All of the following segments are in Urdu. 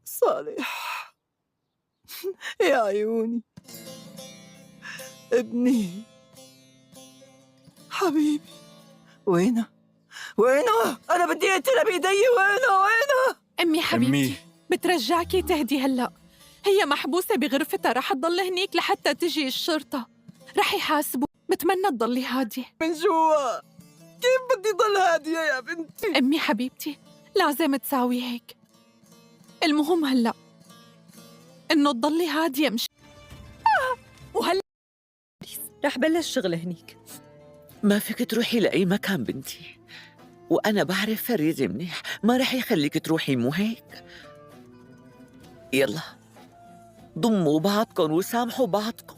صالح يا عيوني، ابني حبيبي، وينه؟ أنا بدي أقتله بإيدي، وينه؟ أمي حبيبتي، بترجعكي تهدي هلأ. هي محبوسة بغرفتها، رح تضل هنيك لحتى تجي الشرطة، رح يحاسبوا. بتمنى تضلي هادية. من جوا كيف بدي ضل هادية يا بنتي؟ أمي حبيبتي، لازم تساوي هيك. المهم هلأ إنه تضلي هادية، مش وهلأ رح بلش شغل هنيك. ما فيك تروحي لأي مكان بنتي، وأنا بعرف فريد منيح، ما رح يخليك تروحي، مو هيك؟ يلا ضموا بعضكم وسامحوا بعضكم.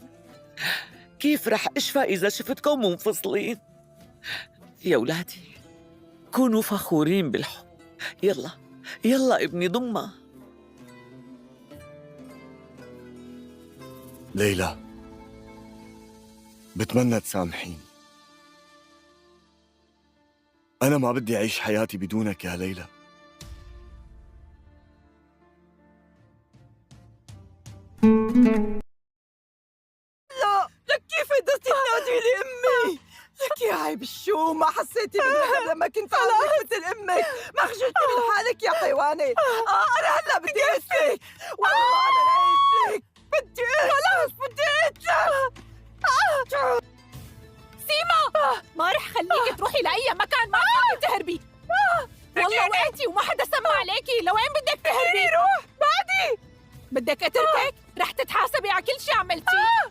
كيف رح أشفى إذا شفتكم منفصلين؟ يا ولادي كونوا فخورين بالحب. يلا ابني ضمه. ليلى، بتمنى تسامحيني. أنا ما بدي أعيش حياتي بدونك يا ليلى. لا، لك كيف قدرتي تنادي لي أمي؟ لك يا عيب الشو، ما حسيتي بالندم لما كنت عاملك مثل أمك؟ ما خجلتي من حالك يا حيوانة؟ أنا هلا بدي أقتلك، والله أنا لا أقتلك، بدي أقتلك. سيما، ما رح خليكي تروحي لأي مكان، ما فيكي تهربي. والله وقعتي وما حدا سمع عليكي. لوين بدك تهربي؟ روح بعدي. بدك أتركك؟ رح تتحاسبي على كل شي عملتيه.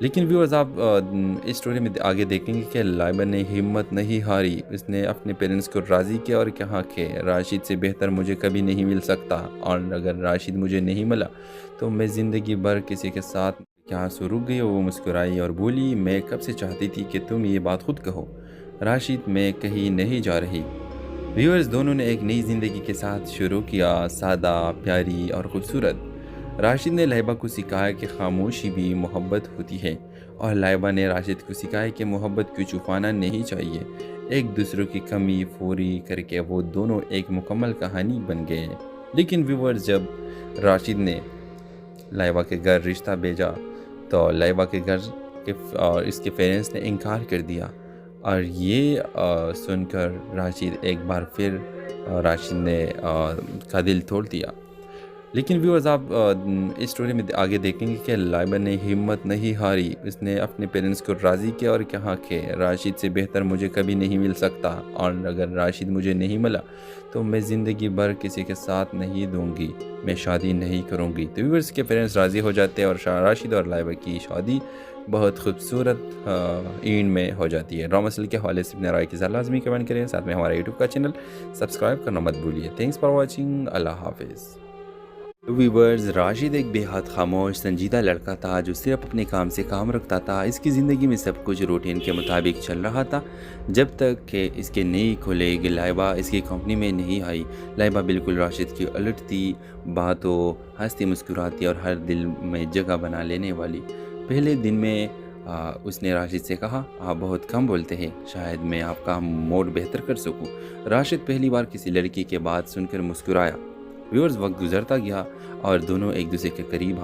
لیکن ویورز آپ اس اسٹوری میں آگے دیکھیں گے کہ لائبہ نے ہمت نہیں ہاری، اس نے اپنے پیرنٹس کو راضی کیا اور کہا کہ راشد سے بہتر مجھے کبھی نہیں مل سکتا، اور اگر راشد مجھے نہیں ملا تو میں زندگی بھر کسی کے ساتھ کیا آنسو رک گئی۔ وہ مسکرائی اور بولی میں کب سے چاہتی تھی کہ تم یہ بات خود کہو، راشد میں کہیں نہیں جا رہی۔ ویورز دونوں نے ایک نئی زندگی کے ساتھ شروع کیا، سادہ، پیاری اور خوبصورت۔ راشد نے لائبہ کو سکھایا کہ خاموشی بھی محبت ہوتی ہے، اور لائبہ نے راشد کو سکھایا کہ محبت کو چھپانا نہیں چاہیے۔ ایک دوسرے کی کمی پوری کر کے وہ دونوں ایک مکمل کہانی بن گئے۔ لیکن ویورز جب راشد نے لائبہ کے گھر رشتہ بھیجا تو لائبہ کے گھر اور اس کے پیرنٹس نے انکار کر دیا، اور یہ سن کر راشد ایک بار پھر راشد نے کا دل توڑ دیا۔ لیکن ویورز آپ اس اسٹوری میں آگے دیکھیں گے کہ لائبہ نے ہمت نہیں ہاری، اس نے اپنے پیرنٹس کو راضی کیا اور کہا کہ راشد سے بہتر مجھے کبھی نہیں مل سکتا، اور اگر راشد مجھے نہیں ملا تو میں زندگی بھر کسی کے ساتھ نہیں دوں گی، میں شادی نہیں کروں گی۔ تو ویورز کے پیرنٹس راضی ہو جاتے ہیں، اور راشد اور لائبہ کی شادی بہت خوبصورت اینڈ میں ہو جاتی ہے۔ ڈرامہ سیریل کے حوالے سے اپنے رائے کے ساتھ لازمی کمنٹ کریں، ساتھ میں ہمارا یوٹیوب کا چینل سبسکرائب کرنا مت بھولیے۔ تھینکس فار واچنگ، اللہ حافظ۔ ویورز راشد ایک بے حد خاموش سنجیدہ لڑکا تھا جو صرف اپنے کام سے کام رکھتا تھا۔ اس کی زندگی میں سب کچھ روٹین کے مطابق چل رہا تھا جب تک کہ اس کے نئی کھلے لائبہ اس کی کمپنی میں نہیں آئی۔ لائبہ بالکل راشد کی الٹ تھی، باتوں ہنستی مسکراتی اور ہر دل میں جگہ بنا لینے والی۔ پہلے دن میں اس نے راشد سے کہا، آپ بہت کم بولتے ہیں، شاید میں آپ کا موڈ بہتر کر سکوں۔ راشد پہلی بار کسی لڑکی کے بات سن کر مسکرایا۔ ویورز وقت گزرتا گیا اور دونوں ایک دوسرے کے قریب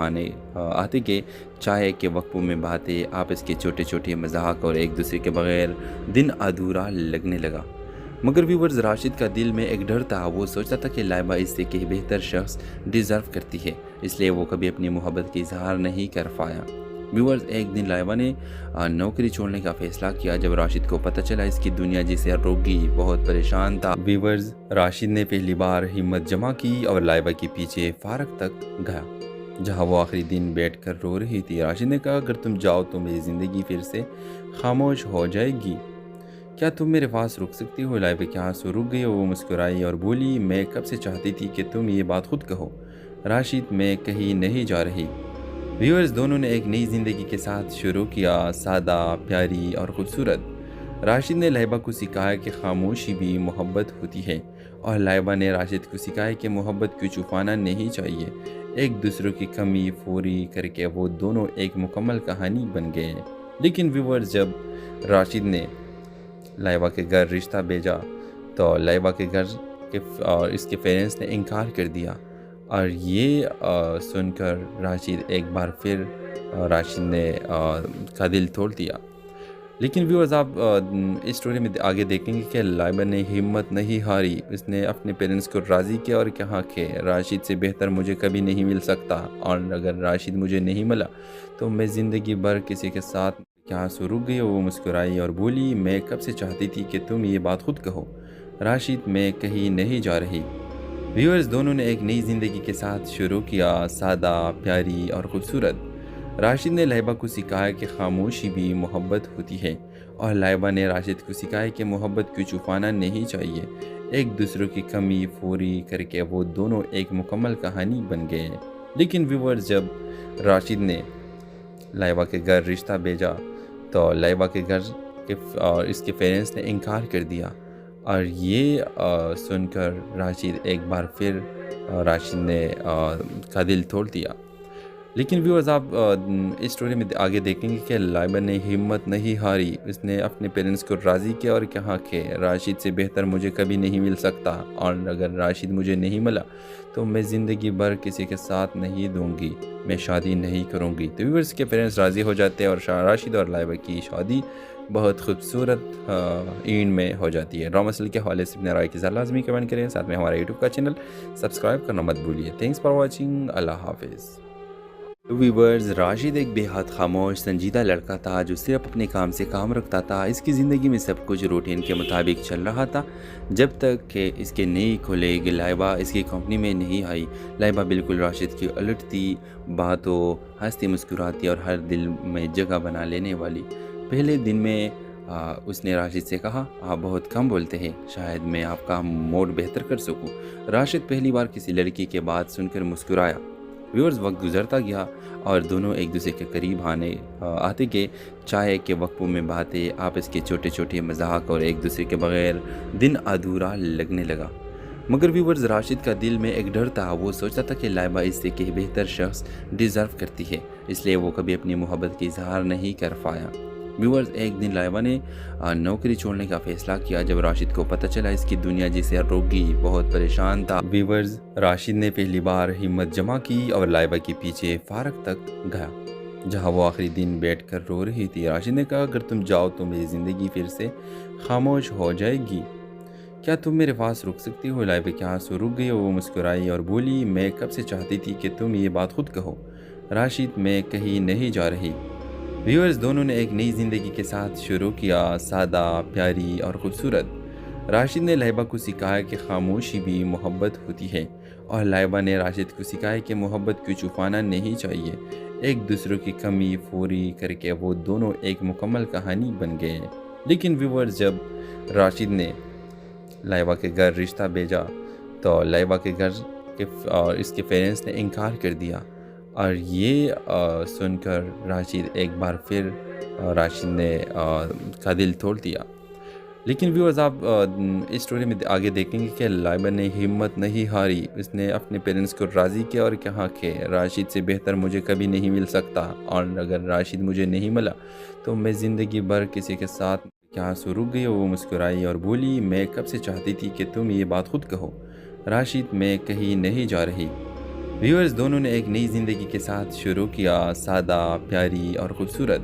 آتے گئے۔ چائے کے وقفوں میں باتیں، آپس کے چھوٹے چھوٹے مذاق اور ایک دوسرے کے بغیر دن ادھورا لگنے لگا۔ مگر ویورز راشد کا دل میں ایک ڈر تھا، وہ سوچتا تھا کہ لائبہ اس سے کہیں بہتر شخص ڈیزرو کرتی ہے، اس لیے وہ کبھی اپنی محبت کا اظہار نہیں کر پایا۔ ویورز ایک دن لائبہ نے نوکری چھوڑنے کا فیصلہ کیا جب راشد کو پتہ چلا اس کی دنیا جسے روک گئی، بہت پریشان تھا۔ ویورز راشد نے پہلی بار ہمت جمع کی اور لائبہ کے پیچھے پارک تک گیا جہاں وہ آخری دن بیٹھ کر رو رہی تھی۔ راشد نے کہا، اگر تم جاؤ تو میری زندگی پھر سے خاموش ہو جائے گی، کیا تم میرے پاس رک سکتی ہو؟ لائبہ کے آنسو رک گئی، وہ مسکرائی اور بولی، میں کب سے چاہتی تھی کہ تم یہ بات خود کہو، راشد میں کہیں نہیں جا رہی۔ ویورز دونوں نے ایک نئی زندگی کے ساتھ شروع کیا، سادہ، پیاری اور خوبصورت۔ راشد نے لائبہ کو سکھایا کہ خاموشی بھی محبت ہوتی ہے، اور لائبہ نے راشد کو سکھایا کہ محبت کو چھپانا نہیں چاہیے۔ ایک دوسرے کی کمی پوری کر کے وہ دونوں ایک مکمل کہانی بن گئے۔ لیکن ویورز جب راشد نے لائبہ کے گھر رشتہ بھیجا تو لائبہ کے گھر اور اس کے پیرنٹس نے انکار کر دیا، اور یہ سن کر راشد ایک بار پھر راشد نے کا دل توڑ دیا۔ لیکن ویورز آپ اس اسٹوری میں آگے دیکھیں گے کہ لائبہ نے ہمت نہیں ہاری، اس نے اپنے پیرنٹس کو راضی کیا اور کہا کہ راشد سے بہتر مجھے کبھی نہیں مل سکتا، اور اگر راشد مجھے نہیں ملا تو میں زندگی بھر کسی کے ساتھ کیا آنسو رک گئی۔ وہ مسکرائی اور بولی، میں کب سے چاہتی تھی کہ تم یہ بات خود کہو، راشد میں کہیں نہیں جا رہی۔ ویورز دونوں نے ایک نئی زندگی کے ساتھ شروع کیا، سادہ، پیاری اور خوبصورت۔ راشد نے لائبہ کو سکھایا کہ خاموشی بھی محبت ہوتی ہے، اور لائبہ نے راشد کو سکھایا کہ محبت کو چھپانا نہیں چاہیے۔ ایک دوسرے کی کمی پوری کر کے وہ دونوں ایک مکمل کہانی بن گئے۔ لیکن ویورز جب راشد نے لائبہ کے گھر رشتہ بھیجا تو لائبہ کے گھر اور اس کے پیرنٹس نے انکار کر دیا، اور یہ سن کر راشد ایک بار پھر راشد نے کا دل توڑ دیا۔ لیکن ویورز آپ اس اسٹوری میں آگے دیکھیں گے کہ لائبہ نے ہمت نہیں ہاری، اس نے اپنے پیرنٹس کو راضی کیا اور کہا کہ راشد سے بہتر مجھے کبھی نہیں مل سکتا، اور اگر راشد مجھے نہیں ملا تو میں زندگی بھر کسی کے ساتھ نہیں دوں گی، میں شادی نہیں کروں گی۔ تو ویورز کے پیرنٹس راضی ہو جاتے ہیں، اور راشد اور لائبہ کی شادی بہت خوبصورت اینڈ میں ہو جاتی ہے۔ ڈرامہ سیریل کے حوالے سے اپنے رائے کے ساتھ لازمی کمنٹ کریں، ساتھ میں ہمارا یوٹیوب کا چینل سبسکرائب کرنا مت بھولیے۔ تھینکس فار واچنگ، اللہ حافظ۔ ویورز، راشد ایک بے حد خاموش سنجیدہ لڑکا تھا جو صرف اپنے کام سے کام رکھتا تھا۔ اس کی زندگی میں سب کچھ روٹین کے مطابق چل رہا تھا جب تک کہ اس کے نئی کھلیگ لائبہ اس کی کمپنی میں نہیں آئی۔ لائبہ بالکل راشد کی الٹ تھی، باتوں ہنستی مسکراتی اور ہر دل میں جگہ بنا لینے والی۔ پہلے دن میں اس نے راشد سے کہا، آپ بہت کم بولتے ہیں، شاید میں آپ کا موڈ بہتر کر سکوں۔ راشد پہلی بار کسی لڑکی کے بات سن کر مسکرایا۔ ویورز، وقت گزرتا گیا اور دونوں ایک دوسرے کے قریب آتے گئے۔ چائے کے وقفوں میں باتیں، آپس کے چھوٹے چھوٹے مذاق اور ایک دوسرے کے بغیر دن ادھورا لگنے لگا۔ مگر ویورز، راشد کا دل میں ایک ڈر تھا۔ وہ سوچتا تھا کہ لائبہ اس سے کہ بہتر شخص ڈیزرو کرتی ہے، اس لیے وہ کبھی اپنی محبت کی اظہار نہیں کر پایا۔ ویورز، ایک دن لائبہ نے نوکری چھوڑنے کا فیصلہ کیا جب راشد کو پتہ چلا اس کی دنیا جسے روکی بہت پریشان تھا۔ ویورز، راشد نے پہلی بار ہمت جمع کی اور لائبہ کے پیچھے فارغ تک گیا جہاں وہ آخری دن بیٹھ کر رو رہی تھی۔ راشد نے کہا، اگر تم جاؤ تو میری زندگی پھر سے خاموش ہو جائے گی، کیا تم میرے پاس رک سکتی ہو؟ لائبہ کے آنسو رک گئے، وہ مسکرائی اور بولی، میں کب سے چاہتی تھی کہ تم یہ بات خود کہو۔ راشد، میں کہیں نہیں جا رہی۔ ویورز، دونوں نے ایک نئی زندگی کے ساتھ شروع کیا، سادہ، پیاری اور خوبصورت۔ راشد نے لائبہ کو سکھایا کہ خاموشی بھی محبت ہوتی ہے اور لائبہ نے راشد کو سکھایا کہ محبت کو چھپانا نہیں چاہیے۔ ایک دوسرے کی کمی پوری کر کے وہ دونوں ایک مکمل کہانی بن گئے۔ لیکن ویورز، جب راشد نے لائبہ کے گھر رشتہ بھیجا تو لائبہ کے گھر اور اس کے پیرنٹس نے انکار کر دیا، اور یہ سن کر راشد ایک بار پھر راشد نے کا دل توڑ دیا۔ لیکن ویورز، آپ اس سٹوری میں آگے دیکھیں گے کہ لائبہ نے ہمت نہیں ہاری۔ اس نے اپنے پیرنٹس کو راضی کیا اور کہا کہ راشد سے بہتر مجھے کبھی نہیں مل سکتا، اور اگر راشد مجھے نہیں ملا تو میں زندگی بھر کسی کے ساتھ۔ کیا آنسو رک گئے، وہ مسکرائی اور بولی، میں کب سے چاہتی تھی کہ تم یہ بات خود کہو۔ راشد، میں کہیں نہیں جا رہی۔ ویورز، دونوں نے ایک نئی زندگی کے ساتھ شروع کیا، سادہ، پیاری اور خوبصورت۔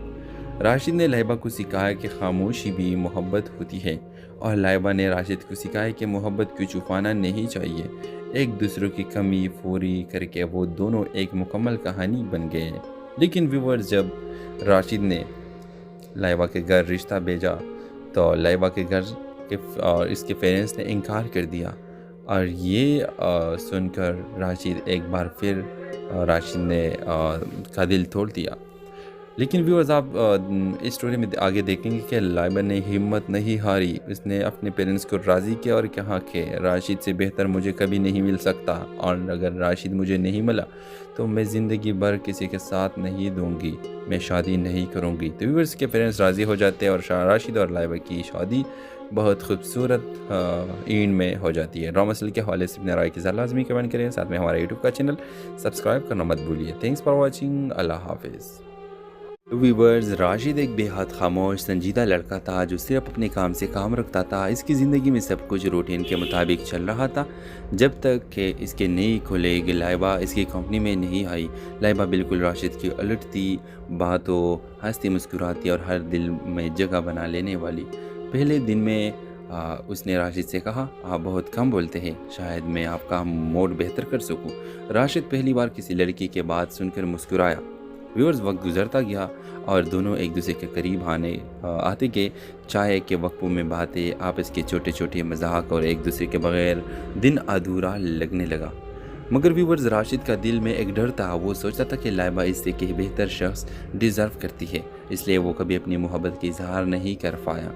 راشد نے لائبہ کو سکھایا کہ خاموشی بھی محبت ہوتی ہے اور لائبہ نے راشد کو سکھایا کہ محبت کو چھپانا نہیں چاہیے۔ ایک دوسرے کی کمی پوری کر کے وہ دونوں ایک مکمل کہانی بن گئے۔ لیکن ویورز، جب راشد نے لائبہ کے گھر رشتہ بھیجا تو لائبہ کے گھر اور اس کے پیرنٹس نے انکار کر دیا، اور یہ سن کر راشد ایک بار پھر راشد نے کا دل توڑ دیا۔ لیکن ویورز، آپ اس سٹوری میں آگے دیکھیں گے کہ لائبہ نے ہمت نہیں ہاری۔ اس نے اپنے پیرنٹس کو راضی کیا اور کہا کہ راشد سے بہتر مجھے کبھی نہیں مل سکتا، اور اگر راشد مجھے نہیں ملا تو میں زندگی بھر کسی کے ساتھ نہیں دوں گی، میں شادی نہیں کروں گی۔ تو ویورز کے پیرنٹس راضی ہو جاتے ہیں اور راشد اور لائبہ کی شادی بہت خوبصورت اینڈ میں ہو جاتی ہے۔ ڈرامہ سیریل کے حوالے سے اپنے رائے کے ساتھ لازمی کمنٹ کریں، ساتھ میں ہمارا یوٹیوب کا چینل سبسکرائب کرنا مت بھولیے۔ تھینکس فار واچنگ، اللہ حافظ۔ ویورز، راشد ایک بے حد خاموش سنجیدہ لڑکا تھا جو صرف اپنے کام سے کام رکھتا تھا۔ اس کی زندگی میں سب کچھ روٹین کے مطابق چل رہا تھا جب تک کہ اس کے نئی کھلیگ لائبہ اس کی کمپنی میں نہیں آئی۔ لائبہ بالکل راشد کی الٹ تھی، باتوں ہنستی مسکراتی اور ہر دل میں جگہ بنا لینے والی۔ پہلے دن میں اس نے راشد سے کہا، آپ بہت کم بولتے ہیں، شاید میں آپ کا موڈ بہتر کر سکوں۔ راشد پہلی بار کسی لڑکی کے بات سن کر مسکرایا۔ ویورز، وقت گزرتا گیا اور دونوں ایک دوسرے کے قریب آتے گئے۔ چائے کے وقفوں میں باتیں، آپس کے چھوٹے چھوٹے مذاق اور ایک دوسرے کے بغیر دن ادھورا لگنے لگا۔ مگر ویورز، راشد کا دل میں ایک ڈر تھا۔ وہ سوچتا تھا کہ لائبہ اس سے کہ بہتر شخص ڈیزرو کرتی ہے، اس لیے وہ کبھی اپنی محبت کی اظہار نہیں کر پایا۔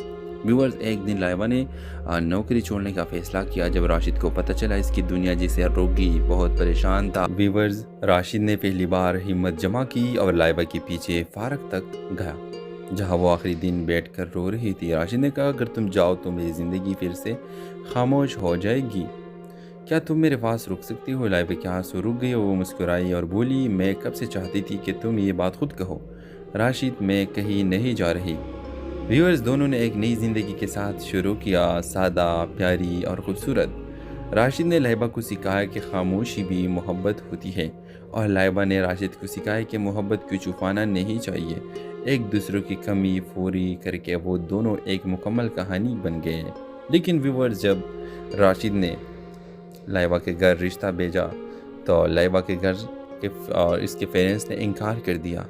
ویورز، ایک دن لائبہ نے نوکری چھوڑنے کا فیصلہ کیا جب راشد کو پتہ چلا اس کی دنیا جسے روکی بہت پریشان تھا۔ ویورز، راشد نے پہلی بار ہمت جمع کی اور لائبہ کے پیچھے فارغ تک گیا جہاں وہ آخری دن بیٹھ کر رو رہی تھی۔ راشد نے کہا، اگر تم جاؤ تو میری زندگی پھر سے خاموش ہو جائے گی، کیا تم میرے پاس رک سکتی ہو؟ لائبہ کے آنسو رک گئے، وہ مسکرائی اور بولی، میں کب سے چاہتی تھی کہ تم یہ بات خود کہو۔ راشد، میں کہیں نہیں جا رہی۔ ویورز، دونوں نے ایک نئی زندگی کے ساتھ شروع کیا، سادہ، پیاری اور خوبصورت۔ راشد نے لائبہ کو سکھایا کہ خاموشی بھی محبت ہوتی ہے اور لائبہ نے راشد کو سکھایا کہ محبت کو چھپانا نہیں چاہیے۔ ایک دوسرے کی کمی پوری کر کے وہ دونوں ایک مکمل کہانی بن گئے۔ لیکن ویورز، جب راشد نے لائبہ کے گھر رشتہ بھیجا تو لائبہ کے گھر کہ اور اس کے پیرنٹس نے انکار کر دیا،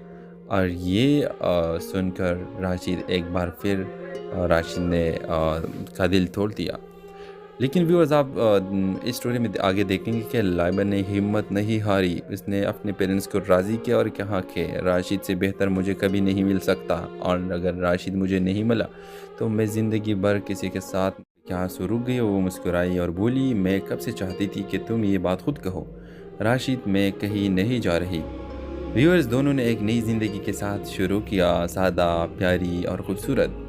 اور یہ سن کر راشد ایک بار پھر راشد نے کا دل توڑ دیا۔ لیکن ویورز آپ اس سٹوری میں آگے دیکھیں گے کہ لائبہ نے ہمت نہیں ہاری، اس نے اپنے پیرنٹس کو راضی کیا اور کہا کہ راشد سے بہتر مجھے کبھی نہیں مل سکتا، اور اگر راشد مجھے نہیں ملا تو میں زندگی بھر کسی کے ساتھ۔ کیا آنسو رک گئی، وہ مسکرائی اور بولی، میں کب سے چاہتی تھی کہ تم یہ بات خود کہو، راشد میں کہیں نہیں جا رہی۔ ویورز دونوں نے ایک نئی زندگی کے ساتھ شروع کیا، سادہ، پیاری اور خوبصورت۔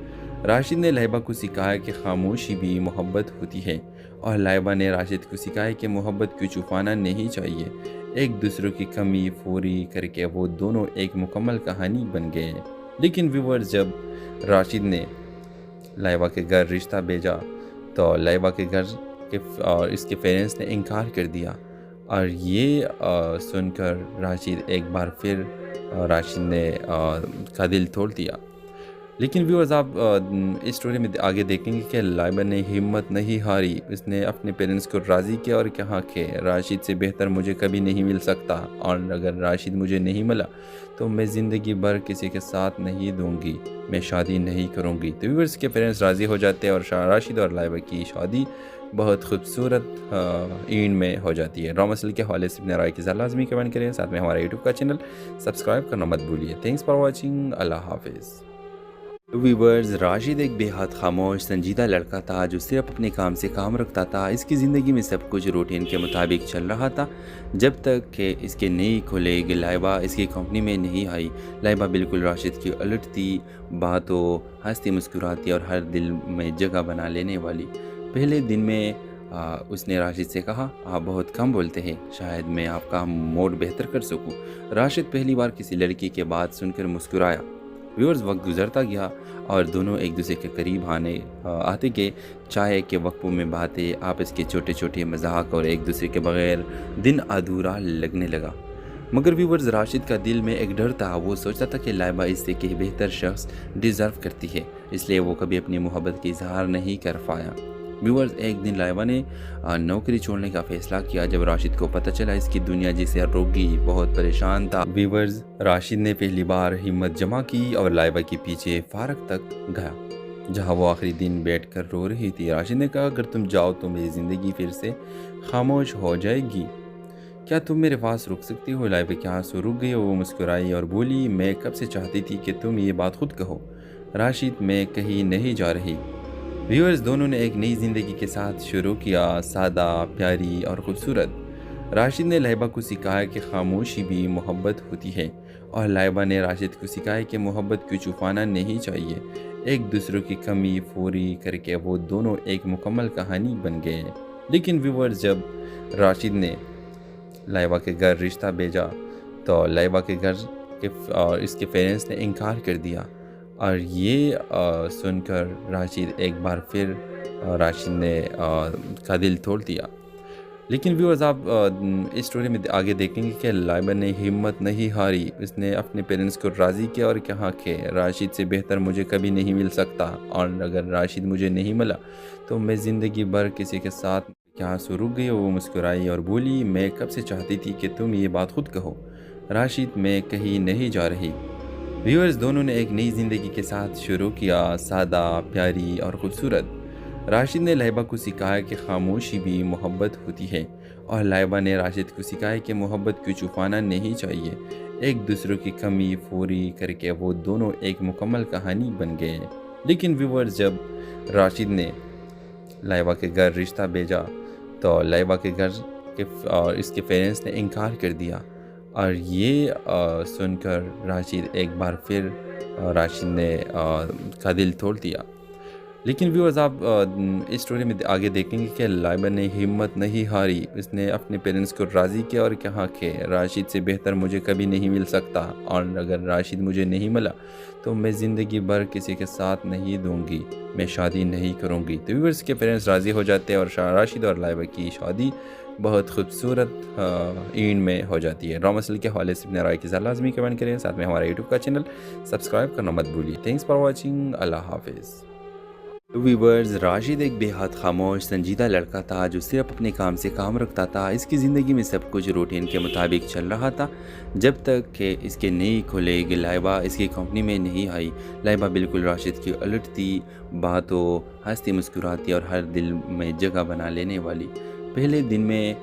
راشد نے لائبہ کو سکھایا کہ خاموشی بھی محبت ہوتی ہے، اور لائبہ نے راشد کو سکھایا کہ محبت کو چھپانا نہیں چاہیے۔ ایک دوسرے کی کمی پوری کر کے وہ دونوں ایک مکمل کہانی بن گئے۔ لیکن ویورز جب راشد نے لائبہ کے گھر رشتہ بھیجا تو لائبہ کے گھر کے اور اس کے پیرنٹس نے انکار کر دیا، اور یہ سن کر راشد ایک بار پھر راشد نے کا دل توڑ دیا۔ لیکن ویورز آپ اس سٹوری میں آگے دیکھیں گے کہ لائبہ نے ہمت نہیں ہاری، اس نے اپنے پیرنٹس کو راضی کیا اور کہا کہ راشد سے بہتر مجھے کبھی نہیں مل سکتا، اور اگر راشد مجھے نہیں ملا تو میں زندگی بھر کسی کے ساتھ نہیں دوں گی، میں شادی نہیں کروں گی۔ تو ویورز کے پیرنٹس راضی ہو جاتے ہیں، اور راشد اور لائبہ کی شادی بہت خوبصورت اینڈ میں ہو جاتی ہے۔ ڈرامہ سیریل کے حوالے سے اپنے رائے کی ذرا لازمی کمنٹ کریں، ساتھ میں ہمارا یوٹیوب کا چینل سبسکرائب کرنا مت بھولیے۔ تھینکس فار واچنگ، اللہ حافظ۔ ویورز راشد ایک بے حد خاموش سنجیدہ لڑکا تھا جو صرف اپنے کام سے کام رکھتا تھا۔ اس کی زندگی میں سب کچھ روٹین کے مطابق چل رہا تھا جب تک کہ اس کے نئی کھلے لائبہ اس کی کمپنی میں نہیں آئی۔ لائبہ بالکل راشد کی الٹ تھی، باتوں ہنستی مسکراتی اور ہر دل میں جگہ بنا لینے والی۔ پہلے دن میں اس نے راشد سے کہا، آپ بہت کم بولتے ہیں، شاید میں آپ کا موڈ بہتر کر سکوں۔ راشد پہلی بار کسی لڑکی کے بات سن کر مسکرایا۔ ویورز وقت گزرتا گیا اور دونوں ایک دوسرے کے قریب آتے گئے۔ چائے کے وقفوں میں باتیں، آپس کے چھوٹے چھوٹے مذاق اور ایک دوسرے کے بغیر دن ادھورا لگنے لگا۔ مگر ویورز راشد کا دل میں ایک ڈر تھا، وہ سوچتا تھا کہ لائبہ اس سے کہ بہتر شخص ڈیزرو کرتی ہے، اس لیے وہ کبھی اپنی محبت کی اظہار نہیں کر پایا۔ ویورز ایک دن لائبہ نے نوکری چھوڑنے کا فیصلہ کیا جب راشد کو پتہ چلا اس کی دنیا جسے رک گئی، بہت پریشان تھا۔ ویورز راشد نے پہلی بار ہمت جمع کی اور لائبہ کے پیچھے فارغ تک گیا جہاں وہ آخری دن بیٹھ کر رو رہی تھی۔ راشد نے کہا، اگر تم جاؤ تو میری زندگی پھر سے خاموش ہو جائے گی، کیا تم میرے پاس رک سکتی ہو؟ لائبہ کے آنسو رک گئے، وہ مسکرائی اور بولی، میں کب سے چاہتی تھی کہ تم یہ بات خود کہو، راشد میں کہیں نہیں جا رہی۔ ویورز دونوں نے ایک نئی زندگی کے ساتھ شروع کیا، سادہ، پیاری اور خوبصورت۔ راشد نے لائبہ کو سکھایا کہ خاموشی بھی محبت ہوتی ہے، اور لائبہ نے راشد کو سکھایا کہ محبت کو چھپانا نہیں چاہیے۔ ایک دوسرے کی کمی پوری کر کے وہ دونوں ایک مکمل کہانی بن گئے۔ لیکن ویورز جب راشد نے لائبہ کے گھر رشتہ بھیجا تو لائبہ کے گھر کے اور اس کے پیرنٹس نے انکار کر دیا، اور یہ سن کر راشد ایک بار پھر راشد نے کا دل توڑ دیا۔ لیکن ویورز آپ اس سٹوری میں آگے دیکھیں گے کہ لائبہ نے ہمت نہیں ہاری، اس نے اپنے پیرنٹس کو راضی کیا اور کہا کہ راشد سے بہتر مجھے کبھی نہیں مل سکتا، اور اگر راشد مجھے نہیں ملا تو میں زندگی بھر کسی کے ساتھ۔ کیا آنسو رک گئی، وہ مسکرائی اور بولی، میں کب سے چاہتی تھی کہ تم یہ بات خود کہو، راشد میں کہیں نہیں جا رہی۔ ویورز دونوں نے ایک نئی زندگی کے ساتھ شروع کیا، سادہ، پیاری اور خوبصورت۔ راشد نے لائبہ کو سکھایا کہ خاموشی بھی محبت ہوتی ہے، اور لائبہ نے راشد کو سکھایا کہ محبت کو چھپانا نہیں چاہیے۔ ایک دوسرے کی کمی پوری کر کے وہ دونوں ایک مکمل کہانی بن گئے۔ لیکن ویورز جب راشد نے لائبہ کے گھر رشتہ بھیجا تو لائبہ کے گھر کے اور اس کے پیرنٹس نے انکار کر دیا، اور یہ سن کر راشد ایک بار پھر راشد نے کا دل توڑ دیا۔ لیکن ویورز آپ اس سٹوری میں آگے دیکھیں گے کہ لائبہ نے ہمت نہیں ہاری، اس نے اپنے پیرنٹس کو راضی کیا اور کہا کہ راشد سے بہتر مجھے کبھی نہیں مل سکتا، اور اگر راشد مجھے نہیں ملا تو میں زندگی بھر کسی کے ساتھ نہیں دوں گی، میں شادی نہیں کروں گی۔ تو ویورز کے پیرنٹس راضی ہو جاتے ہیں، اور راشد اور لائبہ کی شادی بہت خوبصورت اینڈ میں ہو جاتی ہے۔ ڈرامہ سیریل کے حوالے سے اپنے رائے کی ذرا لازمی کمنٹ کریں، ساتھ میں ہمارا یوٹیوب کا چینل سبسکرائب کرنا مت بھولیے۔ تھینکس فار واچنگ، اللہ حافظ۔ ویورز، راشد ایک بے حد خاموش سنجیدہ لڑکا تھا جو صرف اپنے کام سے کام رکھتا تھا۔ اس کی زندگی میں سب کچھ روٹین کے مطابق چل رہا تھا جب تک کہ اس کے نئی کھلے گی لائبہ اس کی کمپنی میں نہیں آئی۔ لائبہ بالکل راشد کی الٹ تھی، باتوں ہنستی مسکراتی اور ہر دل میں جگہ بنا لینے والی۔ پہلے دن میں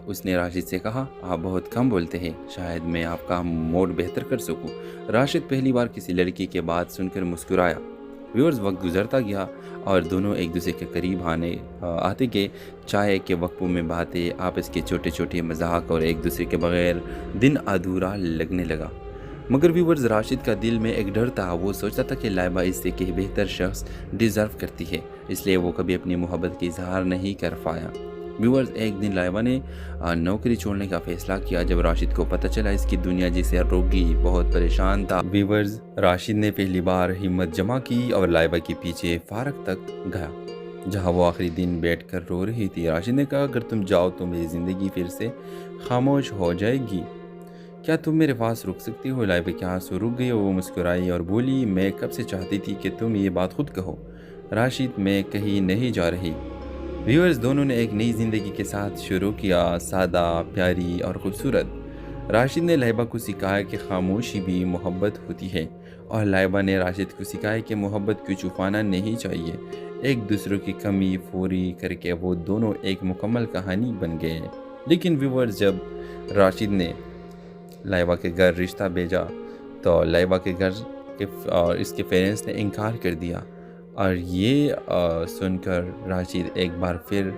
اس نے راشد سے کہا، آپ بہت کم بولتے ہیں، شاید میں آپ کا موڈ بہتر کر سکوں۔ راشد پہلی بار کسی لڑکی کے بات سن کر مسکرایا۔ ویورز، وقت گزرتا گیا اور دونوں ایک دوسرے کے قریب آتے گئے۔ چائے کے وقفوں میں باتیں، آپس کے چھوٹے چھوٹے مذاق اور ایک دوسرے کے بغیر دن ادھورا لگنے لگا۔ مگر ویورز، راشد کا دل میں ایک ڈر تھا۔ وہ سوچتا تھا کہ لائبہ اس سے کہ بہتر شخص ڈیزرو کرتی ہے، اس لیے وہ کبھی اپنی محبت کی اظہار نہیں کر پایا۔ ویورز، ایک دن لائبہ نے نوکری چھوڑنے کا فیصلہ کیا جب راشد کو پتہ چلا اس کی دنیا جسے روگی بہت پریشان تھا۔ ویورز، راشد نے پہلی بار ہمت جمع کی اور لائبہ کے پیچھے فارغ تک گیا جہاں وہ آخری دن بیٹھ کر رو رہی تھی۔ راشد نے کہا، اگر تم جاؤ تو میری زندگی پھر سے خاموش ہو جائے گی، کیا تم میرے پاس رک سکتی ہو؟ لائبہ کے آنسو رک گئے اور وہ مسکرائی اور بولی، میں کب سے چاہتی تھی کہ تم یہ بات خود کہو۔ راشد، میں کہیں نہیں جا رہی۔ ویورز، دونوں نے ایک نئی زندگی کے ساتھ شروع کیا، سادہ، پیاری اور خوبصورت۔ راشد نے لائبہ کو سکھایا کہ خاموشی بھی محبت ہوتی ہے اور لائبہ نے راشد کو سکھایا کہ محبت کو چھپانا نہیں چاہیے۔ ایک دوسرے کی کمی پوری کر کے وہ دونوں ایک مکمل کہانی بن گئے۔ لیکن ویورز، جب راشد نے لائبہ کے گھر رشتہ بھیجا تو لائبہ کے گھر اس کے پیرنٹس نے انکار کر دیا، اور یہ سن کر راشد ایک بار پھر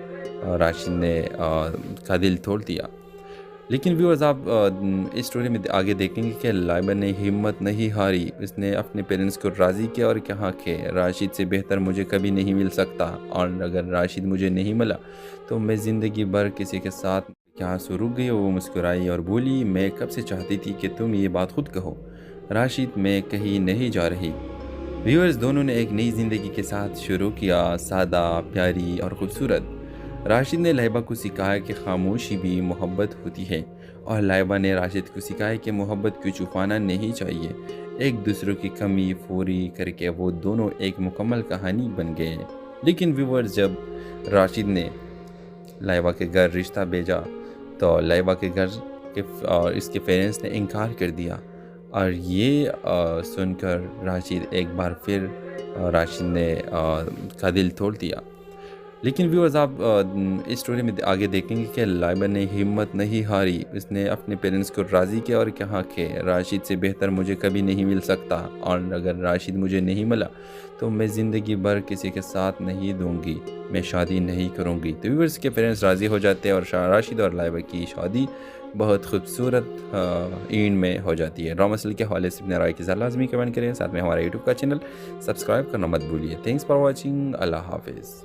راشد نے کا دل توڑ دیا۔ لیکن ویورز، آپ اس سٹوری میں آگے دیکھیں گے کہ لائبہ نے ہمت نہیں ہاری۔ اس نے اپنے پیرنٹس کو راضی کیا اور کہا کہ راشد سے بہتر مجھے کبھی نہیں مل سکتا، اور اگر راشد مجھے نہیں ملا تو میں زندگی بھر کسی کے ساتھ۔ کیا آنسو رک گئے اور وہ مسکرائی اور بولی، میں کب سے چاہتی تھی کہ تم یہ بات خود کہو۔ راشد، میں کہیں نہیں جا رہی۔ ویورز، دونوں نے ایک نئی زندگی کے ساتھ شروع کیا، سادہ، پیاری اور خوبصورت۔ راشد نے لائبہ کو سکھایا کہ خاموشی بھی محبت ہوتی ہے اور لائبہ نے راشد کو سکھایا کہ محبت کو چھپانا نہیں چاہیے۔ ایک دوسرے کی کمی پوری کر کے وہ دونوں ایک مکمل کہانی بن گئے۔ لیکن ویورز، جب راشد نے لائبہ کے گھر رشتہ بھیجا تو لائبہ کے گھر اس کے پیرنٹس نے انکار کر دیا، اور یہ سن کر راشد ایک بار پھر راشد نے کا دل توڑ دیا۔ لیکن ویورز، آپ اس سٹوری میں آگے دیکھیں گے کہ لائبہ نے ہمت نہیں ہاری۔ اس نے اپنے پیرنٹس کو راضی کیا اور کہا کہ راشد سے بہتر مجھے کبھی نہیں مل سکتا، اور اگر راشد مجھے نہیں ملا تو میں زندگی بھر کسی کے ساتھ نہیں دوں گی، میں شادی نہیں کروں گی۔ تو ویورز کے پیرنٹس راضی ہو جاتے ہیں اور راشد اور لائبہ کی شادی بہت خوبصورت اینڈ میں ہو جاتی ہے۔ ڈرامہ سیریل کے حوالے سے اپنے رائے کے ساتھ لازمی کمنٹ کریں، ساتھ میں ہمارا یوٹیوب کا چینل سبسکرائب کرنا مت بھولیے۔ تھینکس فار واچنگ، اللہ حافظ۔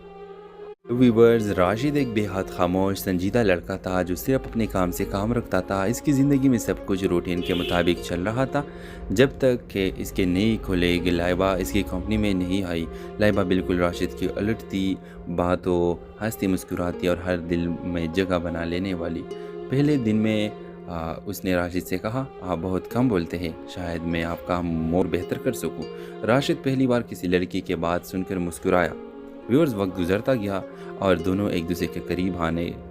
ویورز، راشد ایک بے حد خاموش سنجیدہ لڑکا تھا جو صرف اپنے کام سے کام رکھتا تھا۔ اس کی زندگی میں سب کچھ روٹین کے مطابق چل رہا تھا جب تک کہ اس کے نئی کھلے گی لائبہ اس کی کمپنی میں نہیں آئی۔ لائبہ بالکل راشد کی الٹ تھی، باتوں ہنستی مسکراتی اور ہر دل میں جگہ بنا لینے والی۔ پہلے دن میں اس نے راشد سے کہا، آپ بہت کم بولتے ہیں، شاید میں آپ کا موڈ بہتر کر سکوں۔ راشد پہلی بار کسی لڑکی کے بات سن کر مسکرایا۔ ویورز، وقت گزرتا گیا اور دونوں ایک دوسرے کے قریب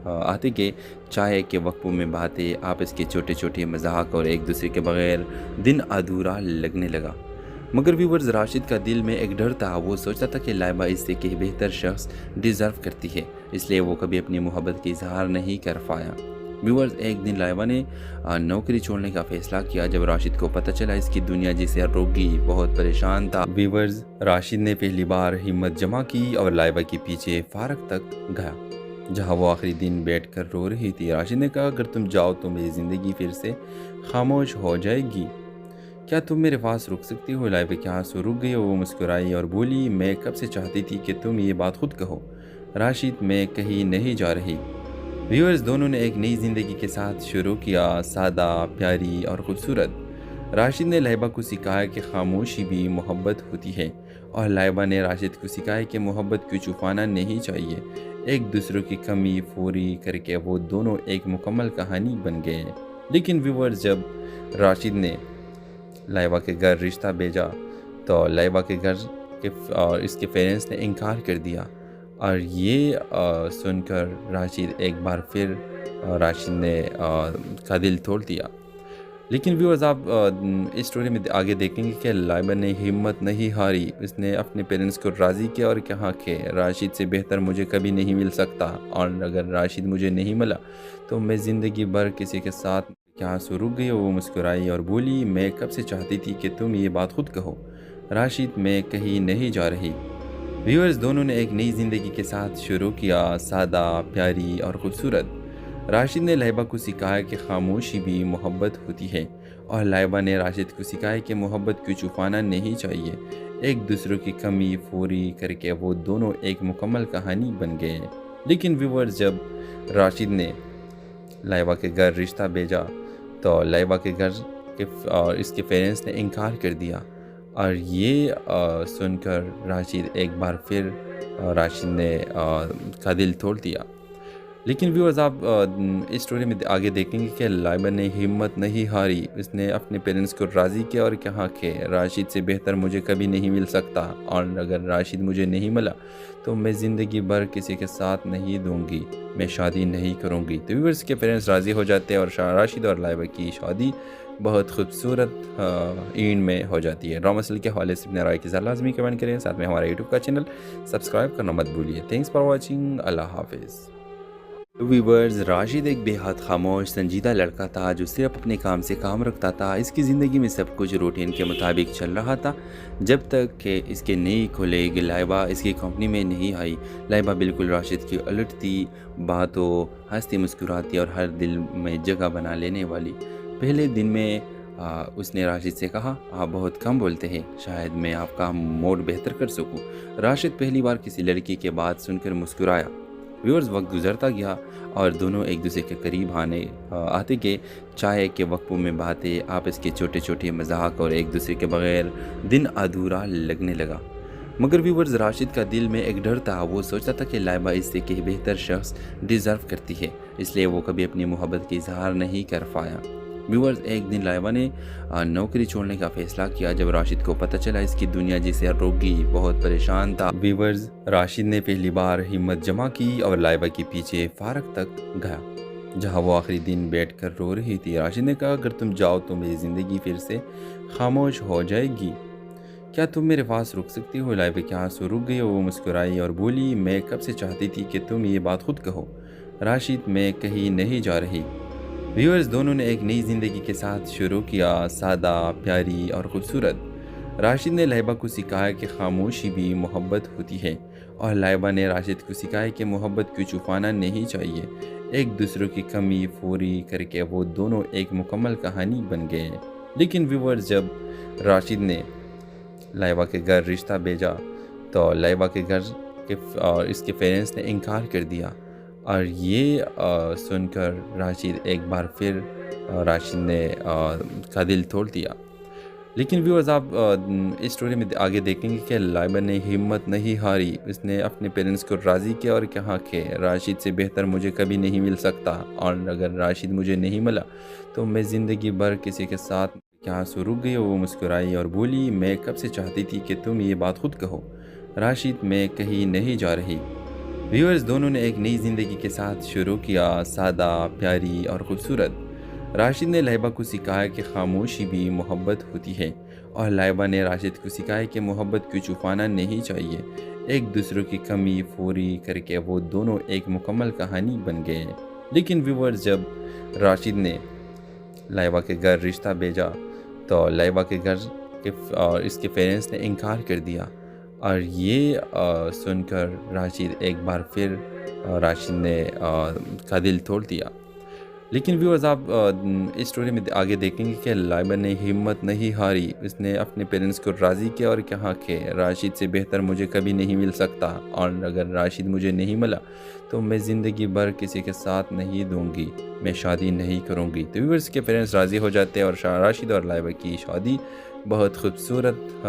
آتے گئے۔ چائے کے وقفوں میں باتیں، آپس کے چھوٹے چھوٹے مذاق اور ایک دوسرے کے بغیر دن ادھورا لگنے لگا۔ مگر ویورز، راشد کا دل میں ایک ڈر تھا۔ وہ سوچتا تھا کہ لائبہ اس سے کہ بہتر شخص ڈیزرو کرتی ہے، اس لیے وہ کبھی اپنی محبت کی اظہار نہیں کر پایا۔ ویورز، ایک دن لائبہ نے نوکری چھوڑنے کا فیصلہ کیا جب راشد کو پتہ چلا اس کی دنیا جسے روگی بہت پریشان تھا۔ ویورز، راشد نے پہلی بار ہمت جمع کی اور لائبہ کے پیچھے فارغ تک گیا جہاں وہ آخری دن بیٹھ کر رو رہی تھی۔ راشد نے کہا، اگر تم جاؤ تو میری زندگی پھر سے خاموش ہو جائے گی، کیا تم میرے پاس رک سکتی ہو؟ لائبہ کے آنسو رک گئے اور وہ مسکرائی اور بولی، میں کب سے چاہتی تھی کہ تم یہ بات خود کہو۔ راشد، میں کہیں نہیں جا رہی۔ ویورز، دونوں نے ایک نئی زندگی کے ساتھ شروع کیا، سادہ، پیاری اور خوبصورت۔ راشد نے لائبہ کو سکھایا کہ خاموشی بھی محبت ہوتی ہے اور لائبہ نے راشد کو سکھایا کہ محبت کو چھپانا نہیں چاہیے۔ ایک دوسرے کی کمی پوری کر کے وہ دونوں ایک مکمل کہانی بن گئے۔ لیکن ویورز، جب راشد نے لائبہ کے گھر رشتہ بھیجا تو لائبہ کے گھر اور اس کے پیرنٹس نے انکار کر دیا، اور یہ سن کر راشد ایک بار پھر راشد نے کا دل توڑ دیا۔ لیکن ویورز آپ اس سٹوری میں آگے دیکھیں گے کہ لائبہ نے ہمت نہیں ہاری، اس نے اپنے پیرنٹس کو راضی کیا اور کہا کہ راشد سے بہتر مجھے کبھی نہیں مل سکتا، اور اگر راشد مجھے نہیں ملا تو میں زندگی بھر کسی کے ساتھ۔ کیا آنسو رک گئی، وہ مسکرائی اور بولی، میں کب سے چاہتی تھی کہ تم یہ بات خود کہو، راشد میں کہیں نہیں جا رہی۔ ویورز دونوں نے ایک نئی زندگی کے ساتھ شروع کیا، سادہ، پیاری اور خوبصورت۔ راشد نے لائبہ کو سکھایا کہ خاموشی بھی محبت ہوتی ہے، اور لائبہ نے راشد کو سکھایا کہ محبت کو چھپانا نہیں چاہیے۔ ایک دوسرے کی کمی پوری کر کے وہ دونوں ایک مکمل کہانی بن گئے۔ لیکن ویورز جب راشد نے لائبہ کے گھر رشتہ بھیجا تو لائبہ کے گھر اور اس کے پیرنٹس نے انکار کر دیا، اور یہ سن کر راشد ایک بار پھر راشد نے کا دل توڑ دیا۔ لیکن ویورز آپ اس سٹوری میں آگے دیکھیں گے کہ لائبہ نے ہمت نہیں ہاری، اس نے اپنے پیرنٹس کو راضی کیا اور کہا کہ راشد سے بہتر مجھے کبھی نہیں مل سکتا، اور اگر راشد مجھے نہیں ملا تو میں زندگی بھر کسی کے ساتھ نہیں دوں گی، میں شادی نہیں کروں گی۔ تو ویورز کے پیرنٹس راضی ہو جاتے ہیں، اور راشد اور لائبہ کی شادی بہت خوبصورت اینڈ میں ہو جاتی ہے۔ ڈرامہ سیریل کے حوالے سے اپنے رائے کے ساتھ لازمی کمنٹ کریں، ساتھ میں ہمارا یوٹیوب کا چینل سبسکرائب کرنا مت بھولیے۔ تھینکس فار واچنگ، اللہ حافظ۔ ویورز راشد ایک بے حد خاموش سنجیدہ لڑکا تھا جو صرف اپنے کام سے کام رکھتا تھا۔ اس کی زندگی میں سب کچھ روٹین کے مطابق چل رہا تھا جب تک کہ اس کے نئی کھلیگ لائبہ اس کی کمپنی میں نہیں آئی۔ لائبہ بالکل راشد کی الٹ تھی، باتوں ہنستی مسکراتی اور ہر دل میں جگہ بنا لینے والی۔ پہلے دن میں اس نے راشد سے کہا، آپ بہت کم بولتے ہیں، شاید میں آپ کا موڈ بہتر کر سکوں۔ راشد پہلی بار کسی لڑکی کے بات سن کر مسکرایا۔ ویورز وقت گزرتا گیا اور دونوں ایک دوسرے کے قریب آتے گئے۔ چائے کے وقفوں میں باتیں، آپس کے چھوٹے چھوٹے مذاق اور ایک دوسرے کے بغیر دن ادھورا لگنے لگا۔ مگر ویورز راشد کا دل میں ایک ڈر تھا، وہ سوچتا تھا کہ لائبہ اس سے کہ بہتر شخص ڈیزرو کرتی ہے، اس لیے وہ کبھی اپنی محبت کا اظہار نہیں کر پایا۔ ویورز ایک دن لائبہ نے نوکری چھوڑنے کا فیصلہ کیا جب راشد کو پتہ چلا اس کی دنیا جسے روکی بہت پریشان تھا۔ ویورز راشد نے پہلی بار ہمت جمع کی اور لائبہ کے پیچھے فارغ تک گیا جہاں وہ آخری دن بیٹھ کر رو رہی تھی۔ راشد نے کہا، اگر تم جاؤ تو میری زندگی پھر سے خاموش ہو جائے گی، کیا تم میرے پاس رک سکتی ہو؟ لائبہ کے آنسو رک گئی، وہ مسکرائی اور بولی، میں کب سے چاہتی تھی کہ تم یہ بات خود کہو، راشد میں کہیں نہیں جا رہی۔ ویورز دونوں نے ایک نئی زندگی کے ساتھ شروع کیا، سادہ، پیاری اور خوبصورت۔ راشد نے لائبہ کو سکھایا کہ خاموشی بھی محبت ہوتی ہے، اور لائبہ نے راشد کو سکھایا کہ محبت کو چھپانا نہیں چاہیے۔ ایک دوسرے کی کمی پوری کر کے وہ دونوں ایک مکمل کہانی بن گئے۔ لیکن ویورز جب راشد نے لائبہ کے گھر رشتہ بھیجا تو لائبہ کے گھر اور اس کے پیرنٹس نے انکار کر دیا، اور یہ سن کر راشد ایک بار پھر راشد نے کا دل توڑ دیا۔ لیکن ویورز آپ اس سٹوری میں آگے دیکھیں گے کہ لائبہ نے ہمت نہیں ہاری، اس نے اپنے پیرنٹس کو راضی کیا اور کہا کہ راشد سے بہتر مجھے کبھی نہیں مل سکتا، اور اگر راشد مجھے نہیں ملا تو میں زندگی بھر کسی کے ساتھ۔ کیا آنسو رک گئی، وہ مسکرائی اور بولی، میں کب سے چاہتی تھی کہ تم یہ بات خود کہو، راشد میں کہیں نہیں جا رہی۔ ویورز دونوں نے ایک نئی زندگی کے ساتھ شروع کیا، سادہ، پیاری اور خوبصورت۔ راشد نے لائبہ کو سکھایا کہ خاموشی بھی محبت ہوتی ہے، اور لائبہ نے راشد کو سکھایا کہ محبت کو چھپانا نہیں چاہیے۔ ایک دوسرے کی کمی پوری کر کے وہ دونوں ایک مکمل کہانی بن گئے۔ لیکن ویورز جب راشد نے لائبہ کے گھر رشتہ بھیجا تو لائبہ کے گھر اور اس کے پیرنٹس نے انکار کر دیا، اور یہ سن کر راشد ایک بار پھر راشد نے کا دل توڑ دیا۔ لیکن ویورز آپ اس سٹوری میں آگے دیکھیں گے کہ لائبہ نے ہمت نہیں ہاری، اس نے اپنے پیرنٹس کو راضی کیا اور کہا کہ راشد سے بہتر مجھے کبھی نہیں مل سکتا، اور اگر راشد مجھے نہیں ملا تو میں زندگی بھر کسی کے ساتھ نہیں دوں گی، میں شادی نہیں کروں گی۔ تو ویورز کے پیرنٹس راضی ہو جاتے ہیں، اور راشد اور لائبہ کی شادی بہت خوبصورت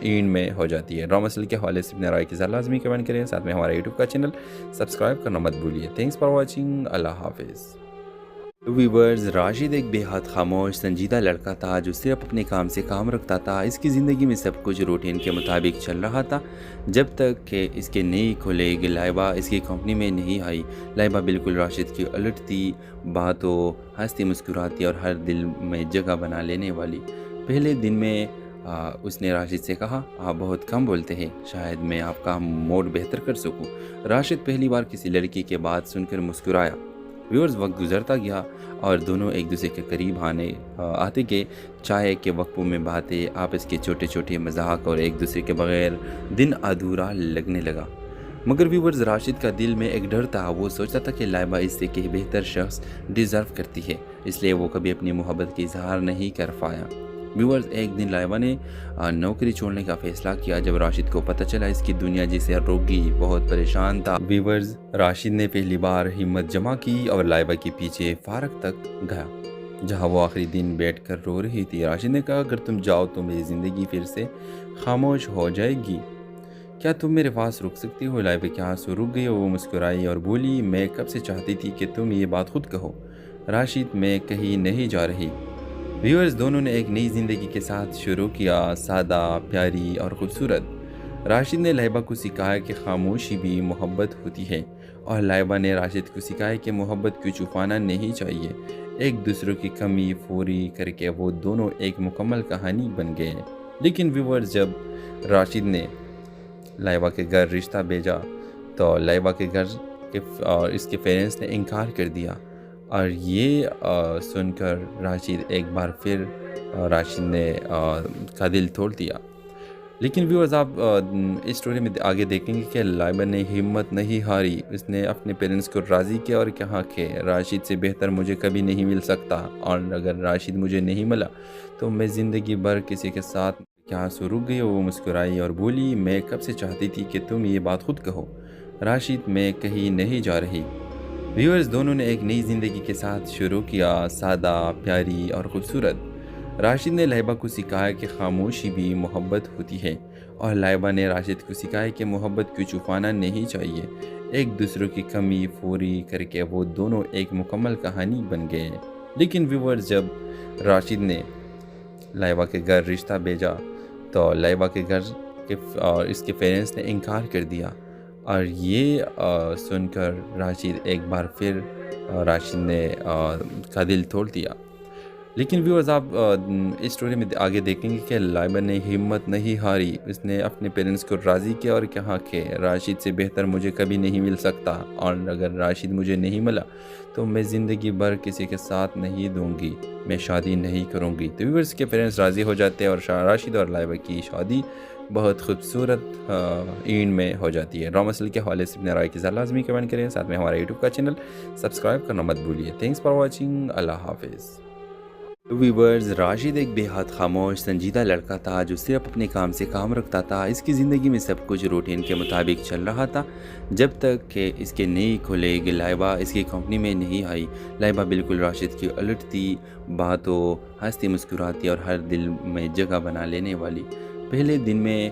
اینڈ میں ہو جاتی ہے۔ ڈرامہ سیریل کے حوالے سے اپنے رائے کے ساتھ لازمی کمنٹ کریں، ساتھ میں ہمارا یوٹیوب کا چینل سبسکرائب کرنا مت بھولیے۔ تھینکس فار واچنگ، اللہ حافظ۔ ویورز، راشد ایک بے حد خاموش سنجیدہ لڑکا تھا جو صرف اپنے کام سے کام رکھتا تھا۔ اس کی زندگی میں سب کچھ روٹین کے مطابق چل رہا تھا جب تک کہ اس کے نئی کھلیگ لائبہ اس کی کمپنی میں نہیں آئی۔ لائبہ بالکل راشد کی الٹ تھی، باتوں ہنستی مسکراتی اور ہر دل میں جگہ بنا لینے والی۔ پہلے دن میں اس نے راشد سے کہا، آپ بہت کم بولتے ہیں، شاید میں آپ کا موڈ بہتر کر سکوں۔ راشد پہلی بار کسی لڑکی کے بات سن کر مسکرایا۔ ویورز، وقت گزرتا گیا اور دونوں ایک دوسرے کے قریب آتے گئے۔ چائے کے وقفوں میں باتیں، آپس کے چھوٹے چھوٹے مذاق اور ایک دوسرے کے بغیر دن ادھورا لگنے لگا۔ مگر ویورز، راشد کا دل میں ایک ڈر تھا۔ وہ سوچتا تھا کہ لائبہ اس سے کہ بہتر شخص ڈیزرو کرتی ہے، اس لیے وہ کبھی اپنی محبت کی اظہار نہیں کر پایا۔ ویورز، ایک دن لائبہ نے نوکری چھوڑنے کا فیصلہ کیا جب راشد کو پتہ چلا اس کی دنیا جسے روک گئی۔ بہت پریشان تھا۔ ویورز، راشد نے پہلی بار ہمت جمع کی اور لائبہ کے پیچھے فارغ تک گیا جہاں وہ آخری دن بیٹھ کر رو رہی تھی۔ راشد نے کہا، اگر تم جاؤ تو میری زندگی پھر سے خاموش ہو جائے گی، کیا تم میرے پاس رک سکتی ہو؟ لائبہ کے آنسو رک گئے۔ وہ مسکرائی اور بولی، میں کب سے چاہتی تھی کہ تم یہ بات خود کہو۔ راشد، میں کہیں نہیں جا رہی۔ ویورز، دونوں نے ایک نئی زندگی کے ساتھ شروع کیا، سادہ، پیاری اور خوبصورت۔ راشد نے لائبہ کو سکھایا کہ خاموشی بھی محبت ہوتی ہے اور لائبہ نے راشد کو سکھایا کہ محبت کو چھپانا نہیں چاہیے۔ ایک دوسرے کی کمی پوری کر کے وہ دونوں ایک مکمل کہانی بن گئے۔ لیکن ویورز، جب راشد نے لائبہ کے گھر رشتہ بھیجا تو لائبہ کے گھر اور اس کے پیرنٹس نے انکار کر دیا، اور یہ سن کر راشد ایک بار پھر راشد نے کا دل توڑ دیا۔ لیکن ویورز، آپ اس سٹوری میں آگے دیکھیں گے کہ لائبہ نے ہمت نہیں ہاری۔ اس نے اپنے پیرنٹس کو راضی کیا اور کہا کہ راشد سے بہتر مجھے کبھی نہیں مل سکتا، اور اگر راشد مجھے نہیں ملا تو میں زندگی بھر کسی کے ساتھ۔ کیا آنسو رک گئے۔ وہ مسکرائی اور بولی، میں کب سے چاہتی تھی کہ تم یہ بات خود کہو۔ راشد، میں کہیں نہیں جا رہی۔ ویورز، دونوں نے ایک نئی زندگی کے ساتھ شروع کیا، سادہ، پیاری اور خوبصورت۔ راشد نے لائبہ کو سکھایا کہ خاموشی بھی محبت ہوتی ہے اور لائبہ نے راشد کو سکھایا کہ محبت کو چھپانا نہیں چاہیے۔ ایک دوسرے کی کمی پوری کر کے وہ دونوں ایک مکمل کہانی بن گئے۔ لیکن ویورز، جب راشد نے لائبہ کے گھر رشتہ بھیجا تو لائبہ کے گھر اور اس کے پیرنٹس نے انکار کر دیا، اور یہ سن کر راشد ایک بار پھر راشد نے کا دل توڑ دیا۔ لیکن ویورز، آپ اس سٹوری میں آگے دیکھیں گے کہ لائبہ نے ہمت نہیں ہاری۔ اس نے اپنے پیرنٹس کو راضی کیا اور کہا کہ راشد سے بہتر مجھے کبھی نہیں مل سکتا، اور اگر راشد مجھے نہیں ملا تو میں زندگی بھر کسی کے ساتھ نہیں دوں گی، میں شادی نہیں کروں گی۔ تو ویورز کے پیرنٹس راضی ہو جاتے ہیں اور راشد اور لائبہ کی شادی بہت خوبصورت اینڈ میں ہو جاتی ہے۔ ڈرامہ سیریل کے حوالے سے اپنے رائے کی ذرا لازمی کمنٹ کریں، ساتھ میں ہمارا یوٹیوب کا چینل سبسکرائب کرنا مت بھولیے۔ تھینکس فار واچنگ، اللہ حافظ۔ ویورز، راشد ایک بے حد خاموش سنجیدہ لڑکا تھا جو صرف اپنے کام سے کام رکھتا تھا۔ اس کی زندگی میں سب کچھ روٹین کے مطابق چل رہا تھا جب تک کہ اس کے نئی کھلیگ لائبہ اس کی کمپنی میں نہیں آئی۔ لائبہ بالکل راشد کی الٹ تھی، باتوں ہنستی مسکراتی اور ہر دل میں جگہ بنا لینے والی۔ پہلے دن میں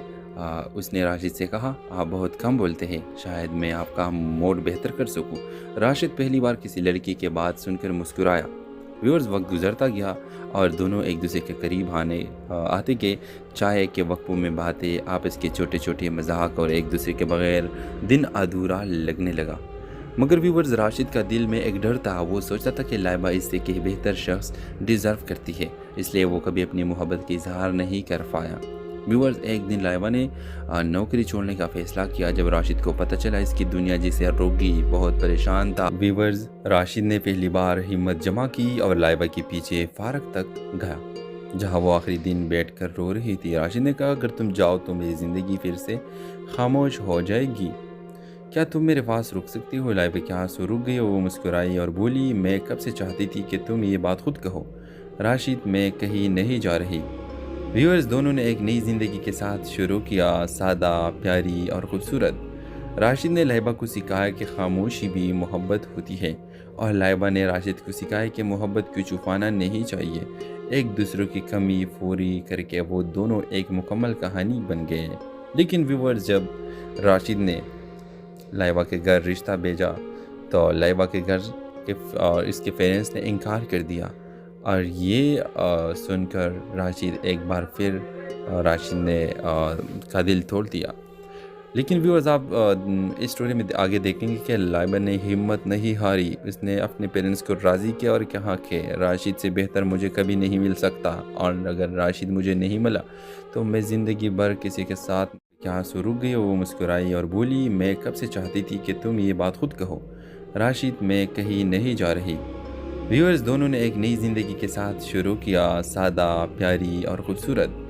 اس نے راشد سے کہا، آپ بہت کم بولتے ہیں، شاید میں آپ کا موڈ بہتر کر سکوں۔ راشد پہلی بار کسی لڑکی کے بات سن کر مسکرایا۔ ویورز، وقت گزرتا گیا اور دونوں ایک دوسرے کے قریب آتے گئے۔ چائے کے وقفوں میں باتیں، آپس کے چھوٹے چھوٹے مذاق اور ایک دوسرے کے بغیر دن ادھورا لگنے لگا۔ مگر ویورز، راشد کا دل میں ایک ڈر تھا۔ وہ سوچتا تھا کہ لائبہ اس سے کہ بہتر شخص ڈیزرو کرتی ہے، اس لیے وہ کبھی اپنی محبت کی اظہار نہیں کر پایا۔ ویورز، ایک دن لائبہ نے نوکری چھوڑنے کا فیصلہ کیا جب راشد کو پتہ چلا اس کی دنیا جسے روک گئی۔ بہت پریشان تھا۔ ویورز، راشد نے پہلی بار ہمت جمع کی اور لائبہ کے پیچھے فارغ تک گیا جہاں وہ آخری دن بیٹھ کر رو رہی تھی۔ راشد نے کہا، اگر تم جاؤ تو میری زندگی پھر سے خاموش ہو جائے گی، کیا تم میرے پاس رک سکتی ہو؟ لائبہ کے آنسو رک گئے۔ وہ مسکرائی اور بولی، میں کب سے چاہتی تھی کہ تم یہ بات خود کہو۔ راشد، میں کہیں نہیں جا رہی۔ ویورز، دونوں نے ایک نئی زندگی کے ساتھ شروع کیا، سادہ، پیاری اور خوبصورت۔ راشد نے لائبہ کو سکھایا کہ خاموشی بھی محبت ہوتی ہے اور لائبہ نے راشد کو سکھایا کہ محبت کو چھپانا نہیں چاہیے۔ ایک دوسرے کی کمی پوری کر کے وہ دونوں ایک مکمل کہانی بن گئے۔ لیکن ویورز، جب راشد نے لائبہ کے گھر رشتہ بھیجا تو لائبہ کے گھر کہ اس کے پیرنٹس نے انکار کر دیا، اور یہ سن کر راشد ایک بار پھر راشد نے کا دل توڑ دیا۔ لیکن ویورز آپ اس سٹوری میں آگے دیکھیں گے کہ لائبہ نے ہمت نہیں ہاری، اس نے اپنے پیرنٹس کو راضی کیا اور کہا کہ راشد سے بہتر مجھے کبھی نہیں مل سکتا، اور اگر راشد مجھے نہیں ملا تو میں زندگی بھر کسی کے ساتھ کے آنسو رک گئی، وہ مسکرائی اور بولی میں کب سے چاہتی تھی کہ تم یہ بات خود کہو، راشد میں کہیں نہیں جا رہی۔ ویورز دونوں نے ایک نئی زندگی کے ساتھ شروع کیا، سادہ، پیاری اور خوبصورت۔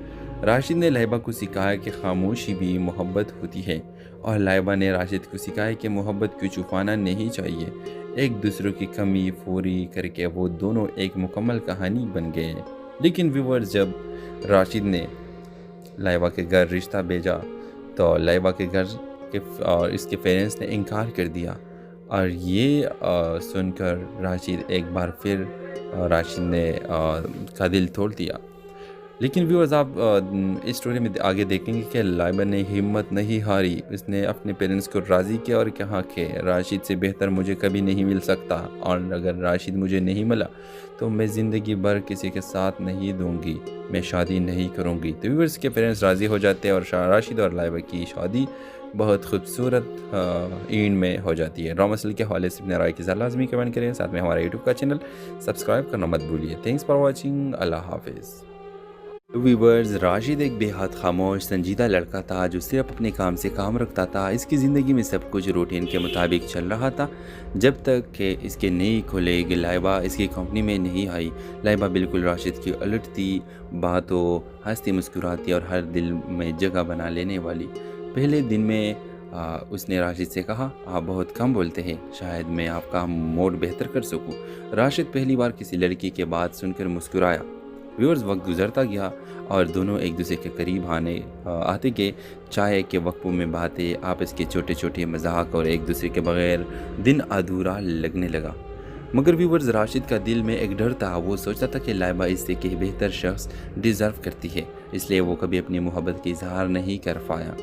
راشد نے لائبہ کو سکھایا کہ خاموشی بھی محبت ہوتی ہے، اور لائبہ نے راشد کو سکھایا کہ محبت کو چھپانا نہیں چاہیے، ایک دوسرے کی کمی پوری کر کے وہ دونوں ایک مکمل کہانی بن گئے۔ لیکن ویورز جب راشد نے لائبہ کے گھر رشتہ بھیجا تو لائبہ کے گھر اور اس کے پیرنٹس نے انکار کر دیا، اور یہ سن کر راشد ایک بار پھر راشد نے کا دل توڑ دیا۔ لیکن ویورز آپ اس سٹوری میں آگے دیکھیں گے کہ لائبہ نے ہمت نہیں ہاری، اس نے اپنے پیرنٹس کو راضی کیا اور کہا کہ راشد سے بہتر مجھے کبھی نہیں مل سکتا، اور اگر راشد مجھے نہیں ملا تو میں زندگی بھر کسی کے ساتھ نہیں دوں گی، میں شادی نہیں کروں گی۔ تو ویورز کے پیرنٹس راضی ہو جاتے ہیں، اور راشد اور لائبہ کی شادی بہت خوبصورت اینڈ میں ہو جاتی ہے۔ ڈرامہ سیریل کے حوالے سے اپنے رائے کے ساتھ لازمی کمنٹ کریں، ساتھ میں ہمارے یوٹیوب کا چینل سبسکرائب کرنا مت بھولیے۔ تھینکس فار واچنگ، اللہ حافظ۔ ویورز راشد ایک بے حد خاموش سنجیدہ لڑکا تھا جو صرف اپنے کام سے کام رکھتا تھا۔ اس کی زندگی میں سب کچھ روٹین کے مطابق چل رہا تھا جب تک کہ اس کے نئی کھلیگ لائبہ اس کی کمپنی میں نہیں آئی۔ لائبہ بالکل راشد کی الٹ تھی، باتوں ہنستی مسکراتی اور ہر دل میں جگہ بنا لینے والی۔ پہلے دن میں اس نے راشد سے کہا، آپ بہت کم بولتے ہیں، شاید میں آپ کا موڈ بہتر کر سکوں۔ راشد پہلی بار کسی لڑکی کے بات سن کر مسکرایا۔ ویورز وقت گزرتا گیا اور دونوں ایک دوسرے کے قریب آتے گئے۔ چائے کے وقفوں میں باتیں، آپس کے چھوٹے چھوٹے مذاق اور ایک دوسرے کے بغیر دن ادھورا لگنے لگا۔ مگر ویورز راشد کا دل میں ایک ڈر تھا، وہ سوچتا تھا کہ لائبہ اس سے کہ بہتر شخص ڈیزرو کرتی ہے، اس لیے وہ کبھی اپنی محبت کی اظہار نہیں کر پایا۔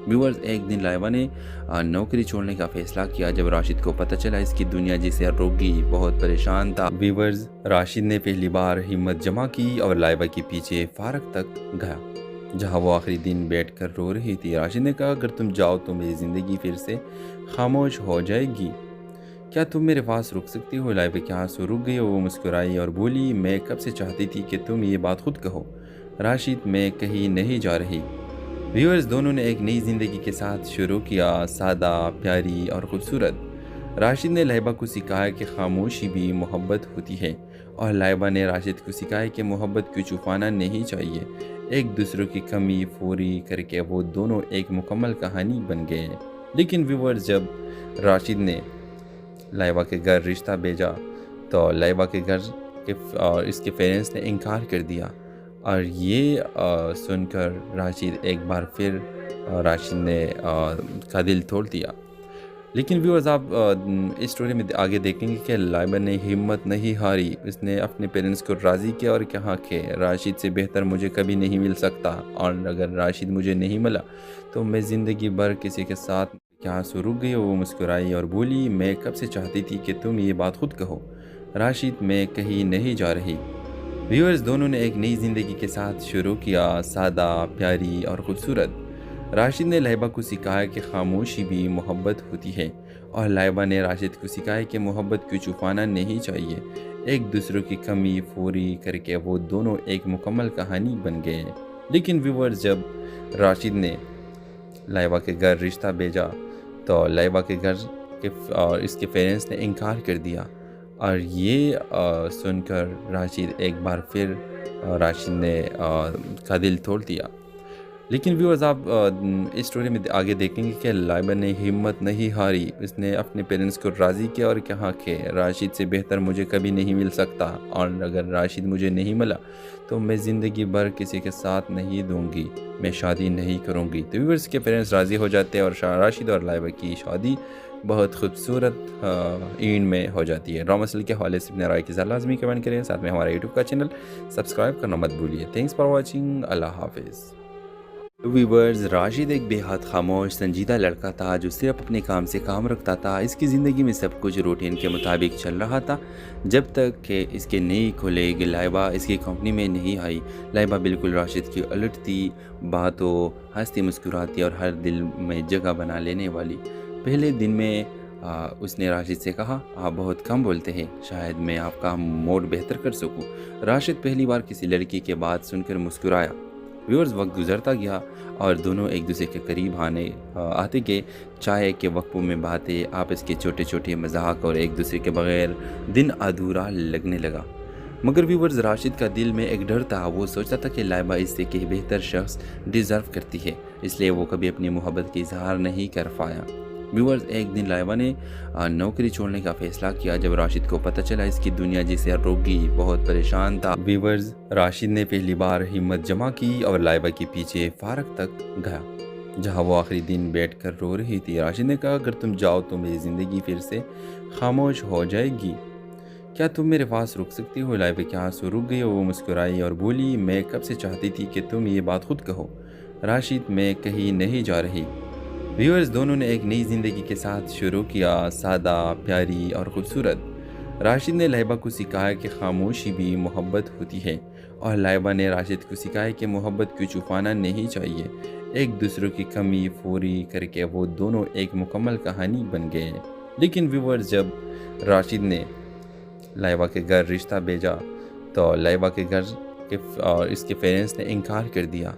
ویورز ایک دن لائبہ نے نوکری چھوڑنے کا فیصلہ کیا جب راشد کو پتہ چلا اس کی دنیا جسے رک گئی، بہت پریشان تھا۔ ویورز راشد نے پہلی بار ہمت جمع کی اور لائبہ کے پیچھے فارغ تک گیا جہاں وہ آخری دن بیٹھ کر رو رہی تھی۔ راشد نے کہا، اگر تم جاؤ تو میری زندگی پھر سے خاموش ہو جائے گی، کیا تم میرے پاس رک سکتی ہو؟ لائبہ کے آنسو رک گئے، وہ مسکرائی اور بولی، میں کب سے چاہتی تھی کہ تم یہ بات خود کہو، راشد میں کہیں نہیں جا رہی۔ ویورز دونوں نے ایک نئی زندگی کے ساتھ شروع کیا، سادہ، پیاری اور خوبصورت۔ راشد نے لائبہ کو سکھایا کہ خاموشی بھی محبت ہوتی ہے، اور لائبہ نے راشد کو سکھایا کہ محبت کو چھپانا نہیں چاہیے، ایک دوسرے کی کمی پوری کر کے وہ دونوں ایک مکمل کہانی بن گئے۔ لیکن ویورز جب راشد نے لائبہ کے گھر رشتہ بھیجا تو لائبہ کے گھر اور اس کے پیرنٹس نے انکار کر دیا، اور یہ سن کر راشد ایک بار پھر راشد نے کا دل توڑ دیا۔ لیکن ویورز آپ اس سٹوری میں آگے دیکھیں گے کہ لائبہ نے ہمت نہیں ہاری، اس نے اپنے پیرنٹس کو راضی کیا اور کہا کہ راشد سے بہتر مجھے کبھی نہیں مل سکتا، اور اگر راشد مجھے نہیں ملا تو میں زندگی بھر کسی کے ساتھ کے آنسو رک گئی، وہ مسکرائی اور بولی، میں کب سے چاہتی تھی کہ تم یہ بات خود کہو، راشد میں کہیں نہیں جا رہی۔ ویورز دونوں نے ایک نئی زندگی کے ساتھ شروع کیا، سادہ، پیاری اور خوبصورت۔ راشد نے لائبہ کو سکھایا کہ خاموشی بھی محبت ہوتی ہے، اور لائبہ نے راشد کو سکھایا کہ محبت کو چھپانا نہیں چاہیے، ایک دوسرے کی کمی پوری کر کے وہ دونوں ایک مکمل کہانی بن گئے۔ لیکن ویورز جب راشد نے لائبہ کے گھر رشتہ بھیجا تو لائبہ کے گھر اور اس کے پیرنٹس نے انکار کر دیا، اور یہ سن کر راشد ایک بار پھر راشد نے کا دل توڑ دیا۔ لیکن ویورز آپ اس سٹوری میں آگے دیکھیں گے کہ لائبہ نے ہمت نہیں ہاری، اس نے اپنے پیرنٹس کو راضی کیا اور کہا کہ راشد سے بہتر مجھے کبھی نہیں مل سکتا، اور اگر راشد مجھے نہیں ملا تو میں زندگی بھر کسی کے ساتھ نہیں دوں گی، میں شادی نہیں کروں گی۔ تو ویورز کے پیرنٹس راضی ہو جاتے ہیں، اور راشد اور لائبہ کی شادی بہت خوبصورت اینڈ میں ہو جاتی ہے۔ ڈرامہ سیریل کے حوالے سے اپنے رائے کے ساتھ لازمی کمنٹ کریں، ساتھ میں ہمارے یوٹیوب کا چینل سبسکرائب کرنا مت بھولیے۔ تھینکس فار واچنگ، اللہ حافظ۔ ویورز، راشد ایک بے حد خاموش سنجیدہ لڑکا تھا جو صرف اپنے کام سے کام رکھتا تھا۔ اس کی زندگی میں سب کچھ روٹین کے مطابق چل رہا تھا جب تک کہ اس کے نئی کھلیگ لائبہ اس کی کمپنی میں نہیں آئی۔ لائبہ بالکل راشد کی الٹ تھی، باتوں ہنستی مسکراتی اور ہر دل میں جگہ بنا لینے والی۔ پہلے دن میں اس نے راشد سے کہا، آپ بہت کم بولتے ہیں، شاید میں آپ کا موڈ بہتر کر سکوں۔ راشد پہلی بار کسی لڑکی کے بات سن کر مسکرایا۔ ویورز، وقت گزرتا گیا اور دونوں ایک دوسرے کے قریب آتے گئے۔ چائے کے وقفوں میں باتیں، آپس کے چھوٹے چھوٹے مذاق اور ایک دوسرے کے بغیر دن ادھورا لگنے لگا۔ مگر ویورز، راشد کا دل میں ایک ڈر تھا۔ وہ سوچتا تھا کہ لائبہ اس سے کہ بہتر شخص ڈیزرو کرتی ہے، اس لیے وہ کبھی اپنی محبت کی اظہار نہیں کر پایا۔ ویورز، ایک دن لائبہ نے نوکری چھوڑنے کا فیصلہ کیا جب راشد کو پتہ چلا اس کی دنیا جسے روگی بہت پریشان تھا۔ ویورز، راشد نے پہلی بار ہمت جمع کی اور لائبہ کے پیچھے فارغ تک گیا جہاں وہ آخری دن بیٹھ کر رو رہی تھی۔ راشد نے کہا، اگر تم جاؤ تو میری زندگی پھر سے خاموش ہو جائے گی، کیا تم میرے پاس رک سکتی ہو؟ لائبہ کے آنسو رک گئے، وہ مسکرائی اور بولی، میں کب سے چاہتی تھی کہ تم یہ بات خود کہو۔ راشد، میں کہیں نہیں جا رہی۔ ویورز، دونوں نے ایک نئی زندگی کے ساتھ شروع کیا، سادہ، پیاری اور خوبصورت۔ راشد نے لائبہ کو سکھایا کہ خاموشی بھی محبت ہوتی ہے اور لائبہ نے راشد کو سکھایا کہ محبت کو چھپانا نہیں چاہیے۔ ایک دوسرے کی کمی پوری کر کے وہ دونوں ایک مکمل کہانی بن گئے۔ لیکن ویورز، جب راشد نے لائبہ کے گھر رشتہ بھیجا تو لائبہ کے گھر اس کے پیرنٹس نے انکار کر دیا،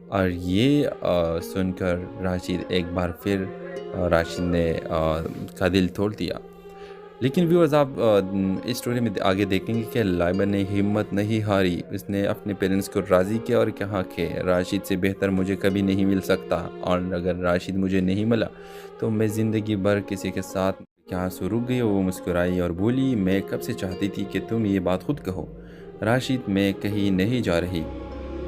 اور یہ سن کر راشد ایک بار پھر راشد نے کا دل توڑ دیا۔ لیکن ویورز، آپ اس سٹوری میں آگے دیکھیں گے کہ لائبہ نے ہمت نہیں ہاری۔ اس نے اپنے پیرنٹس کو راضی کیا اور کہا کہ راشد سے بہتر مجھے کبھی نہیں مل سکتا، اور اگر راشد مجھے نہیں ملا تو میں زندگی بھر کسی کے ساتھ۔ کے آنسو رک گئے، وہ مسکرائی اور بولی، میں کب سے چاہتی تھی کہ تم یہ بات خود کہو۔ راشد، میں کہیں نہیں جا رہی۔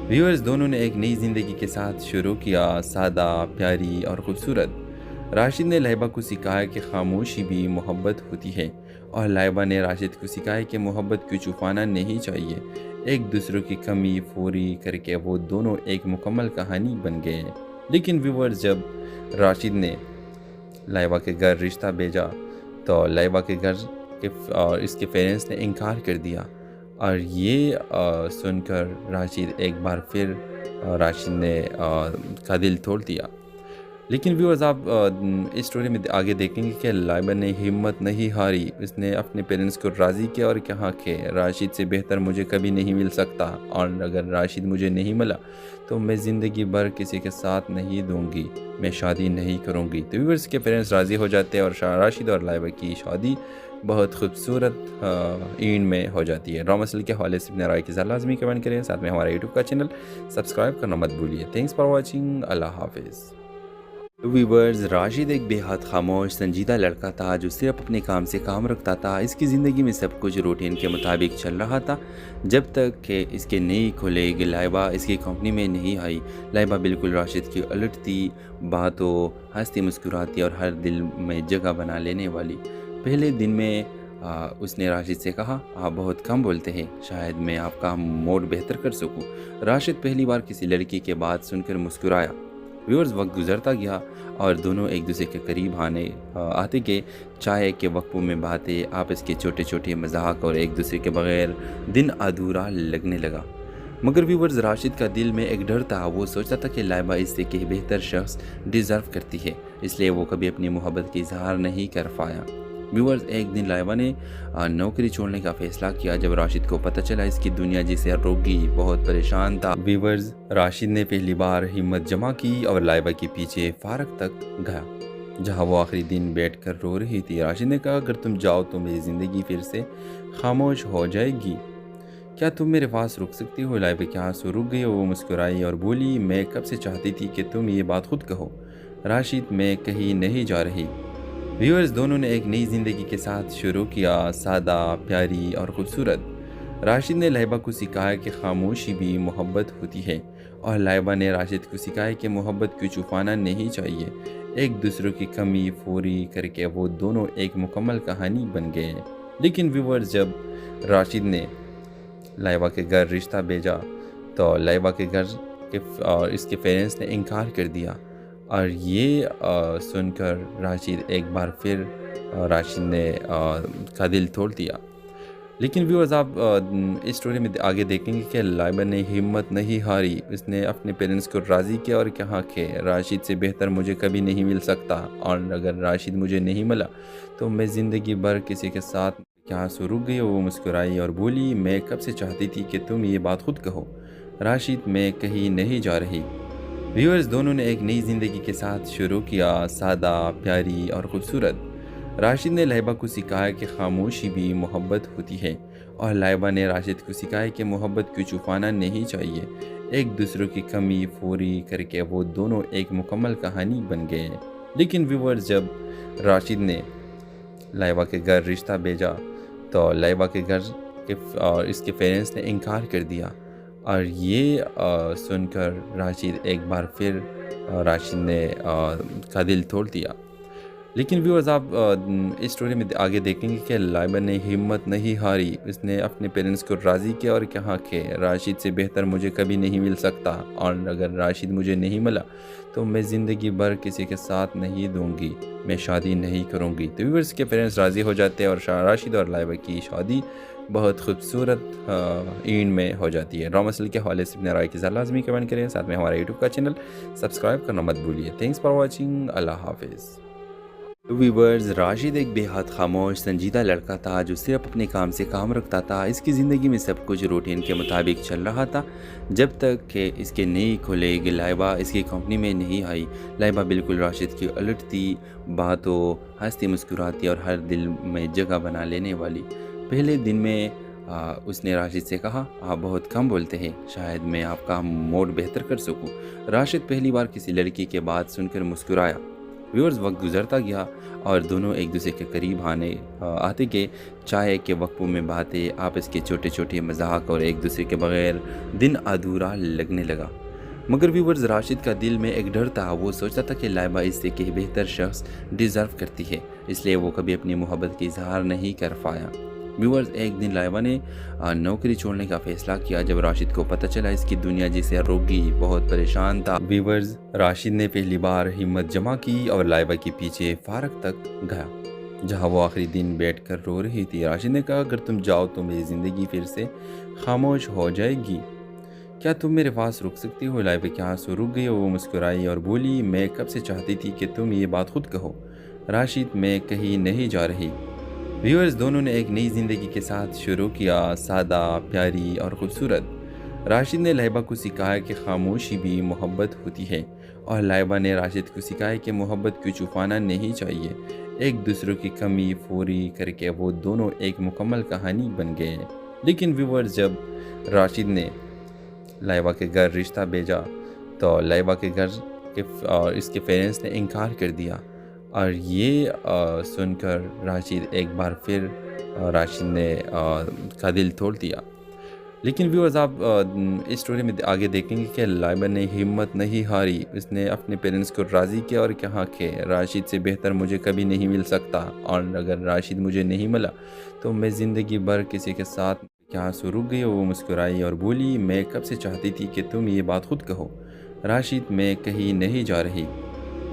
ویورز، دونوں نے ایک نئی زندگی کے ساتھ شروع کیا، سادہ، پیاری اور خوبصورت۔ راشد نے لائبہ کو سکھایا کہ خاموشی بھی محبت ہوتی ہے اور لائبہ نے راشد کو سکھایا کہ محبت کو چھپانا نہیں چاہیے۔ ایک دوسرے کی کمی پوری کر کے وہ دونوں ایک مکمل کہانی بن گئے۔ لیکن ویورز، جب راشد نے لائبہ کے گھر رشتہ بھیجا تو لائبہ کے گھر اس کے پیرنٹس نے انکار کر دیا، اور یہ سن کر راشد ایک بار پھر راشد نے کا دل توڑ دیا۔ لیکن ویورز، آپ اس سٹوری میں آگے دیکھیں گے کہ لائبہ نے ہمت نہیں ہاری۔ اس نے اپنے پیرنٹس کو راضی کیا اور کہا کہ راشد سے بہتر مجھے کبھی نہیں مل سکتا، اور اگر راشد مجھے نہیں ملا تو میں زندگی بھر کسی کے ساتھ نہیں دوں گی، میں شادی نہیں کروں گی۔ تو ویورز کے پیرنٹس راضی ہو جاتے ہیں اور راشد اور لائبہ کی شادی بہت خوبصورت اینڈ میں ہو جاتی ہے۔ ڈرامہ سیریل کے حوالے سے اپنے رائے کی ذرا لازمی کمنٹ کریں، ساتھ میں ہمارا یوٹیوب کا چینل سبسکرائب کرنا مت بھولیے۔ تھینکس فار واچنگ، اللہ حافظ۔ ویورز، راشد ایک بے حد خاموش سنجیدہ لڑکا تھا جو صرف اپنے کام سے کام رکھتا تھا۔ اس کی زندگی میں سب کچھ روٹین کے مطابق چل رہا تھا جب تک کہ اس کے نئی کھلیگ لائبہ اس کی کمپنی میں نہیں آئی۔ لائبہ بالکل راشد کی الٹ تھی، باتوں ہنستی مسکراتی اور ہر دل میں جگہ بنا لینے والی۔ پہلے دن میں اس نے راشد سے کہا، آپ بہت کم بولتے ہیں، شاید میں آپ کا موڈ بہتر کر سکوں۔ راشد پہلی بار کسی لڑکی کے بات سن کر مسکرایا۔ ویورز، وقت گزرتا گیا اور دونوں ایک دوسرے کے قریب آتے گئے۔ چائے کے وقفوں میں باتیں، آپس کے چھوٹے چھوٹے مذاق اور ایک دوسرے کے بغیر دن ادھورا لگنے لگا۔ مگر ویورز، راشد کا دل میں ایک ڈر تھا۔ وہ سوچتا تھا کہ لائبہ اس سے کہ بہتر شخص ڈیزرو کرتی ہے، اس لیے وہ کبھی اپنی محبت کی اظہار نہیں کر پایا۔ ویورز، ایک دن لائبہ نے نوکری چھوڑنے کا فیصلہ کیا جب راشد کو پتہ چلا اس کی دنیا جسے روگی بہت پریشان تھا۔ ویورز، راشد نے پہلی بار ہمت جمع کی اور لائبہ کے پیچھے فارغ تک گیا جہاں وہ آخری دن بیٹھ کر رو رہی تھی۔ راشد نے کہا، اگر تم جاؤ تو میری زندگی پھر سے خاموش ہو جائے گی، کیا تم میرے پاس رک سکتی ہو؟ لائبہ کے آنسو رک گئے، وہ مسکرائی اور بولی، میں کب سے چاہتی تھی کہ تم یہ بات خود کہو۔ راشد، میں کہیں نہیں جا رہی۔ ویورز، دونوں نے ایک نئی زندگی کے ساتھ شروع کیا، سادہ، پیاری اور خوبصورت۔ راشد نے لائبہ کو سکھایا کہ خاموشی بھی محبت ہوتی ہے اور لائبہ نے راشد کو سکھایا کہ محبت کو چھپانا نہیں چاہیے۔ ایک دوسرے کی کمی پوری کر کے وہ دونوں ایک مکمل کہانی بن گئے۔ لیکن ویورز، جب راشد نے لائبہ کے گھر رشتہ بھیجا تو لائبہ کے گھر اور اس کے پیرنٹس نے انکار کر دیا، اور یہ سن کر راشد ایک بار پھر راشد نے کا دل توڑ دیا۔ لیکن ویورز آپ اس سٹوری میں آگے دیکھیں گے کہ لائبہ نے ہمت نہیں ہاری، اس نے اپنے پیرنٹس کو راضی کیا اور کہا کہ راشد سے بہتر مجھے کبھی نہیں مل سکتا، اور اگر راشد مجھے نہیں ملا تو میں زندگی بھر کسی کے ساتھ کیا آنسو رک گئی۔ وہ مسکرائی اور بولی، میں کب سے چاہتی تھی کہ تم یہ بات خود کہو، راشد میں کہیں نہیں جا رہی۔ ویورز دونوں نے ایک نئی زندگی کے ساتھ شروع کیا، سادہ، پیاری اور خوبصورت۔ راشد نے لائبہ کو سکھایا کہ خاموشی بھی محبت ہوتی ہے، اور لائبہ نے راشد کو سکھایا کہ محبت کو چھپانا نہیں چاہیے۔ ایک دوسرے کی کمی پوری کر کے وہ دونوں ایک مکمل کہانی بن گئے۔ لیکن ویورز جب راشد نے لائبہ کے گھر رشتہ بھیجا تو لائبہ کے گھر اور اس کے پیرنٹس نے انکار کر دیا، اور یہ سن کر راشد ایک بار پھر راشد نے کا دل توڑ دیا۔ لیکن ویورز آپ اس سٹوری میں آگے دیکھیں گے کہ لائبہ نے ہمت نہیں ہاری، اس نے اپنے پیرنٹس کو راضی کیا اور کہا کہ راشد سے بہتر مجھے کبھی نہیں مل سکتا، اور اگر راشد مجھے نہیں ملا تو میں زندگی بھر کسی کے ساتھ نہیں دوں گی، میں شادی نہیں کروں گی۔ تو ویورز کے پیرنٹس راضی ہو جاتے ہیں، اور راشد اور لائبہ کی شادی بہت خوبصورت اینڈ میں ہو جاتی ہے۔ ڈرامہ سیریل کے حوالے سے اپنے رائے کی ذرا لازمی کمنٹ کریں، ساتھ میں ہمارا یوٹیوب کا چینل سبسکرائب کرنا مت بھولیے۔ تھینکس فار واچنگ، اللہ حافظ۔ ویورز راشد ایک بے حد خاموش سنجیدہ لڑکا تھا جو صرف اپنے کام سے کام رکھتا تھا۔ اس کی زندگی میں سب کچھ روٹین کے مطابق چل رہا تھا، جب تک کہ اس کے نئی کھلے لائبہ اس کی کمپنی میں نہیں آئی۔ لائبہ بالکل راشد کی الٹ تھی، باتوں، ہنستی مسکراتی اور ہر دل میں جگہ بنا لینے والی۔ پہلے دن میں اس نے راشد سے کہا، آپ بہت کم بولتے ہیں، شاید میں آپ کا موڈ بہتر کر سکوں۔ راشد پہلی بار کسی لڑکی کے بات سن کر مسکرایا۔ ویورز وقت گزرتا گیا اور دونوں ایک دوسرے کے قریب آتے گئے۔ چائے کے وقفوں میں باتیں، آپس کے چھوٹے چھوٹے مذاق اور ایک دوسرے کے بغیر دن ادھورا لگنے لگا۔ مگر ویورز راشد کا دل میں ایک ڈر تھا، وہ سوچتا تھا کہ لائبہ اس سے کہ بہتر شخص ڈیزرو کرتی ہے، اس لیے وہ کبھی اپنی محبت کی اظہار نہیں کر پایا۔ ویورز ایک دن لائبہ نے نوکری چھوڑنے کا فیصلہ کیا جب راشد کو پتہ چلا اس کی دنیا جسے رک گئی، بہت پریشان تھا۔ ویورز راشد نے پہلی بار ہمت جمع کی اور لائبہ کے پیچھے پارک تک گیا جہاں وہ آخری دن بیٹھ کر رو رہی تھی۔ راشد نے کہا، اگر تم جاؤ تو میری زندگی پھر سے خاموش ہو جائے گی، کیا تم میرے پاس رک سکتی ہو؟ لائبہ کے آنسو رک گئی، وہ مسکرائی اور بولی، میں کب سے چاہتی تھی کہ تم یہ بات خود کہو، راشد میں کہیں نہیں جا رہی۔ ویورز دونوں نے ایک نئی زندگی کے ساتھ شروع کیا، سادہ، پیاری اور خوبصورت۔ راشد نے لائبہ کو سکھایا کہ خاموشی بھی محبت ہوتی ہے، اور لائبہ نے راشد کو سکھایا کہ محبت کو چھپانا نہیں چاہیے۔ ایک دوسرے کی کمی پوری کر کے وہ دونوں ایک مکمل کہانی بن گئے۔ لیکن ویورز جب راشد نے لائبہ کے گھر رشتہ بھیجا تو لائبہ کے گھر اور اس کے پیرنٹس نے انکار کر دیا، اور یہ سن کر راشد ایک بار پھر راشد نے کا دل توڑ دیا۔ لیکن ویورز آپ اس سٹوری میں آگے دیکھیں گے کہ لائبہ نے ہمت نہیں ہاری، اس نے اپنے پیرنٹس کو راضی کیا اور کہا کہ راشد سے بہتر مجھے کبھی نہیں مل سکتا، اور اگر راشد مجھے نہیں ملا تو میں زندگی بھر کسی کے ساتھ کیا آنسو رک گئی۔ وہ مسکرائی اور بولی، میں کب سے چاہتی تھی کہ تم یہ بات خود کہو، راشد میں کہیں نہیں جا رہی۔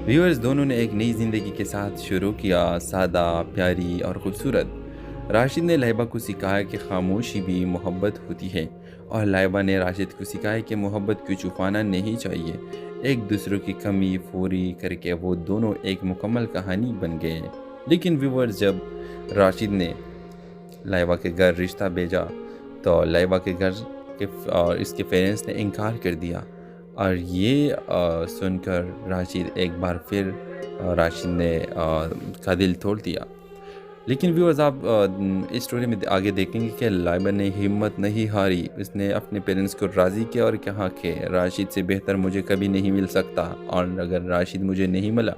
ویورز دونوں نے ایک نئی زندگی کے ساتھ شروع کیا، سادہ، پیاری اور خوبصورت۔ راشد نے لائبہ کو سکھایا کہ خاموشی بھی محبت ہوتی ہے، اور لائبہ نے راشد کو سکھایا کہ محبت کو چھپانا نہیں چاہیے۔ ایک دوسرے کی کمی پوری کر کے وہ دونوں ایک مکمل کہانی بن گئے۔ لیکن ویورز جب راشد نے لائبہ کے گھر رشتہ بھیجا تو لائبہ کے گھر اور اس کے پیرنٹس نے انکار کر دیا، اور یہ سن کر راشد ایک بار پھر راشد نے کا دل توڑ دیا۔ لیکن ویورز آپ اس سٹوری میں آگے دیکھیں گے کہ لائبہ نے ہمت نہیں ہاری، اس نے اپنے پیرنٹس کو راضی کیا اور کہا کہ راشد سے بہتر مجھے کبھی نہیں مل سکتا، اور اگر راشد مجھے نہیں ملا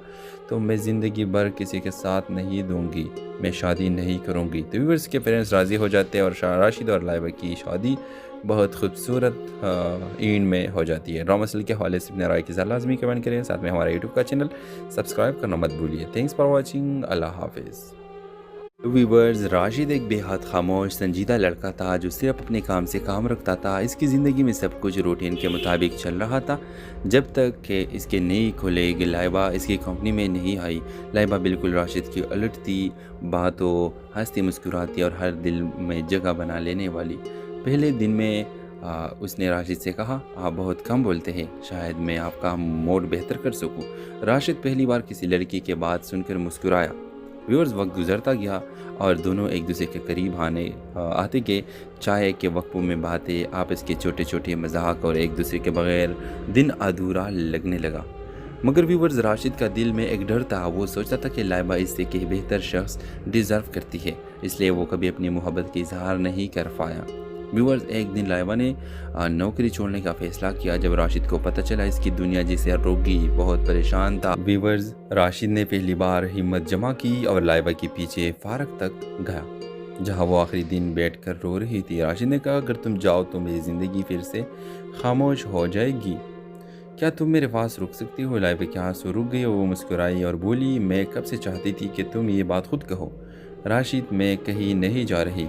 تو میں زندگی بھر کسی کے ساتھ نہیں دوں گی، میں شادی نہیں کروں گی۔ تو ویورز کے پیرنٹس راضی ہو جاتے ہیں، اور راشد اور لائبہ کی شادی بہت خوبصورت اینڈ میں ہو جاتی ہے۔ ڈرامہ سیریل کے حوالے سے اپنے رائے کی ذرا لازمی کمنٹ کریں، ساتھ میں ہمارا یوٹیوب کا چینل سبسکرائب کرنا مت بھولیے۔ تھینکس فار واچنگ، اللہ حافظ۔ ویورز، راشد ایک بے حد خاموش سنجیدہ لڑکا تھا جو صرف اپنے کام سے کام رکھتا تھا۔ اس کی زندگی میں سب کچھ روٹین کے مطابق چل رہا تھا جب تک کہ اس کے نئی کھلیگ لائبہ اس کی کمپنی میں نہیں آئی۔ لائبہ بالکل راشد کی الٹ تھی، باتوں ہنستی مسکراتی اور ہر دل میں جگہ بنا لینے والی۔ پہلے دن میں اس نے راشد سے کہا، آپ بہت کم بولتے ہیں، شاید میں آپ کا موڈ بہتر کر سکوں۔ راشد پہلی بار کسی لڑکی کے بات سن کر مسکرایا۔ ویورز، وقت گزرتا گیا اور دونوں ایک دوسرے کے قریب آتے گئے۔ چائے کے وقفوں میں باتیں، آپس کے چھوٹے چھوٹے مذاق اور ایک دوسرے کے بغیر دن ادھورا لگنے لگا۔ مگر ویورز، راشد کا دل میں ایک ڈر تھا۔ وہ سوچتا تھا کہ لائبہ اس سے کہ بہتر شخص ڈیزرو کرتی ہے، اس لیے وہ کبھی اپنی محبت کا اظہار نہیں کر پایا۔ ویورز، ایک دن لائبہ نے نوکری چھوڑنے کا فیصلہ کیا جب راشد کو پتہ چلا اس کی دنیا جسے روکی بہت پریشان تھا۔ ویورز، راشد نے پہلی بار ہمت جمع کی اور لائبہ کے پیچھے فارغ تک گیا جہاں وہ آخری دن بیٹھ کر رو رہی تھی۔ راشد نے کہا، اگر تم جاؤ تو میری زندگی پھر سے خاموش ہو جائے گی، کیا تم میرے پاس رک سکتی ہو؟ لائبہ کے آنسو رک گئے، وہ مسکرائی اور بولی، میں کب سے چاہتی تھی کہ تم یہ بات خود کہو۔ راشد، میں کہیں نہیں جا رہی۔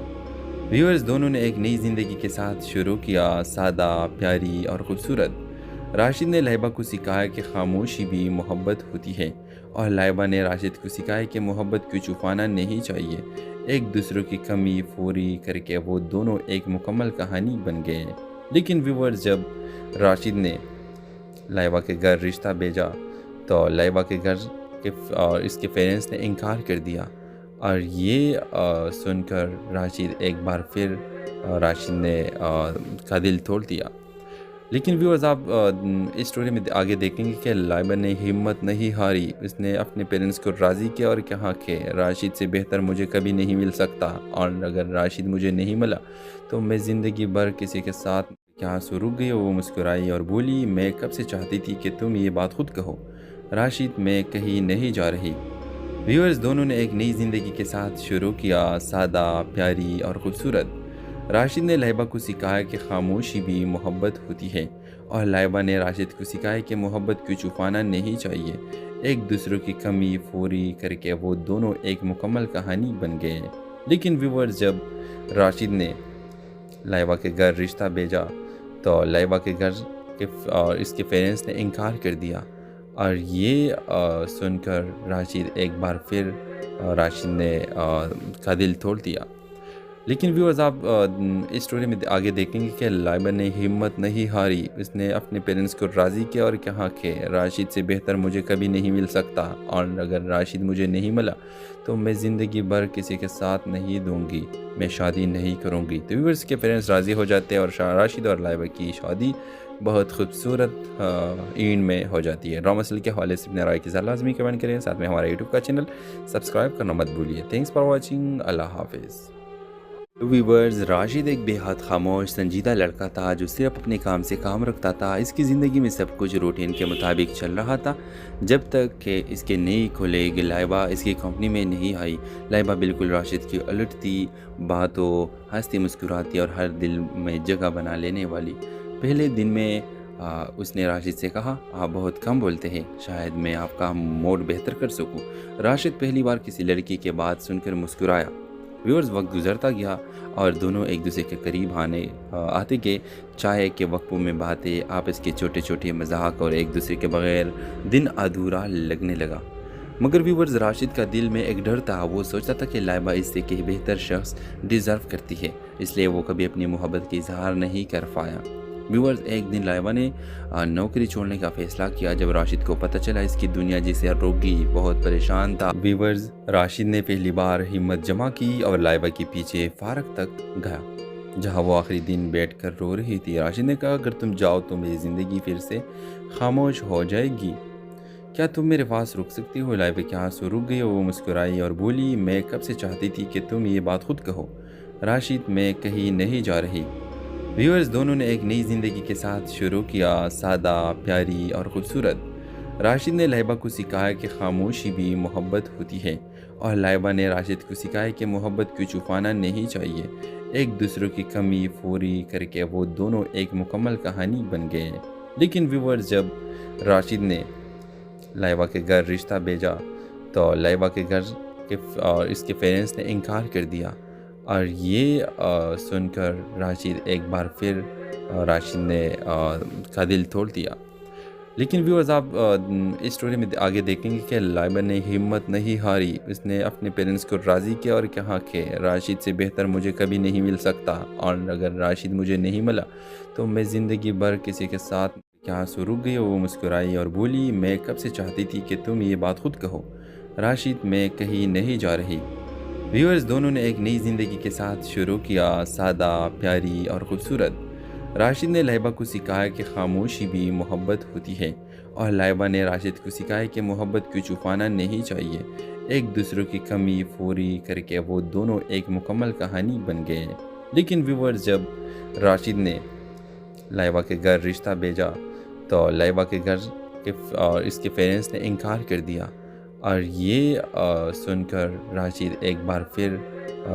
ویورز، دونوں نے ایک نئی زندگی کے ساتھ شروع کیا، سادہ، پیاری اور خوبصورت۔ راشد نے لائبہ کو سکھایا کہ خاموشی بھی محبت ہوتی ہے اور لائبہ نے راشد کو سکھایا کہ محبت کو چھپانا نہیں چاہیے۔ ایک دوسرے کی کمی پوری کر کے وہ دونوں ایک مکمل کہانی بن گئے۔ لیکن ویورز، جب راشد نے لائبہ کے گھر رشتہ بھیجا تو لائبہ کے گھر اور اس کے پیرنٹس نے انکار کر دیا، اور یہ سن کر راشد ایک بار پھر راشد نے کا دل توڑ دیا۔ لیکن ویورز، آپ اس سٹوری میں آگے دیکھیں گے کہ لائبہ نے ہمت نہیں ہاری۔ اس نے اپنے پیرنٹس کو راضی کیا اور کہا کہ راشد سے بہتر مجھے کبھی نہیں مل سکتا، اور اگر راشد مجھے نہیں ملا تو میں زندگی بھر کسی کے ساتھ۔ کیا آنسو رک گئے، وہ مسکرائی اور بولی، میں کب سے چاہتی تھی کہ تم یہ بات خود کہو۔ راشد، میں کہیں نہیں جا رہی۔ ویورز، دونوں نے ایک نئی زندگی کے ساتھ شروع کیا، سادہ، پیاری اور خوبصورت۔ راشد نے لائبہ کو سکھایا کہ خاموشی بھی محبت ہوتی ہے اور لائبہ نے راشد کو سکھایا کہ محبت کو چھپانا نہیں چاہیے۔ ایک دوسرے کی کمی پوری کر کے وہ دونوں ایک مکمل کہانی بن گئے۔ لیکن ویورز، جب راشد نے لائبہ کے گھر رشتہ بھیجا تو لائبہ کے گھر اور اس کے پیرنٹس نے انکار کر دیا، اور یہ سن کر راشد ایک بار پھر راشد نے کا دل توڑ دیا۔ لیکن ویورز، آپ اس سٹوری میں آگے دیکھیں گے کہ لائبہ نے ہمت نہیں ہاری۔ اس نے اپنے پیرنٹس کو راضی کیا اور کہا کہ راشد سے بہتر مجھے کبھی نہیں مل سکتا، اور اگر راشد مجھے نہیں ملا تو میں زندگی بھر کسی کے ساتھ نہیں دوں گی، میں شادی نہیں کروں گی۔ تو ویورز کے پیرنٹس راضی ہو جاتے ہیں اور راشد اور لائبہ کی شادی بہت خوبصورت اینڈ میں ہو جاتی ہے۔ ڈرامہ سیریل کے حوالے سے اپنے رائے کے ساتھ لازمی کمنٹ کریں، ساتھ میں ہمارا یوٹیوب کا چینل سبسکرائب کرنا مت بھولیے۔ تھینکس فار واچنگ، اللہ حافظ۔ ویورز، راشد ایک بے حد خاموش سنجیدہ لڑکا تھا جو صرف اپنے کام سے کام رکھتا تھا۔ اس کی زندگی میں سب کچھ روٹین کے مطابق چل رہا تھا جب تک کہ اس کے نئی کھلیگ لائبہ اس کی کمپنی میں نہیں آئی۔ لائبہ بالکل راشد کی الٹ تھی، باتوں ہنستی مسکراتی اور ہر دل میں جگہ بنا لینے والی۔ پہلے دن میں اس نے راشد سے کہا، آپ بہت کم بولتے ہیں، شاید میں آپ کا موڈ بہتر کر سکوں۔ راشد پہلی بار کسی لڑکی کے بات سن کر مسکرایا۔ ویورز، وقت گزرتا گیا اور دونوں ایک دوسرے کے قریب آتے گئے۔ چائے کے وقفوں میں باتیں، آپس کے چھوٹے چھوٹے مذاق اور ایک دوسرے کے بغیر دن ادھورا لگنے لگا۔ مگر ویورز، راشد کا دل میں ایک ڈر تھا۔ وہ سوچتا تھا کہ لائبہ اس سے کہ بہتر شخص ڈیزرو کرتی ہے، اس لیے وہ کبھی اپنی محبت کا اظہار نہیں کر پایا۔ ویورز، ایک دن لائبہ نے نوکری چھوڑنے کا فیصلہ کیا جب راشد کو پتہ چلا اس کی دنیا جسے روکی بہت پریشان تھا۔ ویورز، راشد نے پہلی بار ہمت جمع کی اور لائبہ کے پیچھے فارغ تک گیا جہاں وہ آخری دن بیٹھ کر رو رہی تھی۔ راشد نے کہا، اگر تم جاؤ تو میری زندگی پھر سے خاموش ہو جائے گی، کیا تم میرے پاس رک سکتی ہو؟ لائبہ کے آنسو رک گئے، وہ مسکرائی اور بولی، میں کب سے چاہتی تھی کہ تم یہ بات خود کہو۔ راشد، میں کہیں نہیں جا رہی۔ ویورز، دونوں نے ایک نئی زندگی کے ساتھ شروع کیا، سادہ، پیاری اور خوبصورت۔ راشد نے لائبہ کو سکھایا کہ خاموشی بھی محبت ہوتی ہے اور لائبہ نے راشد کو سکھایا کہ محبت کو چھپانا نہیں چاہیے۔ ایک دوسرے کی کمی پوری کر کے وہ دونوں ایک مکمل کہانی بن گئے۔ لیکن ویورز، جب راشد نے لائبہ کے گھر رشتہ بھیجا تو لائبہ کے گھر کہ اور اس کے پیرنٹس نے انکار کر دیا، اور یہ سن کر راشد ایک بار پھر راشد نے کا دل توڑ دیا۔ لیکن ویورز آپ اس سٹوری میں آگے دیکھیں گے کہ لائبہ نے ہمت نہیں ہاری، اس نے اپنے پیرنٹس کو راضی کیا اور کہا کہ راشد سے بہتر مجھے کبھی نہیں مل سکتا، اور اگر راشد مجھے نہیں ملا تو میں زندگی بھر کسی کے ساتھ کیا آنسو رک گئی۔ وہ مسکرائی اور بولی، میں کب سے چاہتی تھی کہ تم یہ بات خود کہو، راشد میں کہیں نہیں جا رہی۔ ویورز دونوں نے ایک نئی زندگی کے ساتھ شروع کیا، سادہ، پیاری اور خوبصورت۔ راشد نے لائبہ کو سکھایا کہ خاموشی بھی محبت ہوتی ہے، اور لائبہ نے راشد کو سکھایا کہ محبت کو چھپانا نہیں چاہیے۔ ایک دوسرے کی کمی پوری کر کے وہ دونوں ایک مکمل کہانی بن گئے۔ لیکن ویورز جب راشد نے لائبہ کے گھر رشتہ بھیجا تو لائبہ کے گھر اور اس کے پیرنٹس نے انکار کر دیا، اور یہ سن کر راشد ایک بار پھر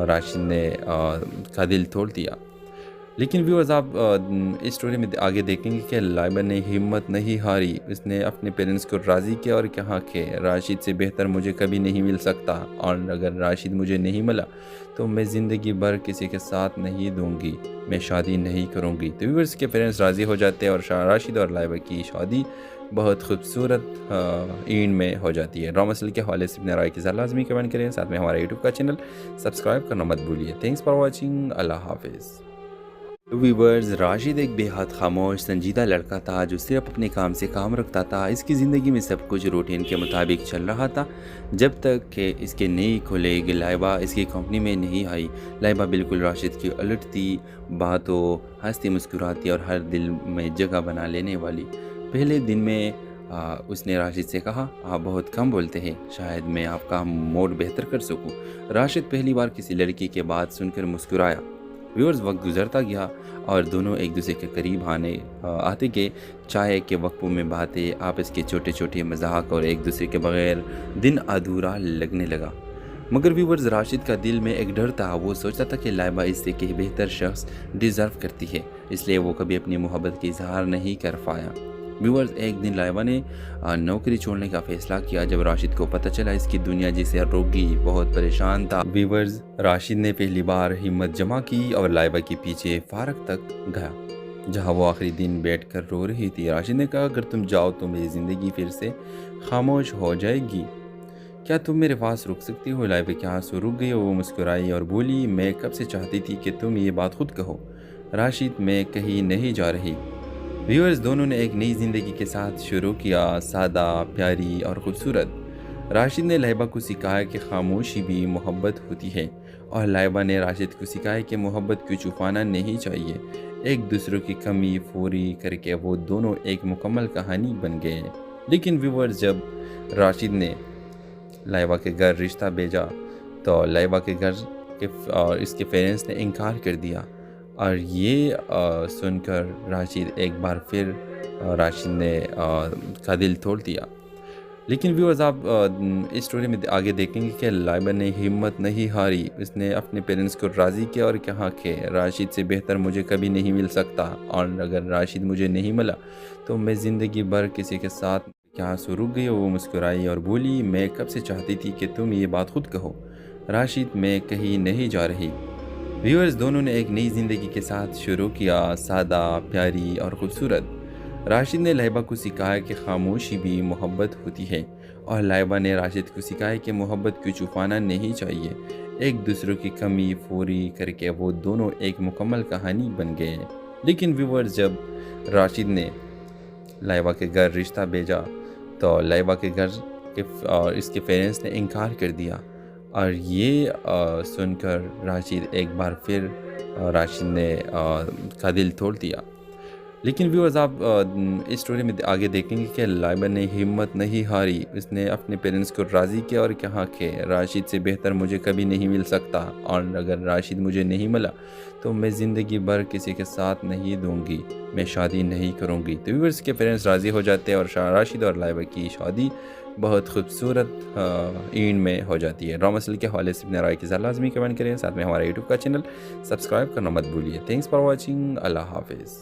راشد نے کا دل توڑ دیا۔ لیکن ویورز آپ اس سٹوری میں آگے دیکھیں گے کہ لائبہ نے ہمت نہیں ہاری، اس نے اپنے پیرنٹس کو راضی کیا اور کہا کہ راشد سے بہتر مجھے کبھی نہیں مل سکتا، اور اگر راشد مجھے نہیں ملا تو میں زندگی بھر کسی کے ساتھ نہیں دوں گی، میں شادی نہیں کروں گی۔ تو ویورز کے پیرنٹس راضی ہو جاتے ہیں، اور راشد اور لائبہ کی شادی بہت خوبصورت اینڈ میں ہو جاتی ہے۔ ڈرامہ سیریل کے حوالے سے اپنے رائے کے ساتھ لازمی کمنٹ کریں، ساتھ میں ہمارا یوٹیوب کا چینل سبسکرائب کرنا مت بھولیے۔ تھینکس فار واچنگ، اللہ حافظ۔ ویورز راشد ایک بے حد خاموش سنجیدہ لڑکا تھا جو صرف اپنے کام سے کام رکھتا تھا۔ اس کی زندگی میں سب کچھ روٹین کے مطابق چل رہا تھا جب تک کہ اس کے نئی کھلیگ لائبہ اس کی کمپنی میں نہیں آئی۔ لائبہ بالکل راشد کی الٹ تھی، باتوں ہنستی مسکراتی اور ہر دل میں جگہ بنا لینے والی۔ پہلے دن میں اس نے راشد سے کہا، آپ بہت کم بولتے ہیں، شاید میں آپ کا موڈ بہتر کر سکوں۔ راشد پہلی بار کسی لڑکی کے بات سن کر مسکرایا۔ ویورز وقت گزرتا گیا اور دونوں ایک دوسرے کے قریب آتے گئے۔ چائے کے وقفوں میں باتیں، آپس کے چھوٹے چھوٹے مذاق اور ایک دوسرے کے بغیر دن ادھورا لگنے لگا۔ مگر ویورز راشد کا دل میں ایک ڈر تھا، وہ سوچتا تھا کہ لائبہ اس سے کہ بہتر شخص ڈیزرو کرتی ہے، اس لیے وہ کبھی اپنی محبت کی اظہار نہیں کر پایا۔ ویورز ایک دن لائبہ نے نوکری چھوڑنے کا فیصلہ کیا جب راشد کو پتہ چلا اس کی دنیا جسے روک گئی، بہت پریشان تھا۔ ویورز راشد نے پہلی بار ہمت جمع کی اور لائبہ کے پیچھے فارغ تک گیا جہاں وہ آخری دن بیٹھ کر رو رہی تھی۔ راشد نے کہا، اگر تم جاؤ تو میری زندگی پھر سے خاموش ہو جائے گی، کیا تم میرے پاس رک سکتی ہو؟ لائبہ کے آنسو رک گئے، وہ مسکرائی اور بولی، میں کب سے چاہتی تھی کہ تم یہ بات خود کہو، راشد میں کہیں نہیں جا رہی۔ ویورز دونوں نے ایک نئی زندگی کے ساتھ شروع کیا، سادہ، پیاری اور خوبصورت۔ راشد نے لائبہ کو سکھایا کہ خاموشی بھی محبت ہوتی ہے، اور لائبہ نے راشد کو سکھایا کہ محبت کو چھپانا نہیں چاہیے۔ ایک دوسرے کی کمی پوری کر کے وہ دونوں ایک مکمل کہانی بن گئے۔ لیکن ویورز جب راشد نے لائبہ کے گھر رشتہ بھیجا تو لائبہ کے گھر اور اس کے پیرنٹس نے انکار کر دیا، اور یہ سن کر راشد ایک بار پھر راشد نے کا دل توڑ دیا۔ لیکن ویورز آپ اس سٹوری میں آگے دیکھیں گے کہ لائبہ نے ہمت نہیں ہاری، اس نے اپنے پیرنٹس کو راضی کیا اور کہا کہ راشد سے بہتر مجھے کبھی نہیں مل سکتا، اور اگر راشد مجھے نہیں ملا تو میں زندگی بھر کسی کے ساتھ کیا آنسو رک گئی۔ وہ مسکرائی اور بولی، میں کب سے چاہتی تھی کہ تم یہ بات خود کہو، راشد میں کہیں نہیں جا رہی۔ ویورز دونوں نے ایک نئی زندگی کے ساتھ شروع کیا، سادہ، پیاری اور خوبصورت۔ راشد نے لائبہ کو سکھایا کہ خاموشی بھی محبت ہوتی ہے، اور لائبہ نے راشد کو سکھایا کہ محبت کو چھپانا نہیں چاہیے۔ ایک دوسرے کی کمی پوری کر کے وہ دونوں ایک مکمل کہانی بن گئے۔ لیکن ویورز جب راشد نے لائبہ کے گھر رشتہ بھیجا تو لائبہ کے گھر اور اس کے پیرنٹس نے انکار کر دیا، اور یہ سن کر راشد ایک بار پھر راشد نے کا دل توڑ دیا۔ لیکن ویورز آپ اس سٹوری میں آگے دیکھیں گے کہ لائبہ نے ہمت نہیں ہاری، اس نے اپنے پیرنٹس کو راضی کیا اور کہا کہ راشد سے بہتر مجھے کبھی نہیں مل سکتا، اور اگر راشد مجھے نہیں ملا تو میں زندگی بھر کسی کے ساتھ نہیں دوں گی، میں شادی نہیں کروں گی۔ تو ویورز کے پیرنٹس راضی ہو جاتے ہیں، اور راشد اور لائبہ کی شادی بہت خوبصورت اینڈ میں ہو جاتی ہے۔ ڈرامہ سیریل کے حوالے سے اپنے رائے کے ساتھ لازمی کمنٹ کریں، ساتھ میں ہمارا یوٹیوب کا چینل سبسکرائب کرنا مت بھولیے۔ تھینکس فار واچنگ، اللہ حافظ۔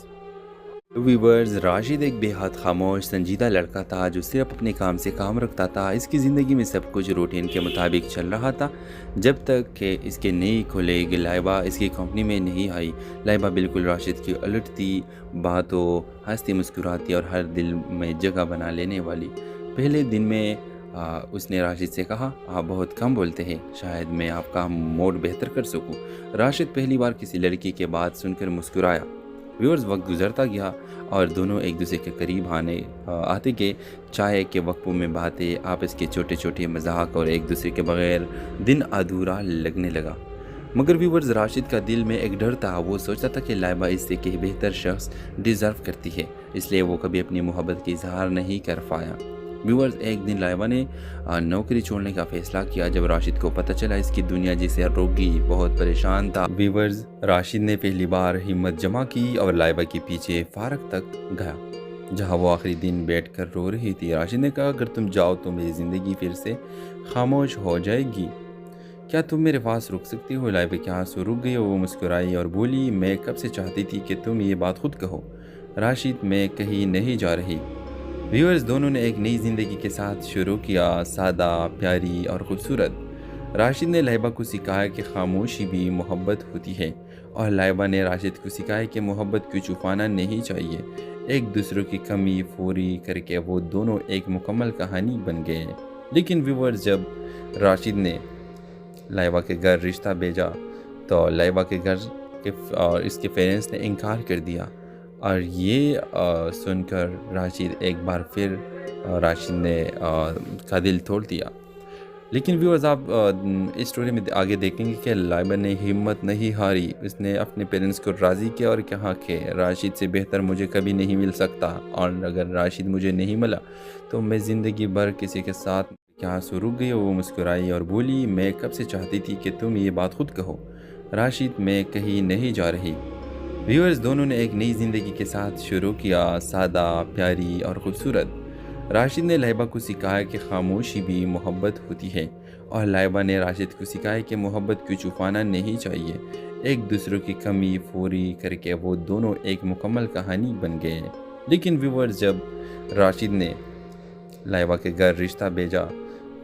ویورز، راشد ایک بے حد خاموش سنجیدہ لڑکا تھا جو صرف اپنے کام سے کام رکھتا تھا۔ اس کی زندگی میں سب کچھ روٹین کے مطابق چل رہا تھا جب تک کہ اس کے نئی کھلیگ لائبہ اس کی کمپنی میں نہیں آئی۔ لائبہ بالکل راشد کی الٹ تھی، باتوں ہنستی مسکراتی اور ہر دل میں جگہ بنا لینے والی۔ پہلے دن میں اس نے راشد سے کہا، آپ بہت کم بولتے ہیں، شاید میں آپ کا موڈ بہتر کر سکوں۔ راشد پہلی بار کسی لڑکی کے بات سن کر مسکرایا۔ ویورز، وقت گزرتا گیا اور دونوں ایک دوسرے کے قریب آتے گئے۔ چائے کے وقفوں میں باتیں، آپس کے چھوٹے چھوٹے مذاق اور ایک دوسرے کے بغیر دن ادھورا لگنے لگا۔ مگر ویورز، راشد کا دل میں ایک ڈر تھا۔ وہ سوچتا تھا کہ لائبہ اس سے کہ بہتر شخص ڈیزرو کرتی ہے، اس لیے وہ کبھی اپنی محبت کی اظہار نہیں کر پایا۔ ویورز، ایک دن لائبہ نے نوکری چھوڑنے کا فیصلہ کیا جب راشد کو پتہ چلا اس کی دنیا جسے روگی بہت پریشان تھا۔ ویورز، راشد نے پہلی بار ہمت جمع کی اور لائبہ کے پیچھے فارغ تک گیا جہاں وہ آخری دن بیٹھ کر رو رہی تھی۔ راشد نے کہا، اگر تم جاؤ تو میری زندگی پھر سے خاموش ہو جائے گی، کیا تم میرے پاس رک سکتی ہو؟ لائبہ کے آنسو رک گئے، وہ مسکرائی اور بولی، میں کب سے چاہتی تھی کہ تم یہ بات خود کہو۔ راشد، میں کہیں نہیں جا رہی۔ ویورز، دونوں نے ایک نئی زندگی کے ساتھ شروع کیا، سادہ، پیاری اور خوبصورت۔ راشد نے لائبہ کو سکھایا کہ خاموشی بھی محبت ہوتی ہے اور لائبہ نے راشد کو سکھایا کہ محبت کو چھپانا نہیں چاہیے۔ ایک دوسرے کی کمی پوری کر کے وہ دونوں ایک مکمل کہانی بن گئے۔ لیکن ویورز، جب راشد نے لائبہ کے گھر رشتہ بھیجا تو لائبہ کے گھر اور اس کے پیرنٹس نے انکار کر دیا، اور یہ سن کر راشد ایک بار پھر راشد نے کا دل توڑ دیا۔ لیکن ویورز، آپ اس سٹوری میں آگے دیکھیں گے کہ لائبہ نے ہمت نہیں ہاری۔ اس نے اپنے پیرنٹس کو راضی کیا اور کہا کہ راشد سے بہتر مجھے کبھی نہیں مل سکتا، اور اگر راشد مجھے نہیں ملا تو میں زندگی بھر کسی کے ساتھ۔ کے آنسو رک گئے، وہ مسکرائی اور بولی، میں کب سے چاہتی تھی کہ تم یہ بات خود کہو۔ راشد، میں کہیں نہیں جا رہی۔ ویورز، دونوں نے ایک نئی زندگی کے ساتھ شروع کیا، سادہ، پیاری اور خوبصورت۔ راشد نے لائبہ کو سکھایا کہ خاموشی بھی محبت ہوتی ہے اور لائبہ نے راشد کو سکھایا کہ محبت کو چھپانا نہیں چاہیے۔ ایک دوسرے کی کمی پوری کر کے وہ دونوں ایک مکمل کہانی بن گئے۔ لیکن ویورز، جب راشد نے لائبہ کے گھر رشتہ بھیجا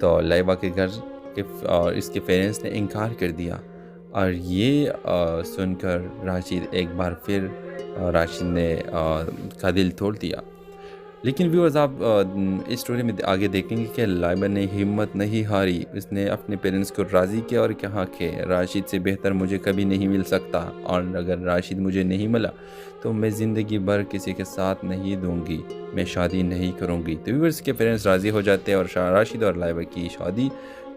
تو لائبہ کے گھر اور اس کے پیرنٹس نے انکار کر دیا، اور یہ سن کر راشد ایک بار پھر راشد نے کا دل توڑ دیا۔ لیکن ویورز، آپ اس سٹوری میں آگے دیکھیں گے کہ لائبہ نے ہمت نہیں ہاری۔ اس نے اپنے پیرنٹس کو راضی کیا اور کہا کہ راشد سے بہتر مجھے کبھی نہیں مل سکتا، اور اگر راشد مجھے نہیں ملا تو میں زندگی بھر کسی کے ساتھ نہیں دوں گی، میں شادی نہیں کروں گی۔ تو ویورز کے پیرنٹس راضی ہو جاتے ہیں اور راشد اور لائبہ کی شادی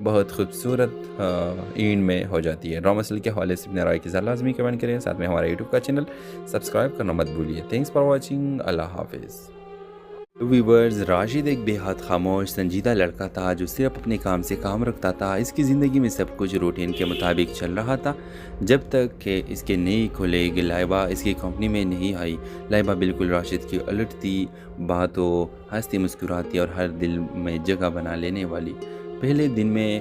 بہت خوبصورت اینڈ میں ہو جاتی ہے۔ ڈرامہ سیریل کے حوالے سے اپنے رائے کی ذرا لازمی کمنٹ کریں، ساتھ میں ہمارا یوٹیوب کا چینل سبسکرائب کرنا مت بھولیے۔ تھینکس فار واچنگ، اللہ حافظ۔ ویورز، راشد ایک بے حد خاموش سنجیدہ لڑکا تھا جو صرف اپنے کام سے کام رکھتا تھا۔ اس کی زندگی میں سب کچھ روٹین کے مطابق چل رہا تھا جب تک کہ اس کے نئی کھلیگ لائبہ اس کی کمپنی میں نہیں آئی۔ لائبہ بالکل راشد کی الٹ تھی، باتوں ہنستی مسکراتی اور ہر دل میں جگہ بنا لینے والی۔ پہلے دن میں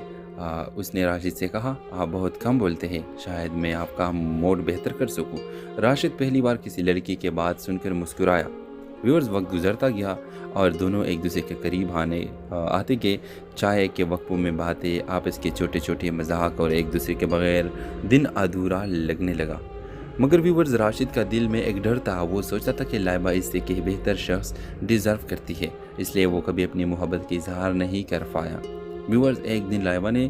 اس نے راشد سے کہا، آپ بہت کم بولتے ہیں، شاید میں آپ کا موڈ بہتر کر سکوں۔ راشد پہلی بار کسی لڑکی کے بات سن کر مسکرایا۔ ویورز، وقت گزرتا گیا اور دونوں ایک دوسرے کے قریب آتے گئے۔ چائے کے وقفوں میں باتیں، آپس کے چھوٹے چھوٹے مذاق اور ایک دوسرے کے بغیر دن ادھورا لگنے لگا۔ مگر ویورز، راشد کا دل میں ایک ڈر تھا۔ وہ سوچتا تھا کہ لائبہ اس سے کہ بہتر شخص ڈیزرو کرتی ہے، اس لیے وہ کبھی اپنی محبت کی اظہار نہیں کر پایا۔ ویورز، ایک دن لائبہ نے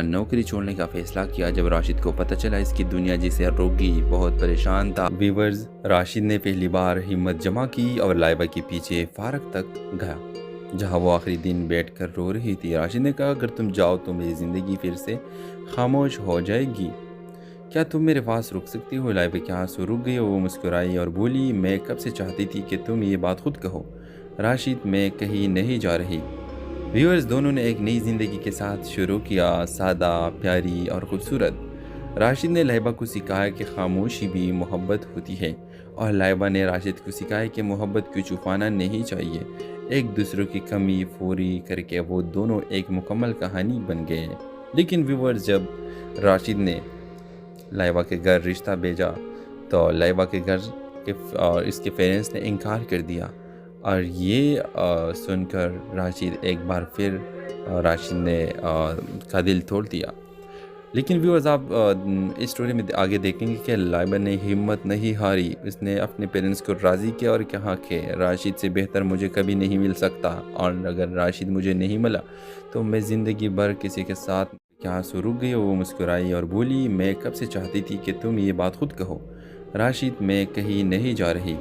نوکری چھوڑنے کا فیصلہ کیا جب راشد کو پتہ چلا اس کی دنیا جسے روگی بہت پریشان تھا۔ ویورز، راشد نے پہلی بار ہمت جمع کی اور لائبہ کے پیچھے فارغ تک گیا جہاں وہ آخری دن بیٹھ کر رو رہی تھی۔ راشد نے کہا، اگر تم جاؤ تو میری زندگی پھر سے خاموش ہو جائے گی، کیا تم میرے پاس رک سکتی ہو؟ لائبہ کے آنسو رک گئے، وہ مسکرائی اور بولی، میں کب سے چاہتی تھی کہ تم یہ بات خود کہو۔ راشد، میں کہیں نہیں جا رہی۔ ویورز، دونوں نے ایک نئی زندگی کے ساتھ شروع کیا، سادہ، پیاری اور خوبصورت۔ راشد نے لائبہ کو سکھایا کہ خاموشی بھی محبت ہوتی ہے اور لائبہ نے راشد کو سکھایا کہ محبت کو چھپانا نہیں چاہیے۔ ایک دوسرے کی کمی پوری کر کے وہ دونوں ایک مکمل کہانی بن گئے۔ لیکن ویورز، جب راشد نے لائبہ کے گھر رشتہ بھیجا تو لائبہ کے گھر کہ اس کے پیرنٹس نے انکار کر دیا، اور یہ سن کر راشد ایک بار پھر راشد نے کا دل توڑ دیا۔ لیکن ویورز آپ اس سٹوری میں آگے دیکھیں گے کہ لائبہ نے ہمت نہیں ہاری، اس نے اپنے پیرنٹس کو راضی کیا اور کہا کہ راشد سے بہتر مجھے کبھی نہیں مل سکتا، اور اگر راشد مجھے نہیں ملا تو میں زندگی بھر کسی کے ساتھ۔ کیا آنسو رک گئی اور وہ مسکرائی اور بولی، میں کب سے چاہتی تھی کہ تم یہ بات خود کہو، راشد میں کہیں نہیں جا رہی۔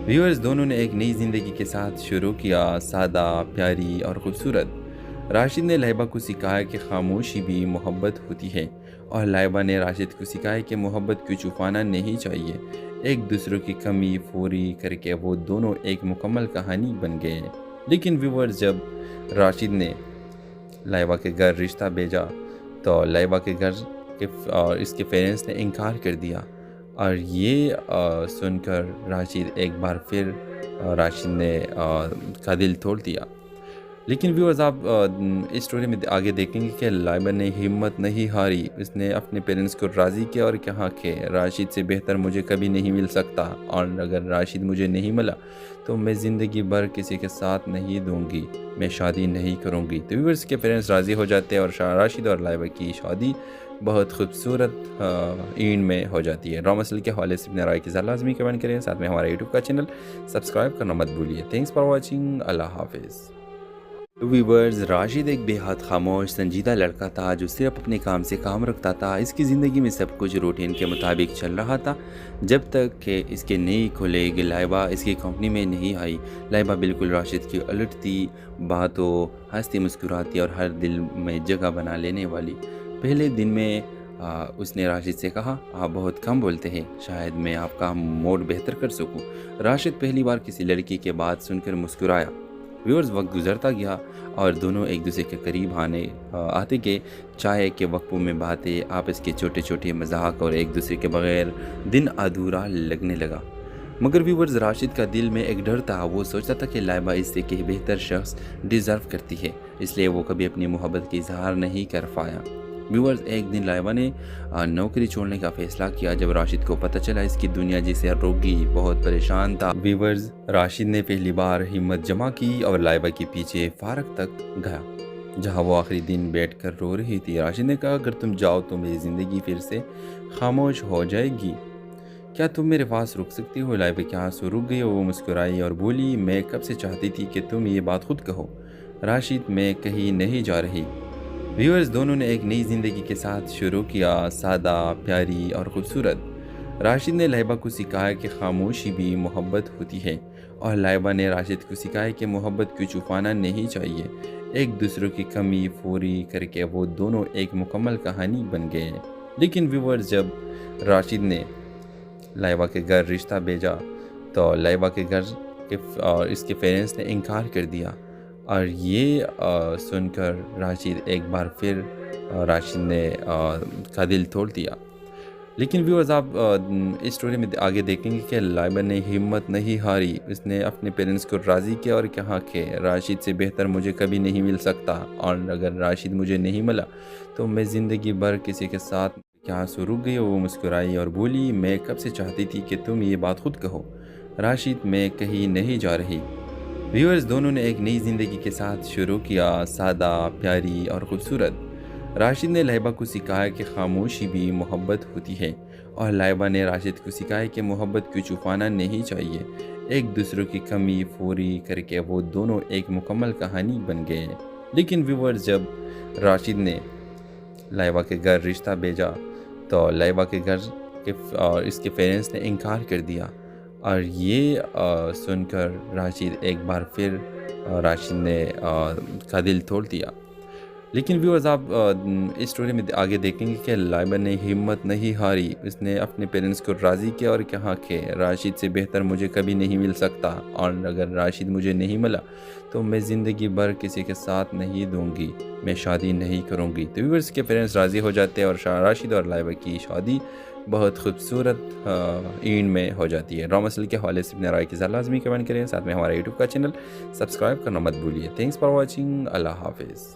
ویورز دونوں نے ایک نئی زندگی کے ساتھ شروع کیا، سادہ، پیاری اور خوبصورت۔ راشد نے لائبہ کو سکھایا کہ خاموشی بھی محبت ہوتی ہے، اور لائبہ نے راشد کو سکھایا کہ محبت کو چھپانا نہیں چاہیے۔ ایک دوسرے کی کمی پوری کر کے وہ دونوں ایک مکمل کہانی بن گئے۔ لیکن ویورز جب راشد نے لائبہ کے گھر رشتہ بھیجا تو لائبہ کے گھر اس کے پیرنٹس نے انکار کر دیا، اور یہ سن کر راشد ایک بار پھر راشد نے کا دل توڑ دیا۔ لیکن ویورز آپ اس سٹوری میں آگے دیکھیں گے کہ لائبہ نے ہمت نہیں ہاری، اس نے اپنے پیرنٹس کو راضی کیا اور کہا کہ راشد سے بہتر مجھے کبھی نہیں مل سکتا، اور اگر راشد مجھے نہیں ملا تو میں زندگی بھر کسی کے ساتھ نہیں دوں گی، میں شادی نہیں کروں گی۔ تو ویورز کے پیرنٹس راضی ہو جاتے ہیں، اور راشد اور لائبہ کی شادی بہت خوبصورت اینڈ میں ہو جاتی ہے۔ ڈرامہ سیریل کے حوالے سے اپنے رائے کی لازمی کمنٹ کریں، ساتھ میں ہمارا یوٹیوب کا چینل سبسکرائب کرنا مت بھولیے۔ تھینکس فار واچنگ، اللہ حافظ۔ ویورز راشد ایک بے حد خاموش سنجیدہ لڑکا تھا جو صرف اپنے کام سے کام رکھتا تھا۔ اس کی زندگی میں سب کچھ روٹین کے مطابق چل رہا تھا جب تک کہ اس کے نئی کھلیگ لائبہ اس کی کمپنی میں نہیں آئی۔ لائبہ بالکل راشد کی الٹ تھی، باتوں ہنستی مسکراتی اور ہر دل میں جگہ بنا لینے والی۔ پہلے دن میں اس نے راشد سے کہا، آپ بہت کم بولتے ہیں، شاید میں آپ کا موڈ بہتر کر سکوں۔ راشد پہلی بار کسی لڑکی کے بات سن کر مسکرایا۔ ویورز وقت گزرتا گیا اور دونوں ایک دوسرے کے قریب آتے گئے۔ چائے کے وقفوں میں باتیں، آپس کے چھوٹے چھوٹے مذاق اور ایک دوسرے کے بغیر دن ادھورا لگنے لگا۔ مگر ویورز راشد کا دل میں ایک ڈر تھا، وہ سوچتا تھا کہ لائبہ اس سے کہ بہتر شخص ڈیزرو کرتی ہے، اس لیے وہ کبھی اپنی محبت کا اظہار نہیں کر پایا۔ ویورز ایک دن لائبہ نے نوکری چھوڑنے کا فیصلہ کیا جب راشد کو پتہ چلا اس کی دنیا جسے روکی بہت پریشان تھا۔ ویورز راشد نے پہلی بار ہمت جمع کی اور لائبہ کے پیچھے پارک تک گیا جہاں وہ آخری دن بیٹھ کر رو رہی تھی۔ راشد نے کہا، اگر تم جاؤ تو میری زندگی پھر سے خاموش ہو جائے گی، کیا تم میرے پاس رک سکتی ہو؟ لائبہ کے آنسو رک گئی اور وہ مسکرائی اور بولی، میں کب سے چاہتی تھی کہ تم یہ بات خود کہو، راشد میں کہیں نہیں جا رہی۔ ویورز دونوں نے ایک نئی زندگی کے ساتھ شروع کیا، سادہ، پیاری اور خوبصورت۔ راشد نے لائبہ کو سکھایا کہ خاموشی بھی محبت ہوتی ہے، اور لائبہ نے راشد کو سکھایا کہ محبت کو چھپانا نہیں چاہیے۔ ایک دوسرے کی کمی پوری کر کے وہ دونوں ایک مکمل کہانی بن گئے۔ لیکن ویورز جب راشد نے لائبہ کے گھر رشتہ بھیجا تو لائبہ کے گھر اس کے پیرنٹس نے انکار کر دیا، اور یہ سن کر راشد ایک بار پھر راشد نے کا دل توڑ دیا۔ لیکن ویورز آپ اس سٹوری میں آگے دیکھیں گے کہ لائبہ نے ہمت نہیں ہاری، اس نے اپنے پیرنٹس کو راضی کیا اور کہا کہ راشد سے بہتر مجھے کبھی نہیں مل سکتا، اور اگر راشد مجھے نہیں ملا تو میں زندگی بھر کسی کے ساتھ۔ کیا آنسو رک گئی اور وہ مسکرائی اور بولی، میں کب سے چاہتی تھی کہ تم یہ بات خود کہو، راشد میں کہیں نہیں جا رہی۔ ویورز دونوں نے ایک نئی زندگی کے ساتھ شروع کیا، سادہ، پیاری اور خوبصورت۔ راشد نے لائبہ کو سکھایا کہ خاموشی بھی محبت ہوتی ہے، اور لائبہ نے راشد کو سکھایا کہ محبت کو چھپانا نہیں چاہیے۔ ایک دوسرے کی کمی پوری کر کے وہ دونوں ایک مکمل کہانی بن گئے۔ لیکن ویورز جب راشد نے لائبہ کے گھر رشتہ بھیجا تو لائبہ کے گھر اس کے پیرنٹس نے انکار کر دیا، اور یہ سن کر راشد ایک بار پھر راشد نے کا دل توڑ دیا۔ لیکن ویورز آپ اس سٹوری میں آگے دیکھیں گے کہ لائبہ نے ہمت نہیں ہاری، اس نے اپنے پیرنٹس کو راضی کیا اور کہا کہ راشد سے بہتر مجھے کبھی نہیں مل سکتا، اور اگر راشد مجھے نہیں ملا تو میں زندگی بھر کسی کے ساتھ نہیں دوں گی، میں شادی نہیں کروں گی۔ تو ویورز کے پیرنٹس راضی ہو جاتے ہیں، اور راشد اور لائبہ کی شادی بہت خوبصورت اینڈ میں ہو جاتی ہے۔ ڈرامہ سیریل کے حوالے سے اپنے رائے کی لازمی کمنٹ کریں، ساتھ میں ہمارا یوٹیوب کا چینل سبسکرائب کرنا مت بھولیے۔ تھینکس فار واچنگ، اللہ حافظ۔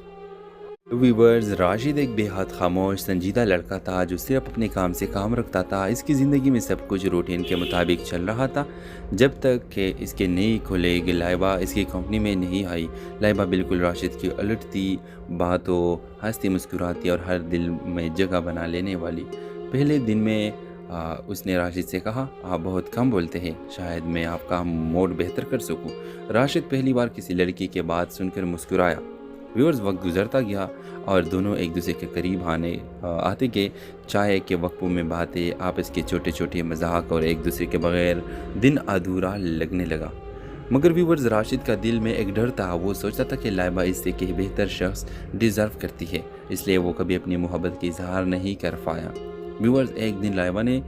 ویورز، راشد ایک بے حد خاموش سنجیدہ لڑکا تھا جو صرف اپنے کام سے کام رکھتا تھا۔ اس کی زندگی میں سب کچھ روٹین کے مطابق چل رہا تھا جب تک کہ اس کے نئی کھلے لائبہ اس کی کمپنی میں نہیں آئی۔ لائبہ بالکل راشد کی الٹ تھی، باتوں ہنستی مسکراتی اور ہر دل میں جگہ بنا لینے والی۔ پہلے دن میں اس نے راشد سے کہا، آپ بہت کم بولتے ہیں، شاید میں آپ کا موڈ بہتر کر سکوں۔ راشد پہلی بار کسی لڑکی کے بات سن کر مسکرایا۔ ویورز، وقت گزرتا گیا اور دونوں ایک دوسرے کے قریب آتے گئے۔ چائے کے وقفوں میں باتیں، آپس کے چھوٹے چھوٹے مذاق اور ایک دوسرے کے بغیر دن ادھورا لگنے لگا۔ مگر ویورز، راشد کا دل میں ایک ڈر تھا۔ وہ سوچتا تھا کہ لائبہ اس سے کہ بہتر شخص ڈیزرو کرتی ہے، اس لیے وہ کبھی اپنی محبت کی اظہار نہیں کر پایا۔ ویورز، ایک دن لائبہ نے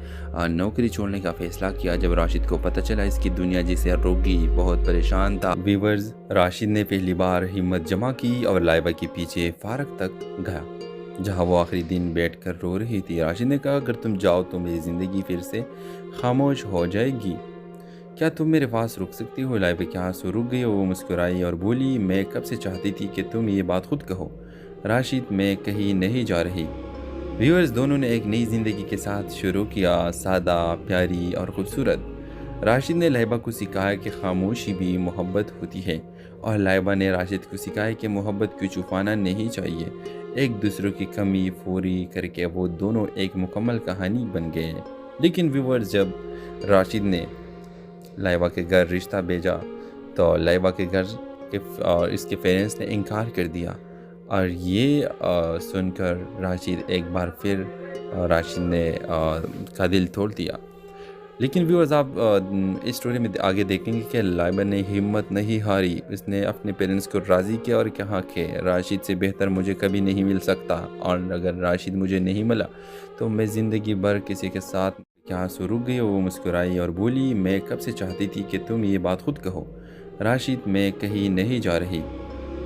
نوکری چھوڑنے کا فیصلہ کیا جب راشد کو پتہ چلا اس کی دنیا جسے روکی بہت پریشان تھا۔ ویورز، راشد نے پہلی بار ہمت جمع کی اور لائبہ کے پیچھے فارغ تک گیا جہاں وہ آخری دن بیٹھ کر رو رہی تھی۔ راشد نے کہا، اگر تم جاؤ تو میری زندگی پھر سے خاموش ہو جائے گی، کیا تم میرے پاس رک سکتی ہو؟ لائبہ کے آنسو رک گئے، وہ مسکرائی اور بولی، میں کب سے چاہتی تھی کہ تم یہ بات خود کہو۔ راشد، میں کہیں نہیں جا رہی۔ ویورز، دونوں نے ایک نئی زندگی کے ساتھ شروع کیا، سادہ، پیاری اور خوبصورت۔ راشد نے لائبہ کو سکھایا کہ خاموشی بھی محبت ہوتی ہے اور لائبہ نے راشد کو سکھایا کہ محبت کو چھپانا نہیں چاہیے۔ ایک دوسرے کی کمی پوری کر کے وہ دونوں ایک مکمل کہانی بن گئے۔ لیکن ویورز، جب راشد نے لائبہ کے گھر رشتہ بھیجا تو لائبہ کے گھر اس کے پیرنٹس نے انکار کر دیا، اور یہ سن کر راشد ایک بار پھر کا دل توڑ دیا۔ لیکن ویورز، آپ اس سٹوری میں آگے دیکھیں گے کہ لائبہ نے ہمت نہیں ہاری۔ اس نے اپنے پیرنٹس کو راضی کیا اور کہا کہ راشد سے بہتر مجھے کبھی نہیں مل سکتا، اور اگر راشد مجھے نہیں ملا تو میں زندگی بھر کسی کے ساتھ۔ کے آنسو رک گئے، وہ مسکرائی اور بولی، میں کب سے چاہتی تھی کہ تم یہ بات خود کہو۔ راشد، میں کہیں نہیں جا رہی۔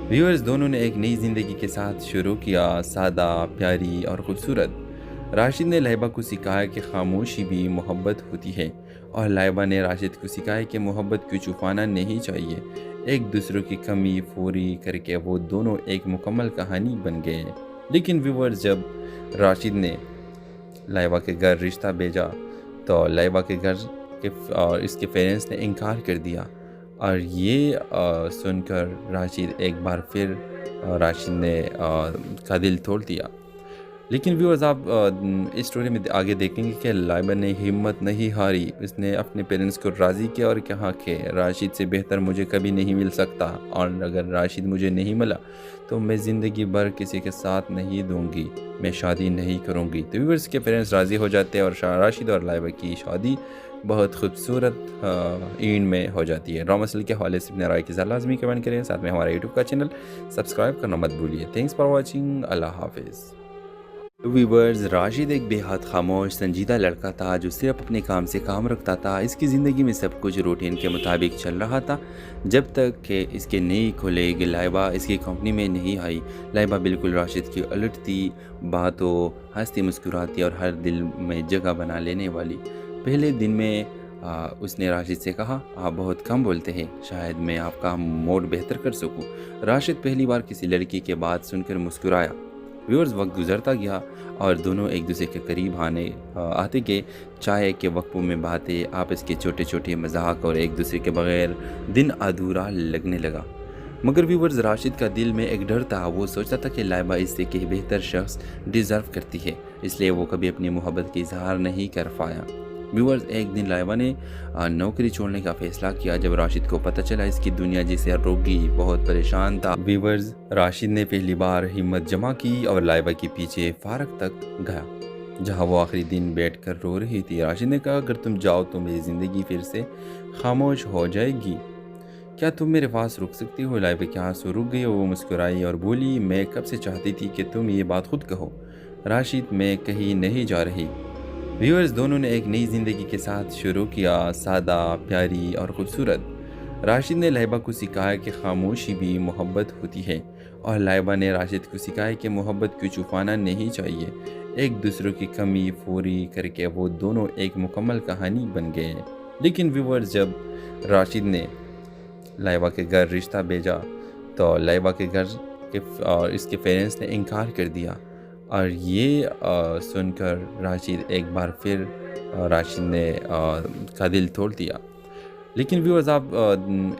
ویورز، دونوں نے ایک نئی زندگی کے ساتھ شروع کیا، سادہ، پیاری اور خوبصورت۔ راشد نے لائبہ کو سکھایا کہ خاموشی بھی محبت ہوتی ہے اور لائبہ نے راشد کو سکھایا کہ محبت کو چھپانا نہیں چاہیے۔ ایک دوسرے کی کمی پوری کر کے وہ دونوں ایک مکمل کہانی بن گئے۔ لیکن ویورز، جب راشد نے لائبہ کے گھر رشتہ بھیجا تو لائبہ کے گھر اس کے پیرنٹس نے انکار کر دیا، اور یہ سن کر راشد ایک بار پھر کا دل توڑ دیا۔ لیکن ویورز، آپ اس سٹوری میں آگے دیکھیں گے کہ لائبہ نے ہمت نہیں ہاری۔ اس نے اپنے پیرنٹس کو راضی کیا اور کہا کہ راشد سے بہتر مجھے کبھی نہیں مل سکتا، اور اگر راشد مجھے نہیں ملا تو میں زندگی بھر کسی کے ساتھ نہیں دوں گی، میں شادی نہیں کروں گی۔ تو ویورز کے پیرنٹس راضی ہو جاتے ہیں اور راشد اور لائبہ کی شادی بہت خوبصورت اینڈ میں ہو جاتی ہے۔ ڈرامہ سیریل کے حوالے سے اپنے رائے کے ساتھ لازمی کمنٹ کریں، ساتھ میں ہمارے یوٹیوب کا چینل سبسکرائب کرنا مت بھولیے۔ تھینکس فار واچنگ، اللہ حافظ۔ ویورز، راشد ایک بے حد خاموش سنجیدہ لڑکا تھا جو صرف اپنے کام سے کام رکھتا تھا۔ اس کی زندگی میں سب کچھ روٹین کے مطابق چل رہا تھا جب تک کہ اس کے نئی کھلے لائبہ اس کی کمپنی میں نہیں آئی۔ لائبہ بالکل راشد کی الٹ تھی، باتوں ہنستی مسکراتی اور ہر دل میں جگہ بنا لینے والی۔ پہلے دن میں اس نے راشد سے کہا، آپ بہت کم بولتے ہیں، شاید میں آپ کا موڈ بہتر کر سکوں۔ راشد پہلی بار کسی لڑکی کے بات سن کر مسکرایا۔ ویورز، وقت گزرتا گیا اور دونوں ایک دوسرے کے قریب آتے گئے۔ چائے کے وقفوں میں باتیں، آپس کے چھوٹے چھوٹے مذاق اور ایک دوسرے کے بغیر دن ادھورا لگنے لگا۔ مگر ویورز، راشد کا دل میں ایک ڈر تھا۔ وہ سوچتا تھا کہ لائبہ اس سے کہ بہتر شخص ڈیزرو کرتی ہے، اس لیے وہ کبھی اپنی محبت کی اظہار نہیں کر پایا۔ ویورز، ایک دن لائبہ نے نوکری چھوڑنے کا فیصلہ کیا جب راشد کو پتہ چلا اس کی دنیا جسے روکی بہت پریشان تھا۔ ویورز، راشد نے پہلی بار ہمت جمع کی اور لائبہ کے پیچھے فارغ تک گیا جہاں وہ آخری دن بیٹھ کر رو رہی تھی۔ راشد نے کہا، اگر تم جاؤ تو میری زندگی پھر سے خاموش ہو جائے گی، کیا تم میرے پاس رک سکتی ہو؟ لائبہ کے آنسو رک گئے، وہ مسکرائی اور بولی، میں کب سے چاہتی تھی کہ تم یہ بات خود کہو۔ راشد، میں کہیں نہیں جا رہی۔ ویورز، دونوں نے ایک نئی زندگی کے ساتھ شروع کیا، سادہ، پیاری اور خوبصورت۔ راشد نے لائبہ کو سکھایا کہ خاموشی بھی محبت ہوتی ہے اور لائبہ نے راشد کو سکھایا کہ محبت کو چھپانا نہیں چاہیے۔ ایک دوسرے کی کمی پوری کر کے وہ دونوں ایک مکمل کہانی بن گئے۔ لیکن ویورز، جب راشد نے لائبہ کے گھر رشتہ بھیجا تو لائبہ کے گھر کہ اور اس کے پیرنٹس نے انکار کر دیا، اور یہ سن کر راشد ایک بار پھر راشد نے کا دل توڑ دیا۔ لیکن ویورز آپ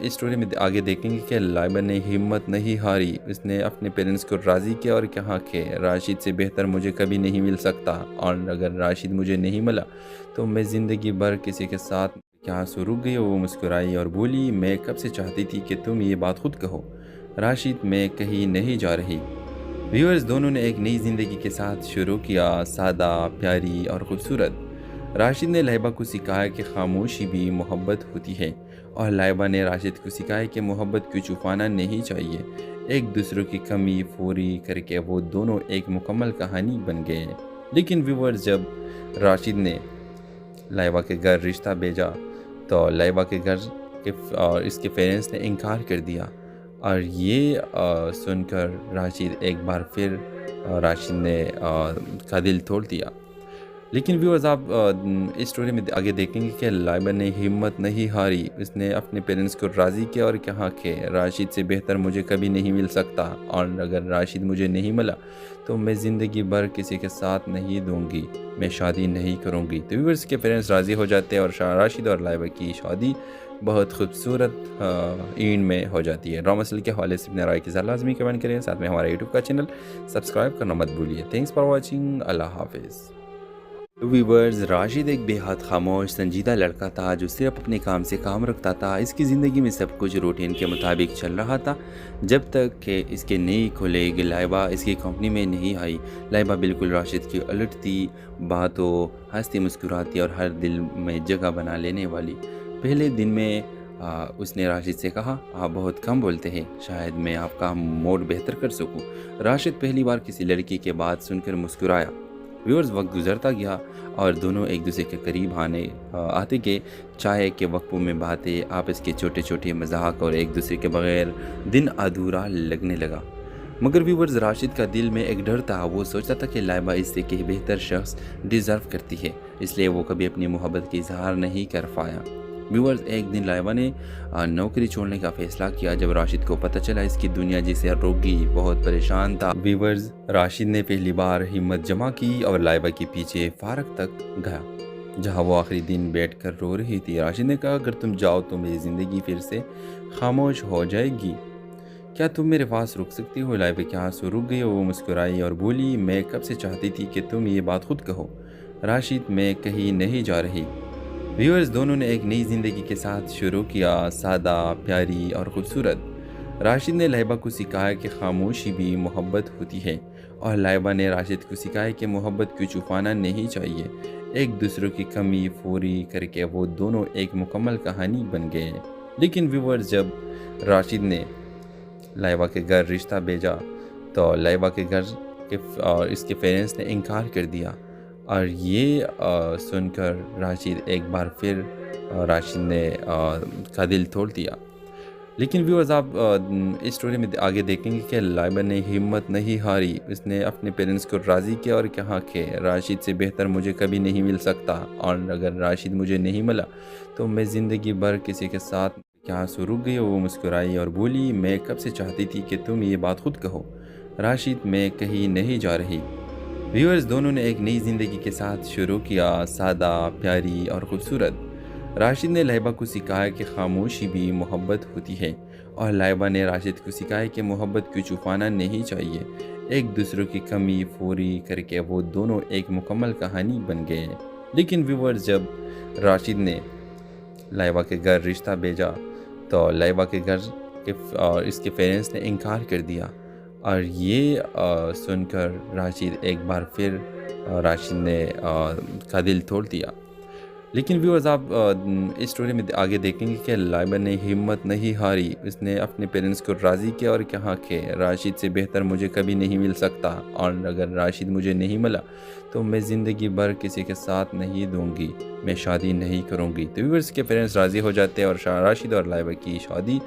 اس سٹوری میں آگے دیکھیں گے کہ لائبہ نے ہمت نہیں ہاری، اس نے اپنے پیرنٹس کو راضی کیا اور کہا کہ راشد سے بہتر مجھے کبھی نہیں مل سکتا، اور اگر راشد مجھے نہیں ملا تو میں زندگی بھر کسی کے ساتھ کے آنسو رک گئی، وہ مسکرائی اور بولی میں کب سے چاہتی تھی کہ تم یہ بات خود کہو، راشد میں کہیں نہیں جا رہی۔ ویورز دونوں نے ایک نئی زندگی کے ساتھ شروع کیا، سادہ، پیاری اور خوبصورت۔ راشد نے لائبہ کو سکھایا کہ خاموشی بھی محبت ہوتی ہے، اور لائبہ نے راشد کو سکھایا کہ محبت کو چھپانا نہیں چاہیے۔ ایک دوسرے کی کمی پوری کر کے وہ دونوں ایک مکمل کہانی بن گئے۔ لیکن ویورز جب راشد نے لائبہ کے گھر رشتہ بھیجا تو لائبہ کے گھر اور اس کے پیرنٹس نے انکار کر دیا، اور یہ سن کر راشد ایک بار پھر راشد نے کا دل توڑ دیا۔ لیکن ویورز آپ اس سٹوری میں آگے دیکھیں گے کہ لائبہ نے ہمت نہیں ہاری، اس نے اپنے پیرنٹس کو راضی کیا اور کہا کہ راشد سے بہتر مجھے کبھی نہیں مل سکتا، اور اگر راشد مجھے نہیں ملا تو میں زندگی بھر کسی کے ساتھ نہیں دوں گی، میں شادی نہیں کروں گی۔ تو ویورز کے پیرنٹس راضی ہو جاتے ہیں، اور راشد اور لائبہ کی شادی بہت خوبصورت اینڈ میں ہو جاتی ہے۔ ڈرامہ سیریل کے حوالے سے اپنے رائے کی ذرا لازمی کمنٹ کریں، ساتھ میں ہمارا یوٹیوب کا چینل سبسکرائب کرنا مت بھولیے۔ تھینکس فار واچنگ، اللہ حافظ۔ ویورز راشد ایک بے حد خاموش سنجیدہ لڑکا تھا جو صرف اپنے کام سے کام رکھتا تھا۔ اس کی زندگی میں سب کچھ روٹین کے مطابق چل رہا تھا جب تک کہ اس کے نئی کھلیگ لائبہ اس کی کمپنی میں نہیں آئی۔ لائبہ بالکل راشد کی الٹ تھی، باتوں ہنستی مسکراتی اور ہر دل میں جگہ بنا لینے والی۔ پہلے دن میں اس نے راشد سے کہا، آپ بہت کم بولتے ہیں، شاید میں آپ کا موڈ بہتر کر سکوں۔ راشد پہلی بار کسی لڑکی کے بات سن کر مسکرایا۔ ویورز وقت گزرتا گیا اور دونوں ایک دوسرے کے قریب آتے گئے۔ چائے کے وقفوں میں باتیں، آپس کے چھوٹے چھوٹے مذاق اور ایک دوسرے کے بغیر دن ادھورا لگنے لگا۔ مگر ویورز راشد کا دل میں ایک ڈر تھا، وہ سوچتا تھا کہ لائبہ اس سے کہ بہتر شخص ڈیزرو کرتی ہے، اس لیے وہ کبھی اپنی محبت کی اظہار نہیں کر پایا۔ ویورز ایک دن لائبہ نے نوکری چھوڑنے کا فیصلہ کیا جب راشد کو پتہ چلا اس کی دنیا جسے روکی بہت پریشان تھا۔ ویورز راشد نے پہلی بار ہمت جمع کی اور لائبہ کے پیچھے پارک تک گیا جہاں وہ آخری دن بیٹھ کر رو رہی تھی۔ راشد نے کہا، اگر تم جاؤ تو میری زندگی پھر سے خاموش ہو جائے گی، کیا تم میرے پاس رک سکتی ہو؟ لائبہ کے آنسو رک گئے، وہ مسکرائی اور بولی، میں کب سے چاہتی تھی کہ تم یہ بات خود کہو، راشد میں کہیں نہیں جا رہی۔ ویورز دونوں نے ایک نئی زندگی کے ساتھ شروع کیا، سادہ، پیاری اور خوبصورت۔ راشد نے لائبہ کو سکھایا کہ خاموشی بھی محبت ہوتی ہے، اور لائبہ نے راشد کو سکھایا کہ محبت کو چھپانا نہیں چاہیے۔ ایک دوسرے کی کمی پوری کر کے وہ دونوں ایک مکمل کہانی بن گئے۔ لیکن ویورز جب راشد نے لائبہ کے گھر رشتہ بھیجا تو لائبہ کے گھر اور اس کے پیرنٹس نے انکار کر دیا، اور یہ سن کر راشد ایک بار پھر راشد نے کا دل توڑ دیا۔ لیکن ویورز آپ اس سٹوری میں آگے دیکھیں گے کہ لائبہ نے ہمت نہیں ہاری، اس نے اپنے پیرنٹس کو راضی کیا اور کہا کہ راشد سے بہتر مجھے کبھی نہیں مل سکتا، اور اگر راشد مجھے نہیں ملا تو میں زندگی بھر کسی کے ساتھ کے آنسو رک گئی، وہ مسکرائی اور بولی، میں کب سے چاہتی تھی کہ تم یہ بات خود کہو، راشد میں کہیں نہیں جا رہی۔ ویورز دونوں نے ایک نئی زندگی کے ساتھ شروع کیا، سادہ، پیاری اور خوبصورت۔ راشد نے لائبہ کو سکھایا کہ خاموشی بھی محبت ہوتی ہے، اور لائبہ نے راشد کو سکھایا کہ محبت کو چھپانا نہیں چاہیے۔ ایک دوسرے کی کمی پوری کر کے وہ دونوں ایک مکمل کہانی بن گئے۔ لیکن ویورز جب راشد نے لائبہ کے گھر رشتہ بھیجا تو لائبہ کے گھر اور اس کے پیرنٹس نے انکار کر دیا، اور یہ سن کر راشد ایک بار پھر راشد نے کا دل توڑ دیا۔ لیکن ویورز آپ اس سٹوری میں آگے دیکھیں گے کہ لائبہ نے ہمت نہیں ہاری، اس نے اپنے پیرنٹس کو راضی کیا اور کہا کہ راشد سے بہتر مجھے کبھی نہیں مل سکتا، اور اگر راشد مجھے نہیں ملا تو میں زندگی بھر کسی کے ساتھ نہیں دوں گی، میں شادی نہیں کروں گی۔ تو ویورز کے پیرنٹس راضی ہو جاتے ہیں، اور راشد اور لائبہ کی شادی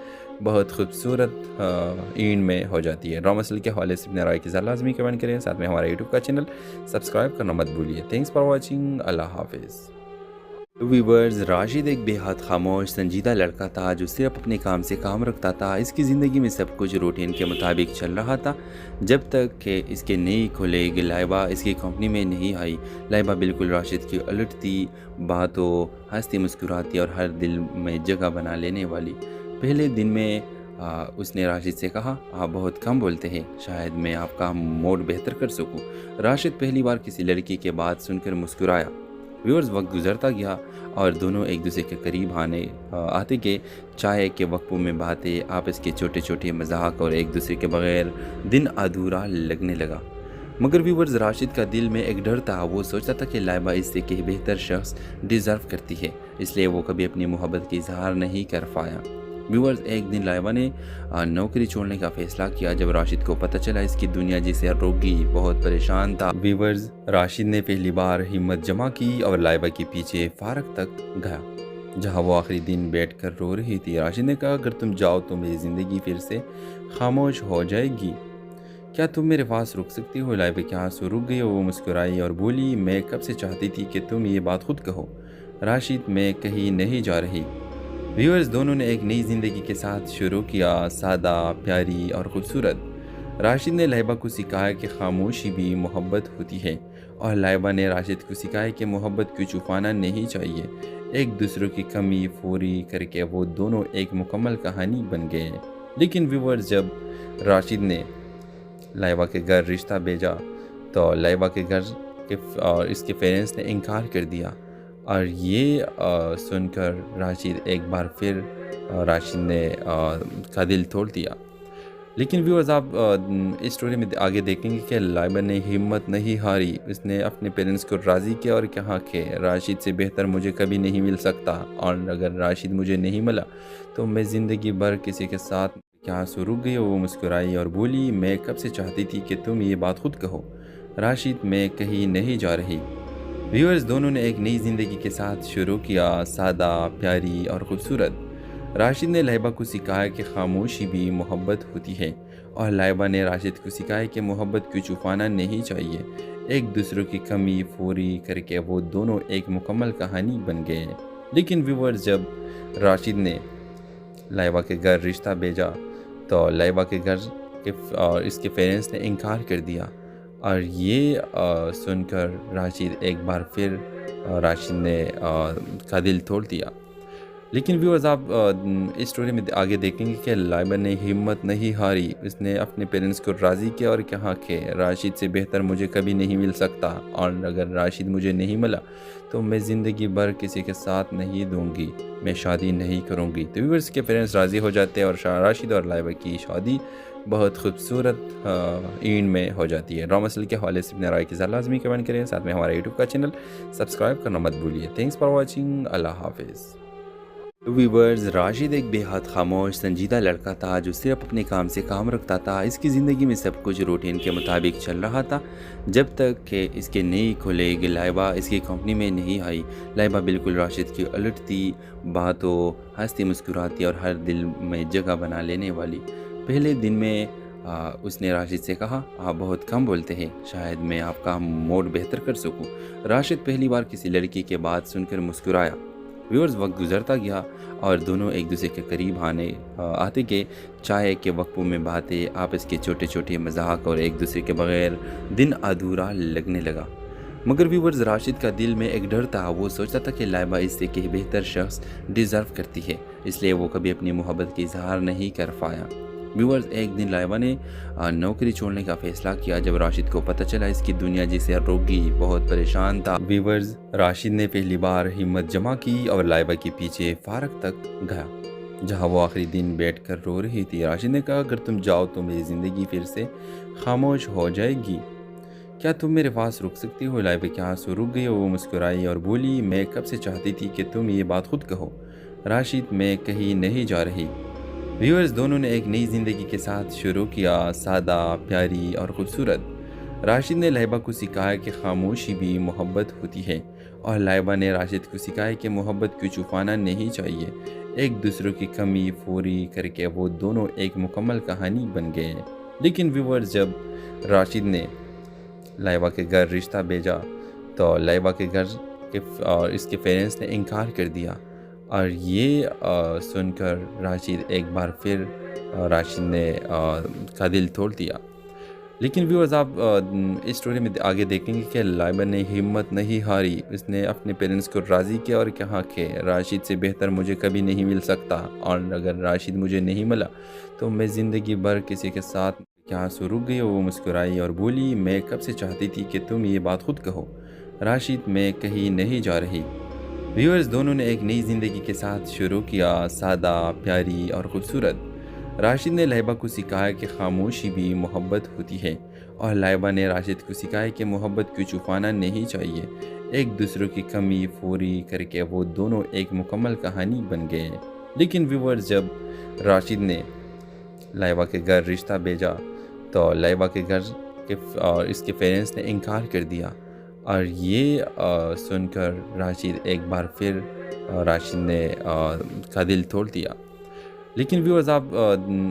بہت خوبصورت اینڈ میں ہو جاتی ہے۔ ڈرامہ سیریل کے حوالے سے اپنے رائے کی ذرا لازمی کمنٹ کریں، ساتھ میں ہمارا یوٹیوب کا چینل سبسکرائب کرنا مت بھولیے۔ تھینکس فار واچنگ، اللہ حافظ۔ ویورز، راشد ایک بے حد خاموش سنجیدہ لڑکا تھا جو صرف اپنے کام سے کام رکھتا تھا۔ اس کی زندگی میں سب کچھ روٹین کے مطابق چل رہا تھا جب تک کہ اس کے نئی کھلیگ لائبہ اس کی کمپنی میں نہیں آئی۔ لائبہ بالکل راشد کی الٹ تھی، باتوں ہنستی مسکراتی اور ہر دل میں جگہ بنا لینے والی۔ پہلے دن میں اس نے راشد سے کہا، آپ بہت کم بولتے ہیں، شاید میں آپ کا موڈ بہتر کر سکوں۔ راشد پہلی بار کسی لڑکی کے بات سن کر مسکرایا۔ ویورز، وقت گزرتا گیا اور دونوں ایک دوسرے کے قریب آتے گئے۔ چائے کے وقفوں میں باتیں، آپس کے چھوٹے چھوٹے مذاق اور ایک دوسرے کے بغیر دن ادھورا لگنے لگا۔ مگر ویورز، راشد کا دل میں ایک ڈر تھا۔ وہ سوچتا تھا کہ لائبہ اس سے کہ بہتر شخص ڈیزرو کرتی ہے، اس لیے وہ کبھی اپنی محبت کی اظہار نہیں کر پایا۔ ویورز، ایک دن لائبہ نے نوکری چھوڑنے کا فیصلہ کیا جب راشد کو پتہ چلا اس کی دنیا جسے روکی بہت پریشان تھا۔ ویورز، راشد نے پہلی بار ہمت جمع کی اور لائبہ کے پیچھے پارک تک گیا جہاں وہ آخری دن بیٹھ کر رو رہی تھی۔ راشد نے کہا، اگر تم جاؤ تو میری زندگی پھر سے خاموش ہو جائے گی، کیا تم میرے پاس رک سکتی ہو؟ لائبہ کے آنسو رک گئے، وہ مسکرائی اور بولی، میں کب سے چاہتی تھی کہ تم یہ بات خود کہو۔ راشد، میں کہیں نہیں جا رہی۔ ویورز، دونوں نے ایک نئی زندگی کے ساتھ شروع کیا، سادہ، پیاری اور خوبصورت۔ راشد نے لائبہ کو سکھایا کہ خاموشی بھی محبت ہوتی ہے اور لائبہ نے راشد کو سکھایا کہ محبت کو چھپانا نہیں چاہیے۔ ایک دوسرے کی کمی پوری کر کے وہ دونوں ایک مکمل کہانی بن گئے۔ لیکن ویورز، جب راشد نے لائبہ کے گھر رشتہ بھیجا تو لائبہ کے گھر اس کے پیرنٹس نے انکار کر دیا، اور یہ سن کر راشد ایک بار پھر راشد نے کا دل توڑ دیا۔ لیکن ویورز، آپ اس سٹوری میں آگے دیکھیں گے کہ لائبہ نے ہمت نہیں ہاری۔ اس نے اپنے پیرنٹس کو راضی کیا اور کہا کہ راشد سے بہتر مجھے کبھی نہیں مل سکتا، اور اگر راشد مجھے نہیں ملا تو میں زندگی بھر کسی کے ساتھ۔ کیا آنسو رک گئے، وہ مسکرائی اور بولی، میں کب سے چاہتی تھی کہ تم یہ بات خود کہو۔ راشد، میں کہیں نہیں جا رہی۔ ویورز، دونوں نے ایک نئی زندگی کے ساتھ شروع کیا، سادہ، پیاری اور خوبصورت۔ راشد نے لائبہ کو سکھایا کہ خاموشی بھی محبت ہوتی ہے اور لائبہ نے راشد کو سکھایا کہ محبت کو چھپانا نہیں چاہیے۔ ایک دوسرے کی کمی پوری کر کے وہ دونوں ایک مکمل کہانی بن گئے۔ لیکن ویورز، جب راشد نے لائبہ کے گھر رشتہ بھیجا تو لائبہ کے گھر اس کے پیرنٹس نے انکار کر دیا، اور یہ سن کر راشد ایک بار پھر راشد نے کا دل توڑ دیا۔ لیکن ویورز، آپ اس سٹوری میں آگے دیکھیں گے کہ لائبہ نے ہمت نہیں ہاری۔ اس نے اپنے پیرنٹس کو راضی کیا اور کہا کہ راشد سے بہتر مجھے کبھی نہیں مل سکتا، اور اگر راشد مجھے نہیں ملا تو میں زندگی بھر کسی کے ساتھ نہیں دوں گی، میں شادی نہیں کروں گی۔ تو ویورز کے پیرنٹس راضی ہو جاتے ہیں اور راشد اور لائبہ کی شادی بہت خوبصورت اینڈ میں ہو جاتی ہے۔ ڈرامہ سیریل کے حوالے سے اپنے رائے کی لازمی کمنٹ کریں، ساتھ میں ہمارا یوٹیوب کا چینل سبسکرائب کرنا مت بھولیے۔ تھینکس فار واچنگ، اللہ حافظ۔ ویورز، راشد ایک بے حد خاموش سنجیدہ لڑکا تھا جو صرف اپنے کام سے کام رکھتا تھا۔ اس کی زندگی میں سب کچھ روٹین کے مطابق چل رہا تھا جب تک کہ اس کے نئی کھلیگ لائبہ اس کی کمپنی میں نہیں آئی۔ لائبہ بالکل راشد کی الٹ تھی، باتوں ہنستی مسکراتی اور ہر دل میں جگہ بنا لینے والی۔ پہلے دن میں اس نے راشد سے کہا، آپ بہت کم بولتے ہیں، شاید میں آپ کا موڈ بہتر کر سکوں۔ راشد پہلی بار کسی لڑکی کے بات سن کر مسکرایا۔ ویورز، وقت گزرتا گیا اور دونوں ایک دوسرے کے قریب آتے گئے۔ چائے کے وقفوں میں باتیں، آپس کے چھوٹے چھوٹے مذاق اور ایک دوسرے کے بغیر دن ادھورا لگنے لگا۔ مگر ویورز، راشد کا دل میں ایک ڈر تھا۔ وہ سوچتا تھا کہ لائبہ اس سے کہ بہتر شخص ڈیزرو کرتی ہے، اس لیے وہ کبھی اپنی محبت کی اظہار نہیں کر پایا۔ ویورز، ایک دن لائبہ نے نوکری چھوڑنے کا فیصلہ کیا جب راشد کو پتہ چلا اس کی دنیا جسے روکی بہت پریشان تھا۔ ویورز، راشد نے پہلی بار ہمت جمع کی اور لائبہ کے پیچھے پارک تک گیا جہاں وہ آخری دن بیٹھ کر رو رہی تھی۔ راشد نے کہا، اگر تم جاؤ تو میری زندگی پھر سے خاموش ہو جائے گی، کیا تم میرے پاس رک سکتی ہو؟ لائبہ کے آنسو رک گئے، وہ مسکرائی اور بولی، میں کب سے چاہتی تھی کہ تم یہ بات خود کہو۔ راشد، میں کہیں نہیں جا رہی۔ ویورز، دونوں نے ایک نئی زندگی کے ساتھ شروع کیا، سادہ، پیاری اور خوبصورت۔ راشد نے لائبہ کو سکھایا کہ خاموشی بھی محبت ہوتی ہے اور لائبہ نے راشد کو سکھایا کہ محبت کو چھپانا نہیں چاہیے۔ ایک دوسرے کی کمی پوری کر کے وہ دونوں ایک مکمل کہانی بن گئے۔ لیکن ویورز، جب راشد نے لائبہ کے گھر رشتہ بھیجا تو لائبہ کے گھر اور اس کے پیرنٹس نے انکار کر دیا، اور یہ سن کر راشد ایک بار پھر راشد نے کا دل توڑ دیا۔ لیکن ویورز آپ اس سٹوری میں آگے دیکھیں گے کہ لائبہ نے ہمت نہیں ہاری، اس نے اپنے پیرنٹس کو راضی کیا اور کہا کہ راشد سے بہتر مجھے کبھی نہیں مل سکتا، اور اگر راشد مجھے نہیں ملا تو میں زندگی بھر کسی کے ساتھ کے آنسو رک گئی، اور وہ مسکرائی اور بولی میں کب سے چاہتی تھی کہ تم یہ بات خود کہو، راشد میں کہیں نہیں جا رہی۔ ویورز دونوں نے ایک نئی زندگی کے ساتھ شروع کیا، سادہ، پیاری اور خوبصورت۔ راشد نے لائبہ کو سکھایا کہ خاموشی بھی محبت ہوتی ہے، اور لائبہ نے راشد کو سکھایا کہ محبت کو چھپانا نہیں چاہیے۔ ایک دوسرے کی کمی پوری کر کے وہ دونوں ایک مکمل کہانی بن گئے۔ لیکن ویورز جب راشد نے لائبہ کے گھر رشتہ بھیجا تو لائبہ کے گھر اور اس کے پیرنٹس نے انکار کر دیا، اور یہ سن کر راشد ایک بار پھر راشد نے کا دل توڑ دیا۔ لیکن ویورز آپ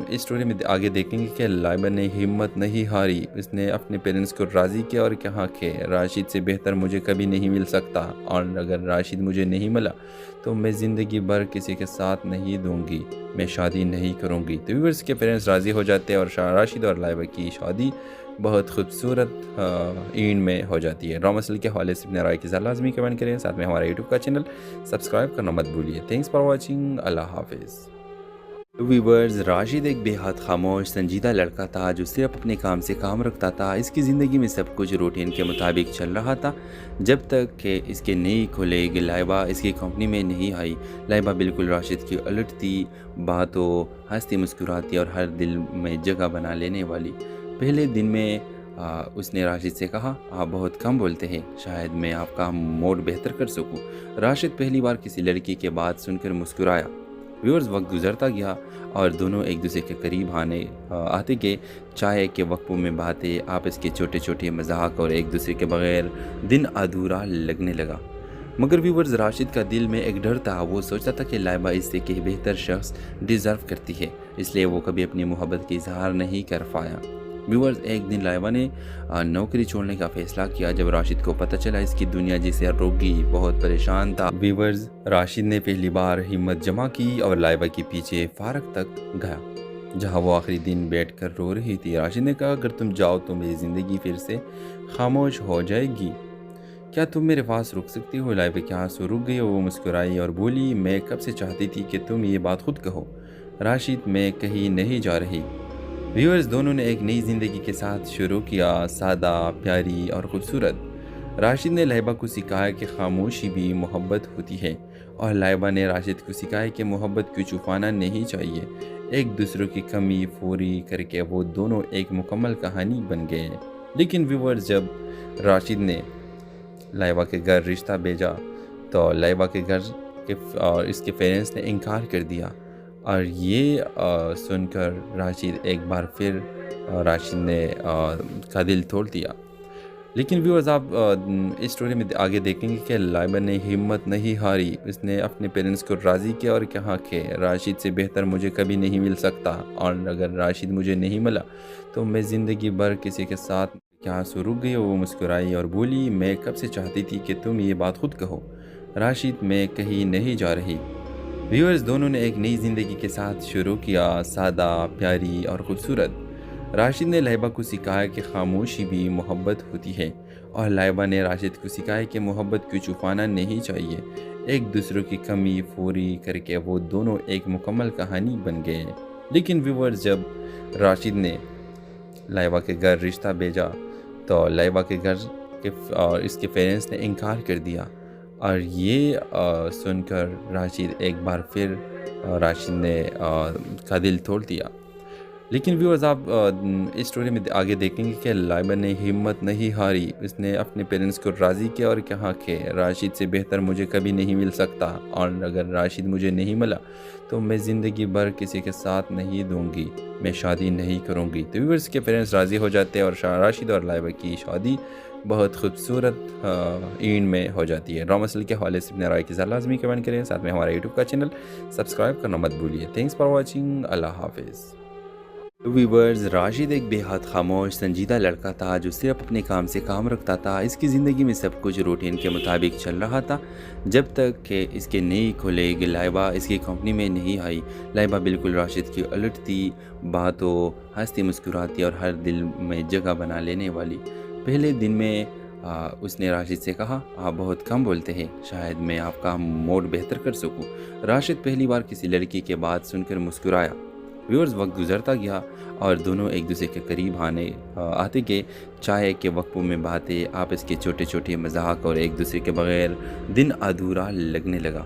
اس سٹوری میں آگے دیکھیں گے کہ لائبہ نے ہمت نہیں ہاری، اس نے اپنے پیرنٹس کو راضی کیا اور کہا کہ راشد سے بہتر مجھے کبھی نہیں مل سکتا، اور اگر راشد مجھے نہیں ملا تو میں زندگی بھر کسی کے ساتھ نہیں دوں گی، میں شادی نہیں کروں گی۔ تو ویورز کے پیرنٹس راضی ہو جاتے ہیں، اور راشد اور لائبہ کی شادی بہت خوبصورت اینڈ میں ہو جاتی ہے۔ ڈرامہ مسئلے کے حوالے سے اپنے رائے کی ذرا لازمی کمنٹ کریں، ساتھ میں ہمارا یوٹیوب کا چینل سبسکرائب کرنا مت بھولیے۔ تھینکس فار واچنگ، اللہ حافظ۔ ویورز راشد ایک بے حد خاموش سنجیدہ لڑکا تھا جو صرف اپنے کام سے کام رکھتا تھا۔ اس کی زندگی میں سب کچھ روٹین کے مطابق چل رہا تھا جب تک کہ اس کے نئی کھلیگ لائبہ اس کی کمپنی میں نہیں آئی۔ لائبہ بالکل راشد کی الٹ تھی، باتوں ہنستی مسکراتی اور ہر دل میں جگہ بنا لینے والی۔ پہلے دن میں اس نے راشد سے کہا، آپ بہت کم بولتے ہیں، شاید میں آپ کا موڈ بہتر کر سکوں۔ راشد پہلی بار کسی لڑکی کے بات سن کر مسکرایا۔ ویورز وقت گزرتا گیا اور دونوں ایک دوسرے کے قریب آتے گئے۔ چائے کے وقفوں میں باتیں، آپس کے چھوٹے چھوٹے مذاق اور ایک دوسرے کے بغیر دن ادھورا لگنے لگا۔ مگر ویورز راشد کا دل میں ایک ڈر تھا، وہ سوچتا تھا کہ لائبہ اس سے کہ بہتر شخص ڈیزرو کرتی ہے، اس لیے وہ کبھی اپنی محبت کی اظہار نہیں کر پایا۔ ویورز ایک دن لائبہ نے نوکری چھوڑنے کا فیصلہ کیا جب راشد کو پتہ چلا اس کی دنیا جسے رک گئی، بہت پریشان تھا۔ ویورز راشد نے پہلی بار ہمت جمع کی اور لائبہ کے پیچھے فارغ تک گیا جہاں وہ آخری دن بیٹھ کر رو رہی تھی۔ راشد نے کہا، اگر تم جاؤ تو میری زندگی پھر سے خاموش ہو جائے گی، کیا تم میرے پاس رک سکتی ہو؟ لائبہ کے آنسو رک گئی اور وہ مسکرائی اور بولی، میں کب سے چاہتی تھی کہ تم یہ بات خود کہو، راشد میں کہیں نہیں جا رہی۔ ویورز دونوں نے ایک نئی زندگی کے ساتھ شروع کیا، سادہ، پیاری اور خوبصورت۔ راشد نے لائبہ کو سکھایا کہ خاموشی بھی محبت ہوتی ہے، اور لائبہ نے راشد کو سکھایا کہ محبت کو چھپانا نہیں چاہیے۔ ایک دوسرے کی کمی پوری کر کے وہ دونوں ایک مکمل کہانی بن گئے۔ لیکن ویورز جب راشد نے لائبہ کے گھر رشتہ بھیجا تو لائبہ کے گھر اور اس کے پیرنٹس نے انکار کر دیا، اور یہ سن کر راشد ایک بار پھر راشد نے کا دل توڑ دیا۔ لیکن ویورز آپ اس سٹوری میں آگے دیکھیں گے کہ لائبہ نے ہمت نہیں ہاری، اس نے اپنے پیرنٹس کو راضی کیا اور کہا کہ راشد سے بہتر مجھے کبھی نہیں مل سکتا، اور اگر راشد مجھے نہیں ملا تو میں زندگی بھر کسی کے ساتھ کے آنسو رک گئی، اور وہ مسکرائی اور بولی، میں کب سے چاہتی تھی کہ تم یہ بات خود کہو، راشد میں کہیں نہیں جا رہی۔ ویورز دونوں نے ایک نئی زندگی کے ساتھ شروع کیا، سادہ، پیاری اور خوبصورت۔ راشد نے لائبہ کو سکھایا کہ خاموشی بھی محبت ہوتی ہے، اور لائبہ نے راشد کو سکھایا کہ محبت کو چھپانا نہیں چاہیے۔ ایک دوسرے کی کمی پوری کر کے وہ دونوں ایک مکمل کہانی بن گئے۔ لیکن ویورز جب راشد نے لائبہ کے گھر رشتہ بھیجا تو لائبہ کے گھر اور اس کے پیرنٹس نے انکار کر دیا، اور یہ سن کر راشد ایک بار پھر راشد نے کا دل توڑ دیا۔ لیکن ویورز آپ اس سٹوری میں آگے دیکھیں گے کہ لائبہ نے ہمت نہیں ہاری، اس نے اپنے پیرنٹس کو راضی کیا اور کہا کہ راشد سے بہتر مجھے کبھی نہیں مل سکتا، اور اگر راشد مجھے نہیں ملا تو میں زندگی بھر کسی کے ساتھ نہیں دوں گی، میں شادی نہیں کروں گی۔ تو ویورز کے پیرنٹس راضی ہو جاتے ہیں، اور راشد اور لائبہ کی شادی بہت خوبصورت اینڈ میں ہو جاتی ہے۔ ڈرامہ مسئلے کے حوالے سے اپنے رائے کی ذرا لازمی کمنٹ کریں، ساتھ میں ہمارا یوٹیوب کا چینل سبسکرائب کرنا مت بھولیے۔ تھینکس فار واچنگ، اللہ حافظ۔ ویورز، راشد ایک بے حد خاموش سنجیدہ لڑکا تھا جو صرف اپنے کام سے کام رکھتا تھا۔ اس کی زندگی میں سب کچھ روٹین کے مطابق چل رہا تھا جب تک کہ اس کے نئی کھلیگ لائبہ اس کی کمپنی میں نہیں آئی۔ لائبہ بالکل راشد کی الٹ تھی، باتوں ہنستی مسکراتی اور ہر دل میں جگہ بنا لینے والی۔ پہلے دن میں اس نے راشد سے کہا، آپ بہت کم بولتے ہیں، شاید میں آپ کا موڈ بہتر کر سکوں۔ راشد پہلی بار کسی لڑکی کے بات سن کر مسکرایا۔ ویورز، وقت گزرتا گیا اور دونوں ایک دوسرے کے قریب آتے گئے۔ چائے کے وقفوں میں باتیں، آپس کے چھوٹے چھوٹے مذاق اور ایک دوسرے کے بغیر دن ادھورا لگنے لگا۔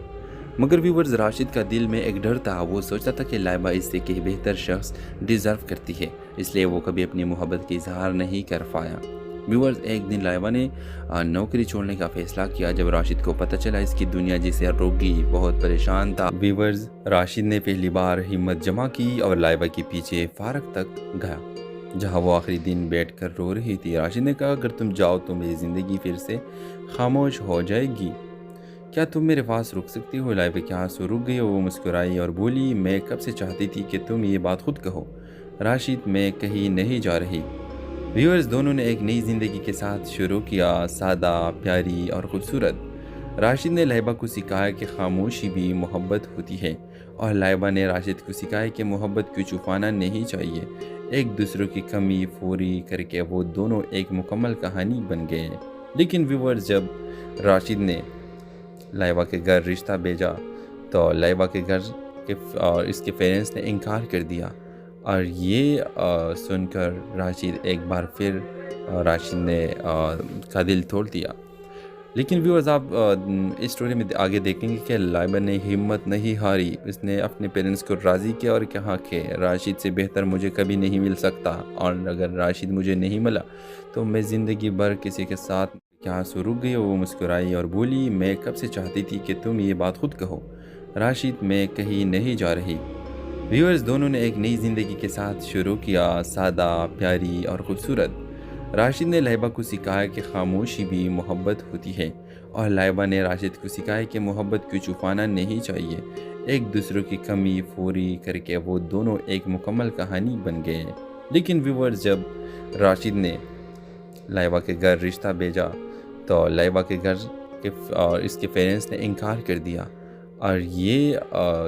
مگر ویورز، راشد کا دل میں ایک ڈر تھا۔ وہ سوچتا تھا کہ لائبہ اس سے کہ بہتر شخص ڈیزرو کرتی ہے، اس لیے وہ کبھی اپنی محبت کا اظہار نہیں کر پایا۔ ویورز، ایک دن لائبہ نے نوکری چھوڑنے کا فیصلہ کیا جب راشد کو پتہ چلا اس کی دنیا جسے روگی بہت پریشان تھا۔ ویورز، راشد نے پہلی بار ہمت جمع کی اور لائبہ کے پیچھے فارغ تک گیا جہاں وہ آخری دن بیٹھ کر رو رہی تھی۔ راشد نے کہا، اگر تم جاؤ تو میری زندگی پھر سے خاموش ہو جائے گی، کیا تم میرے پاس رک سکتی ہو؟ لائبہ کے آنسو رک گئے، وہ مسکرائی اور بولی، میں کب سے چاہتی تھی کہ تم یہ بات خود کہو۔ راشد، میں کہیں نہیں جا رہی۔ ویورز، دونوں نے ایک نئی زندگی کے ساتھ شروع کیا، سادہ، پیاری اور خوبصورت۔ راشد نے لائبہ کو سکھایا کہ خاموشی بھی محبت ہوتی ہے اور لائبہ نے راشد کو سکھایا کہ محبت کو چھپانا نہیں چاہیے۔ ایک دوسرے کی کمی پوری کر کے وہ دونوں ایک مکمل کہانی بن گئے۔ لیکن ویورز، جب راشد نے لائبہ کے گھر رشتہ بھیجا تو لائبہ کے گھر اور اس کے پیرنٹس نے انکار کر دیا، اور یہ سن کر راشد ایک بار پھر راشد نے کا دل توڑ دیا۔ لیکن ویورز، آپ اس سٹوری میں آگے دیکھیں گے کہ لائبہ نے ہمت نہیں ہاری۔ اس نے اپنے پیرنٹس کو راضی کیا اور کہا کہ راشد سے بہتر مجھے کبھی نہیں مل سکتا، اور اگر راشد مجھے نہیں ملا تو میں زندگی بھر کسی کے ساتھ۔ کیا آنسو رک گئے، وہ مسکرائی اور بولی، میں کب سے چاہتی تھی کہ تم یہ بات خود کہو۔ راشد، میں کہیں نہیں جا رہی۔ ویورز، دونوں نے ایک نئی زندگی کے ساتھ شروع کیا، سادہ، پیاری اور خوبصورت۔ راشد نے لائبہ کو سکھایا کہ خاموشی بھی محبت ہوتی ہے اور لائبہ نے راشد کو سکھایا کہ محبت کو چھپانا نہیں چاہیے۔ ایک دوسرے کی کمی پوری کر کے وہ دونوں ایک مکمل کہانی بن گئے۔ لیکن ویورز، جب راشد نے لائبہ کے گھر رشتہ بھیجا تو لائبہ کے گھر اور اس کے پیرنٹس نے انکار کر دیا، اور یہ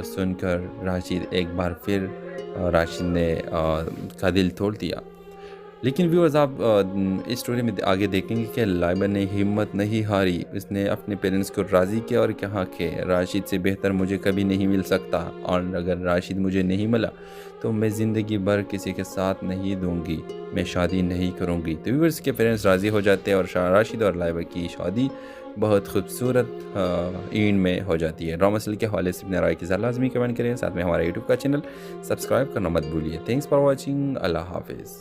سن کر راشد ایک بار پھر راشد نے کا دل توڑ دیا۔ لیکن ویورز، آپ اس سٹوری میں آگے دیکھیں گے کہ لائبہ نے ہمت نہیں ہاری۔ اس نے اپنے پیرنٹس کو راضی کیا اور کہا کہ راشد سے بہتر مجھے کبھی نہیں مل سکتا، اور اگر راشد مجھے نہیں ملا تو میں زندگی بھر کسی کے ساتھ نہیں دوں گی، میں شادی نہیں کروں گی۔ تو ویورز کے پیرنٹس راضی ہو جاتے ہیں اور راشد اور لائبہ کی شادی بہت خوبصورت اینڈ میں ہو جاتی ہے۔ ڈرامہ سیریل کے حوالے سے اپنے رائے کی ذرا لازمی کمنٹ کریں، ساتھ میں ہمارا یوٹیوب کا چینل سبسکرائب کرنا مت بھولیے۔ تھینکس فار واچنگ، اللہ حافظ۔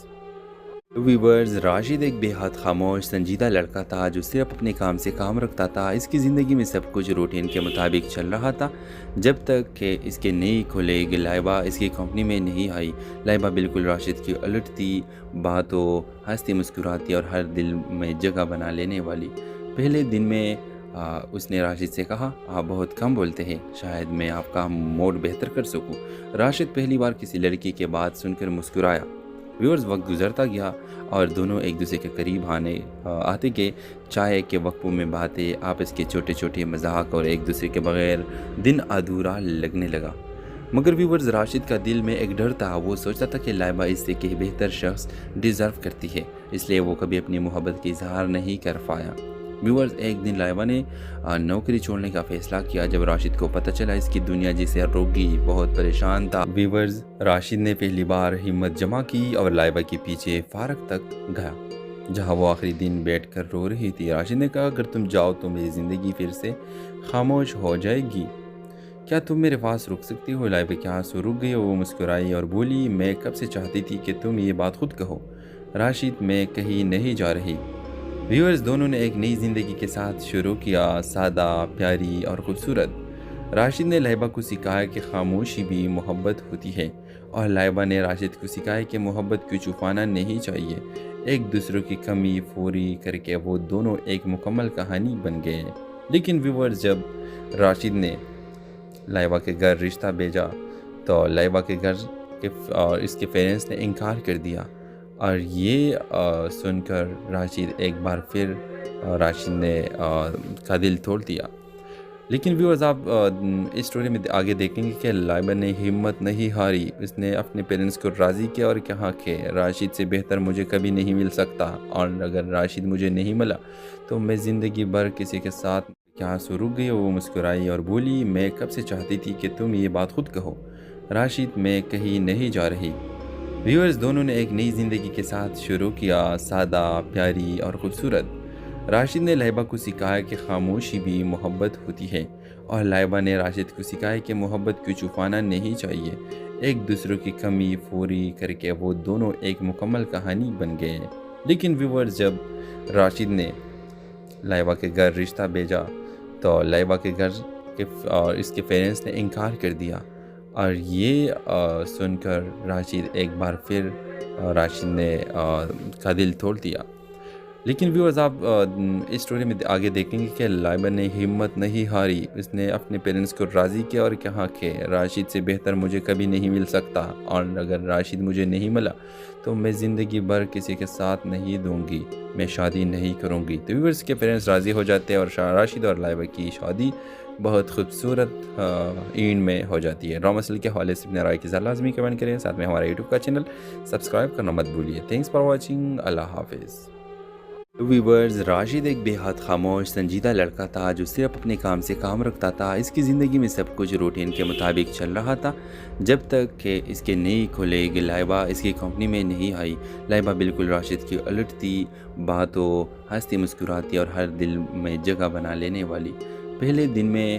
ویورز، راشد ایک بے حد خاموش سنجیدہ لڑکا تھا جو صرف اپنے کام سے کام رکھتا تھا۔ اس کی زندگی میں سب کچھ روٹین کے مطابق چل رہا تھا جب تک کہ اس کے نئی کھلیگ لائبہ اس کی کمپنی میں نہیں آئی۔ لائبہ بالکل راشد کی الٹ تھی، باتوں ہنستی مسکراتی اور ہر دل میں جگہ بنا لینے والی۔ پہلے دن میں اس نے راشد سے کہا، آپ بہت کم بولتے ہیں، شاید میں آپ کا موڈ بہتر کر سکوں۔ راشد پہلی بار کسی لڑکی کے بات سن کر مسکرایا۔ ویورز، وقت گزرتا گیا اور دونوں ایک دوسرے کے قریب آتے گئے۔ چائے کے وقفوں میں باتیں، آپس کے چھوٹے چھوٹے مذاق اور ایک دوسرے کے بغیر دن ادھورا لگنے لگا۔ مگر ویورز، راشد کا دل میں ایک ڈر تھا۔ وہ سوچتا تھا کہ لائبہ اس سے کہ بہتر شخص ڈیزرو کرتی ہے، اس لیے وہ کبھی اپنی محبت کا اظہار نہیں کر پایا۔ ویورز، ایک دن لائبہ نے نوکری چھوڑنے کا فیصلہ کیا جب راشد کو پتہ چلا اس کی دنیا جسے روگی بہت پریشان تھا۔ ویورز، راشد نے پہلی بار ہمت جمع کی اور لائبہ کے پیچھے فارغ تک گیا جہاں وہ آخری دن بیٹھ کر رو رہی تھی۔ راشد نے کہا، اگر تم جاؤ تو میری زندگی پھر سے خاموش ہو جائے گی، کیا تم میرے پاس رک سکتی ہو؟ لائبہ کے آنسو رک گئے، وہ مسکرائی اور بولی، میں کب سے چاہتی تھی کہ تم یہ بات خود کہو۔ راشد، میں کہیں نہیں جا رہی۔ ویورز، دونوں نے ایک نئی زندگی کے ساتھ شروع کیا، سادہ، پیاری اور خوبصورت۔ راشد نے لائبہ کو سکھایا کہ خاموشی بھی محبت ہوتی ہے اور لائبہ نے راشد کو سکھایا کہ محبت کو چھپانا نہیں چاہیے۔ ایک دوسرے کی کمی پوری کر کے وہ دونوں ایک مکمل کہانی بن گئے۔ لیکن ویورز، جب راشد نے لائبہ کے گھر رشتہ بھیجا تو لائبہ کے گھر کہ اور اس کے پیرنٹس نے انکار کر دیا، اور یہ سن کر راشد ایک بار پھر راشد نے کا دل توڑ دیا۔ لیکن ویورز آپ اس سٹوری میں آگے دیکھیں گے کہ لائبہ نے ہمت نہیں ہاری، اس نے اپنے پیرنٹس کو راضی کیا اور کہا کہ راشد سے بہتر مجھے کبھی نہیں مل سکتا، اور اگر راشد مجھے نہیں ملا تو میں زندگی بھر کسی کے ساتھ۔ کیا آنسو رک گئی اور وہ مسکرائی اور بولی، میں کب سے چاہتی تھی کہ تم یہ بات خود کہو، راشد میں کہیں نہیں جا رہی۔ ویورز دونوں نے ایک نئی زندگی کے ساتھ شروع کیا، سادہ، پیاری اور خوبصورت۔ راشد نے لائبہ کو سکھایا کہ خاموشی بھی محبت ہوتی ہے، اور لائبہ نے راشد کو سکھایا کہ محبت کو چھپانا نہیں چاہیے۔ ایک دوسرے کی کمی پوری کر کے وہ دونوں ایک مکمل کہانی بن گئے۔ لیکن ویورز جب راشد نے لائبہ کے گھر رشتہ بھیجا تو لائبہ کے گھر اور اس کے پیرنٹس نے انکار کر دیا، اور یہ سن کر راشد ایک بار پھر راشد نے کا دل توڑ دیا۔ لیکن ویورز آپ اس سٹوری میں آگے دیکھیں گے کہ لائبہ نے ہمت نہیں ہاری، اس نے اپنے پیرنٹس کو راضی کیا اور کہا کہ راشد سے بہتر مجھے کبھی نہیں مل سکتا، اور اگر راشد مجھے نہیں ملا تو میں زندگی بھر کسی کے ساتھ نہیں دوں گی، میں شادی نہیں کروں گی۔ تو ویورز کے پیرنٹس راضی ہو جاتے ہیں، اور راشد اور لائبہ کی شادی بہت خوبصورت اینڈ میں ہو جاتی ہے۔ ڈرامہ سیریل کے حوالے سے اپنے رائے کی لازمی کمنٹ کریں، ساتھ میں ہمارا یوٹیوب کا چینل سبسکرائب کرنا مت بھولیے۔ تھینکس فار واچنگ، اللہ حافظ۔ ویورز راشد ایک بے حد خاموش سنجیدہ لڑکا تھا جو صرف اپنے کام سے کام رکھتا تھا۔ اس کی زندگی میں سب کچھ روٹین کے مطابق چل رہا تھا جب تک کہ اس کے نئی کھلیگ لائبہ اس کی کمپنی میں نہیں آئی۔ لائبہ بالکل راشد کی الٹ تھی، باتوں ہنستی مسکراتی اور ہر دل میں جگہ بنا لینے والی۔ پہلے دن میں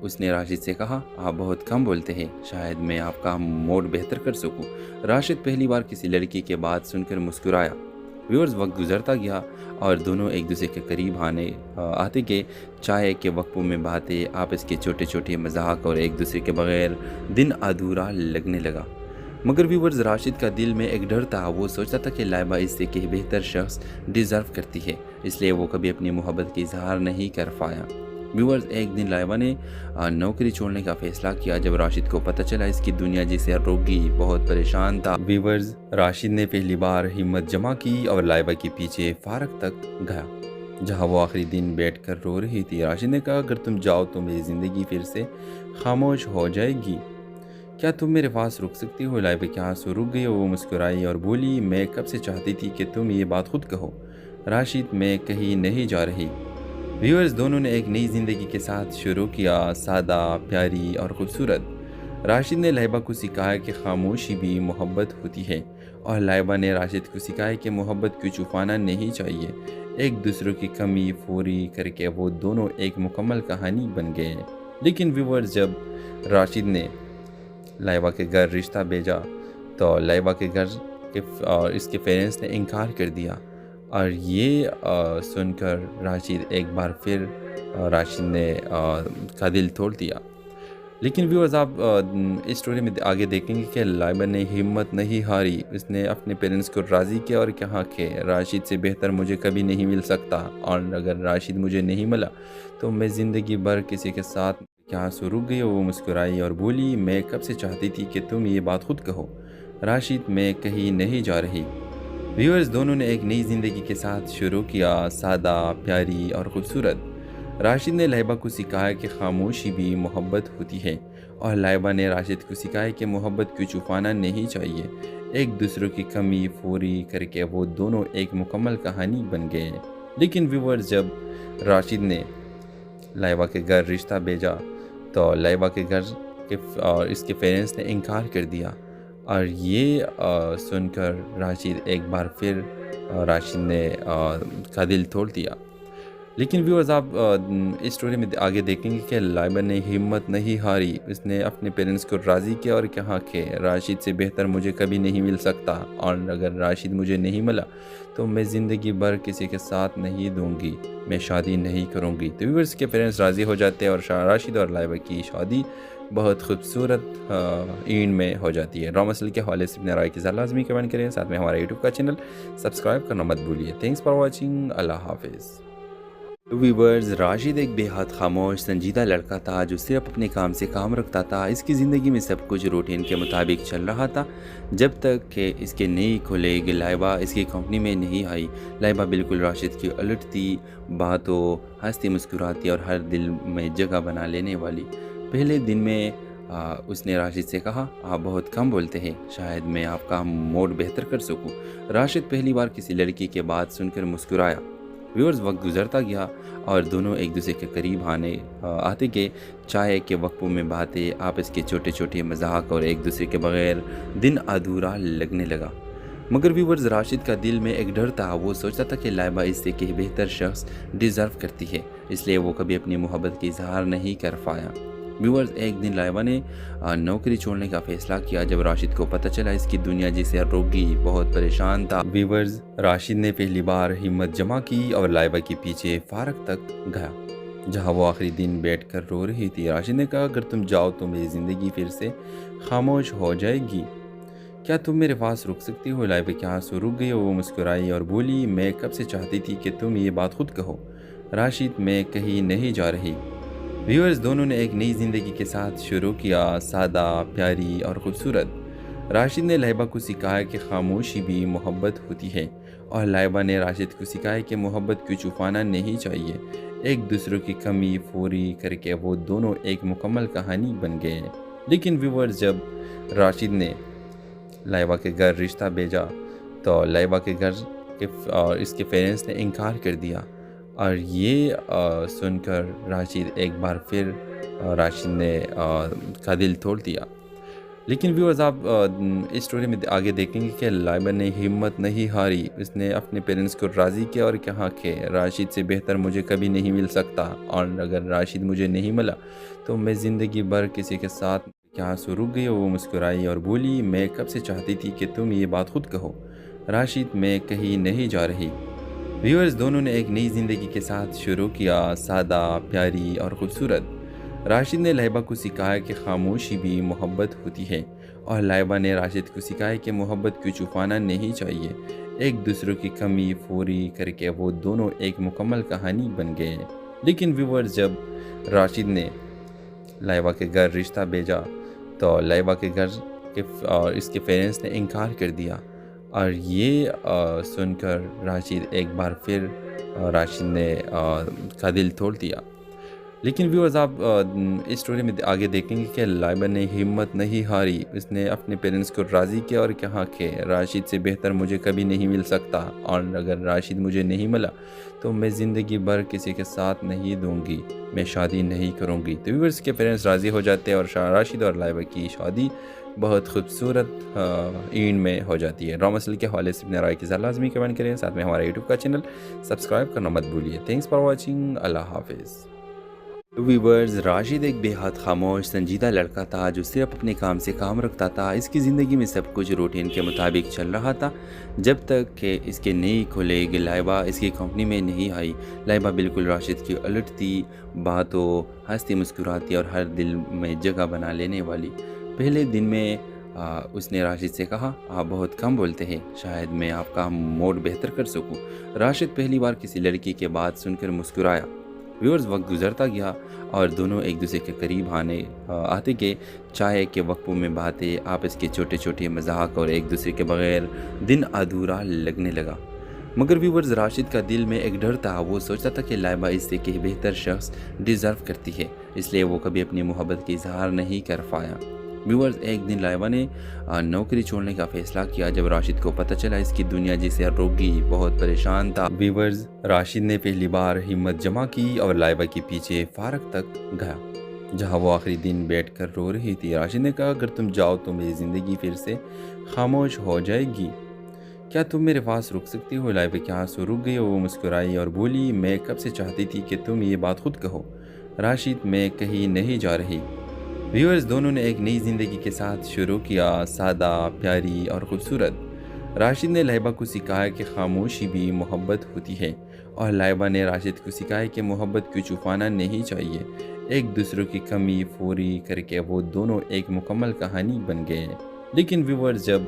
اس نے راشد سے کہا، آپ بہت کم بولتے ہیں، شاید میں آپ کا موڈ بہتر کر سکوں۔ راشد پہلی بار کسی لڑکی کے بات سن کر مسکرایا۔ ویورز وقت گزرتا گیا اور دونوں ایک دوسرے کے قریب آتے گئے۔ چائے کے وقفوں میں باتیں، آپس کے چھوٹے چھوٹے مذاق اور ایک دوسرے کے بغیر دن ادھورا لگنے لگا۔ مگر ویورز راشد کا دل میں ایک ڈر تھا، وہ سوچتا تھا کہ لائبہ اس سے کہ بہتر شخص ڈیزرو کرتی ہے، اس لیے وہ کبھی اپنی محبت کی اظہار نہیں کر پایا۔ ویورز ایک دن لائبہ نے نوکری چھوڑنے کا فیصلہ کیا جب راشد کو پتہ چلا اس کی دنیا جسے روکی بہت پریشان تھا۔ ویورز راشد نے پہلی بار ہمت جمع کی اور لائبہ کے پیچھے پارک تک گیا جہاں وہ آخری دن بیٹھ کر رو رہی تھی۔ راشد نے کہا، اگر تم جاؤ تو میری زندگی پھر سے خاموش ہو جائے گی، کیا تم میرے پاس رک سکتی ہو؟ لائبہ کے آنسو رک گئی اور وہ مسکرائی اور بولی، میں کب سے چاہتی تھی کہ تم یہ بات خود کہو، راشد میں کہیں نہیں جا رہی۔ ویورز دونوں نے ایک نئی زندگی کے ساتھ شروع کیا، سادہ، پیاری اور خوبصورت۔ راشد نے لائبہ کو سکھایا کہ خاموشی بھی محبت ہوتی ہے، اور لائبہ نے راشد کو سکھایا کہ محبت کو چھپانا نہیں چاہیے۔ ایک دوسرے کی کمی پوری کر کے وہ دونوں ایک مکمل کہانی بن گئے۔ لیکن ویورز جب راشد نے لائبہ کے گھر رشتہ بھیجا تو لائبہ کے گھر اور اس کے پیرنٹس نے انکار کر دیا، اور یہ سن کر راشد ایک بار پھر راشد نے کا دل توڑ دیا۔ لیکن ویورز آپ اس سٹوری میں آگے دیکھیں گے کہ لائبہ نے ہمت نہیں ہاری، اس نے اپنے پیرنٹس کو راضی کیا اور کہا کہ راشد سے بہتر مجھے کبھی نہیں مل سکتا، اور اگر راشد مجھے نہیں ملا تو میں زندگی بھر کسی کے ساتھ۔ کیا آنسو رک گئی اور وہ مسکرائی اور بولی، میں کب سے چاہتی تھی کہ تم یہ بات خود کہو، راشد میں کہیں نہیں جا رہی۔ ویورز دونوں نے ایک نئی زندگی کے ساتھ شروع کیا، سادہ، پیاری اور خوبصورت۔ راشد نے لائبہ کو سکھایا کہ خاموشی بھی محبت ہوتی ہے، اور لائبہ نے راشد کو سکھایا کہ محبت کو چھپانا نہیں چاہیے۔ ایک دوسرے کی کمی پوری کر کے وہ دونوں ایک مکمل کہانی بن گئے۔ لیکن ویورز جب راشد نے لائبہ کے گھر رشتہ بھیجا تو لائبہ کے گھر اور اس کے پیرنٹس نے انکار کر دیا، اور یہ سن کر راشد ایک بار پھر راشد نے کا دل توڑ دیا۔ لیکن ویورز آپ اس سٹوری میں آگے دیکھیں گے کہ لائبہ نے ہمت نہیں ہاری، اس نے اپنے پیرنٹس کو راضی کیا اور کہا کہ راشد سے بہتر مجھے کبھی نہیں مل سکتا، اور اگر راشد مجھے نہیں ملا تو میں زندگی بھر کسی کے ساتھ نہیں دوں گی، میں شادی نہیں کروں گی۔ تو ویورز کے پیرنٹس راضی ہو جاتے ہیں، اور راشد اور لائبہ کی شادی بہت خوبصورت اینڈ میں ہو جاتی ہے۔ ڈرامہ سیریل کے حوالے سے اپنے رائے کی لازمی کمنٹ کریں، ساتھ میں ہمارا یوٹیوب کا چینل سبسکرائب کرنا مت بھولیے۔ تھینکس فار واچنگ، اللہ حافظ۔ ویورز راشد ایک بے حد خاموش سنجیدہ لڑکا تھا جو صرف اپنے کام سے کام رکھتا تھا۔ اس کی زندگی میں سب کچھ روٹین کے مطابق چل رہا تھا جب تک کہ اس کے نئی کھلیگ لائبہ اس کی کمپنی میں نہیں آئی۔ لائبہ بالکل راشد کی الٹ تھی، باتوں ہنستی مسکراتی اور ہر دل میں جگہ بنا لینے والی۔ پہلے دن میں اس نے راشد سے کہا، آپ بہت کم بولتے ہیں، شاید میں آپ کا موڈ بہتر کر سکوں۔ راشد پہلی بار کسی لڑکی کے بات سن کر مسکرایا۔ ویورز وقت گزرتا گیا اور دونوں ایک دوسرے کے قریب آتے گئے۔ چائے کے وقفوں میں باتیں، آپس کے چھوٹے چھوٹے مذاق اور ایک دوسرے کے بغیر دن ادھورا لگنے لگا۔ مگر ویورز راشد کا دل میں ایک ڈر تھا۔ وہ سوچتا تھا کہ لائبہ اس سے کہ بہتر شخص ڈیزرو کرتی ہے، اس لیے وہ کبھی اپنی محبت کی اظہار نہیں کر پایا۔ ویورز ایک دن لائبہ نے نوکری چھوڑنے کا فیصلہ کیا جب راشد کو پتہ چلا اس کی دنیا جسے روگی بہت پریشان تھا۔ ویورز راشد نے پہلی بار ہمت جمع کی اور لائبہ کے پیچھے فارغ تک گیا جہاں وہ آخری دن بیٹھ کر رو رہی تھی۔ راشد نے کہا، اگر تم جاؤ تو میری زندگی پھر سے خاموش ہو جائے گی، کیا تم میرے پاس رک سکتی ہو؟ لائبہ کے آنسو رک گئے، وہ مسکرائی اور بولی، میں کب سے چاہتی تھی کہ تم یہ بات خود کہو۔ راشد، میں کہیں نہیں جا رہی۔ ویورز دونوں نے ایک نئی زندگی کے ساتھ شروع کیا، سادہ، پیاری اور خوبصورت۔ راشد نے لائبہ کو سکھایا کہ خاموشی بھی محبت ہوتی ہے اور لائبہ نے راشد کو سکھایا کہ محبت کو چھپانا نہیں چاہیے۔ ایک دوسرے کی کمی پوری کر کے وہ دونوں ایک مکمل کہانی بن گئے۔ لیکن ویورز جب راشد نے لائبہ کے گھر رشتہ بھیجا تو لائبہ کے گھر اس کے پیرنٹس نے انکار کر دیا اور یہ سن کر راشد ایک بار پھر راشد نے کا دل توڑ دیا۔ لیکن ویورز آپ اس سٹوری میں آگے دیکھیں گے کہ لائبہ نے ہمت نہیں ہاری، اس نے اپنے پیرنٹس کو راضی کیا اور کہا کہ راشد سے بہتر مجھے کبھی نہیں مل سکتا، اور اگر راشد مجھے نہیں ملا تو میں زندگی بھر کسی کے ساتھ۔ کیا آنسو رک گئے، وہ مسکرائی اور بولی، میں کب سے چاہتی تھی کہ تم یہ بات خود کہو۔ راشد، میں کہیں نہیں جا رہی۔ ویورز دونوں نے ایک نئی زندگی کے ساتھ شروع کیا، سادہ، پیاری اور خوبصورت۔ راشد نے لائبہ کو سکھایا کہ خاموشی بھی محبت ہوتی ہے اور لائبہ نے راشد کو سکھایا کہ محبت کو چھپانا نہیں چاہیے۔ ایک دوسرے کی کمی پوری کر کے وہ دونوں ایک مکمل کہانی بن گئے۔ لیکن ویورز جب راشد نے لائبہ کے گھر رشتہ بھیجا تو لائبہ کے گھر اس کے پیرنٹس نے انکار کر دیا اور یہ سن کر راشد ایک بار پھر راشد نے کا دل توڑ دیا۔ لیکن ویورز آپ اس سٹوری میں آگے دیکھیں گے کہ لائبہ نے ہمت نہیں ہاری، اس نے اپنے پیرنٹس کو راضی کیا اور کہا کہ راشد سے بہتر مجھے کبھی نہیں مل سکتا، اور اگر راشد مجھے نہیں ملا تو میں زندگی بھر کسی کے ساتھ نہیں دوں گی، میں شادی نہیں کروں گی۔ تو ویورز کے پیرنٹس راضی ہو جاتے ہیں اور راشد اور لائبہ کی شادی بہت خوبصورت اینڈ میں ہو جاتی ہے۔ ڈرامہ سیریل کے حوالے سے اپنے رائے کی لازمی کمنٹ کریں، ساتھ میں ہمارا یوٹیوب کا چینل سبسکرائب کرنا مت بھولیے۔ تھینکس فار واچنگ، اللہ حافظ۔ ویورز راشد ایک بے حد خاموش سنجیدہ لڑکا تھا جو صرف اپنے کام سے کام رکھتا تھا۔ اس کی زندگی میں سب کچھ روٹین کے مطابق چل رہا تھا جب تک کہ اس کے نئی کھلیگ لائبہ اس کی کمپنی میں نہیں آئی۔ لائبہ بالکل راشد کی الٹ تھی، باتوں ہنستی مسکراتی اور ہر دل میں جگہ بنا لینے والی۔ پہلے دن میں اس نے راشد سے کہا، آپ بہت کم بولتے ہیں، شاید میں آپ کا موڈ بہتر کر سکوں۔ راشد پہلی بار کسی لڑکی کے بات سن کر مسکرایا۔ ویورز وقت گزرتا گیا اور دونوں ایک دوسرے کے قریب آتے گئے۔ چائے کے وقفوں میں باتیں، آپس کے چھوٹے چھوٹے مذاق اور ایک دوسرے کے بغیر دن ادھورا لگنے لگا۔ مگر ویورز راشد کا دل میں ایک ڈر تھا۔ وہ سوچتا تھا کہ لائبہ اس سے کہ بہتر شخص ڈیزرو کرتی ہے، اس لیے وہ کبھی اپنی محبت کی اظہار نہیں کر پایا۔ ویورز ایک دن لائبہ نے نوکری چھوڑنے کا فیصلہ کیا جب راشد کو پتہ چلا اس کی دنیا جسے روگی بہت پریشان تھا۔ ویورز راشد نے پہلی بار ہمت جمع کی اور لائبہ کے پیچھے فارغ تک گیا جہاں وہ آخری دن بیٹھ کر رو رہی تھی۔ راشد نے کہا، اگر تم جاؤ تو میری زندگی پھر سے خاموش ہو جائے گی، کیا تم میرے پاس رک سکتی ہو؟ لائبہ کے آنسو رک گئے، وہ مسکرائی اور بولی، میں کب سے چاہتی تھی کہ تم یہ بات خود کہو۔ راشد، میں کہیں نہیں جا رہی۔ ویورز دونوں نے ایک نئی زندگی کے ساتھ شروع کیا، سادہ، پیاری اور خوبصورت۔ راشد نے لائبہ کو سکھایا کہ خاموشی بھی محبت ہوتی ہے اور لائبہ نے راشد کو سکھایا کہ محبت کو چھپانا نہیں چاہیے۔ ایک دوسرے کی کمی پوری کر کے وہ دونوں ایک مکمل کہانی بن گئے۔ لیکن ویورز جب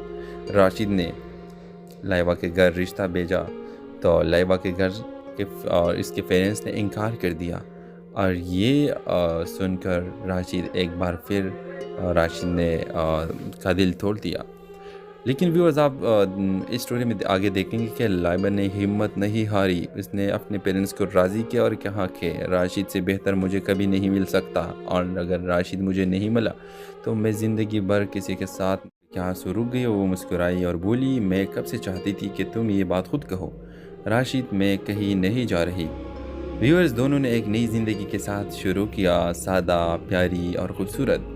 راشد نے لائبہ کے گھر رشتہ بھیجا تو لائبہ کے گھر اور اس کے پیرنٹس نے انکار کر دیا، اور یہ سن کر راشد ایک بار پھر راشد نے کا دل توڑ دیا۔ لیکن ویورز آپ اس سٹوری میں آگے دیکھیں گے کہ لائبہ نے ہمت نہیں ہاری، اس نے اپنے پیرنٹس کو راضی کیا اور کہا کہ راشد سے بہتر مجھے کبھی نہیں مل سکتا، اور اگر راشد مجھے نہیں ملا تو میں زندگی بھر کسی کے ساتھ کیا آنسو رک گئی۔ وہ مسکرائی اور بولی، میں کب سے چاہتی تھی کہ تم یہ بات خود کہو، راشد میں کہیں نہیں جا رہی۔ ویورز دونوں نے ایک نئی زندگی کے ساتھ شروع کیا، سادہ، پیاری اور خوبصورت۔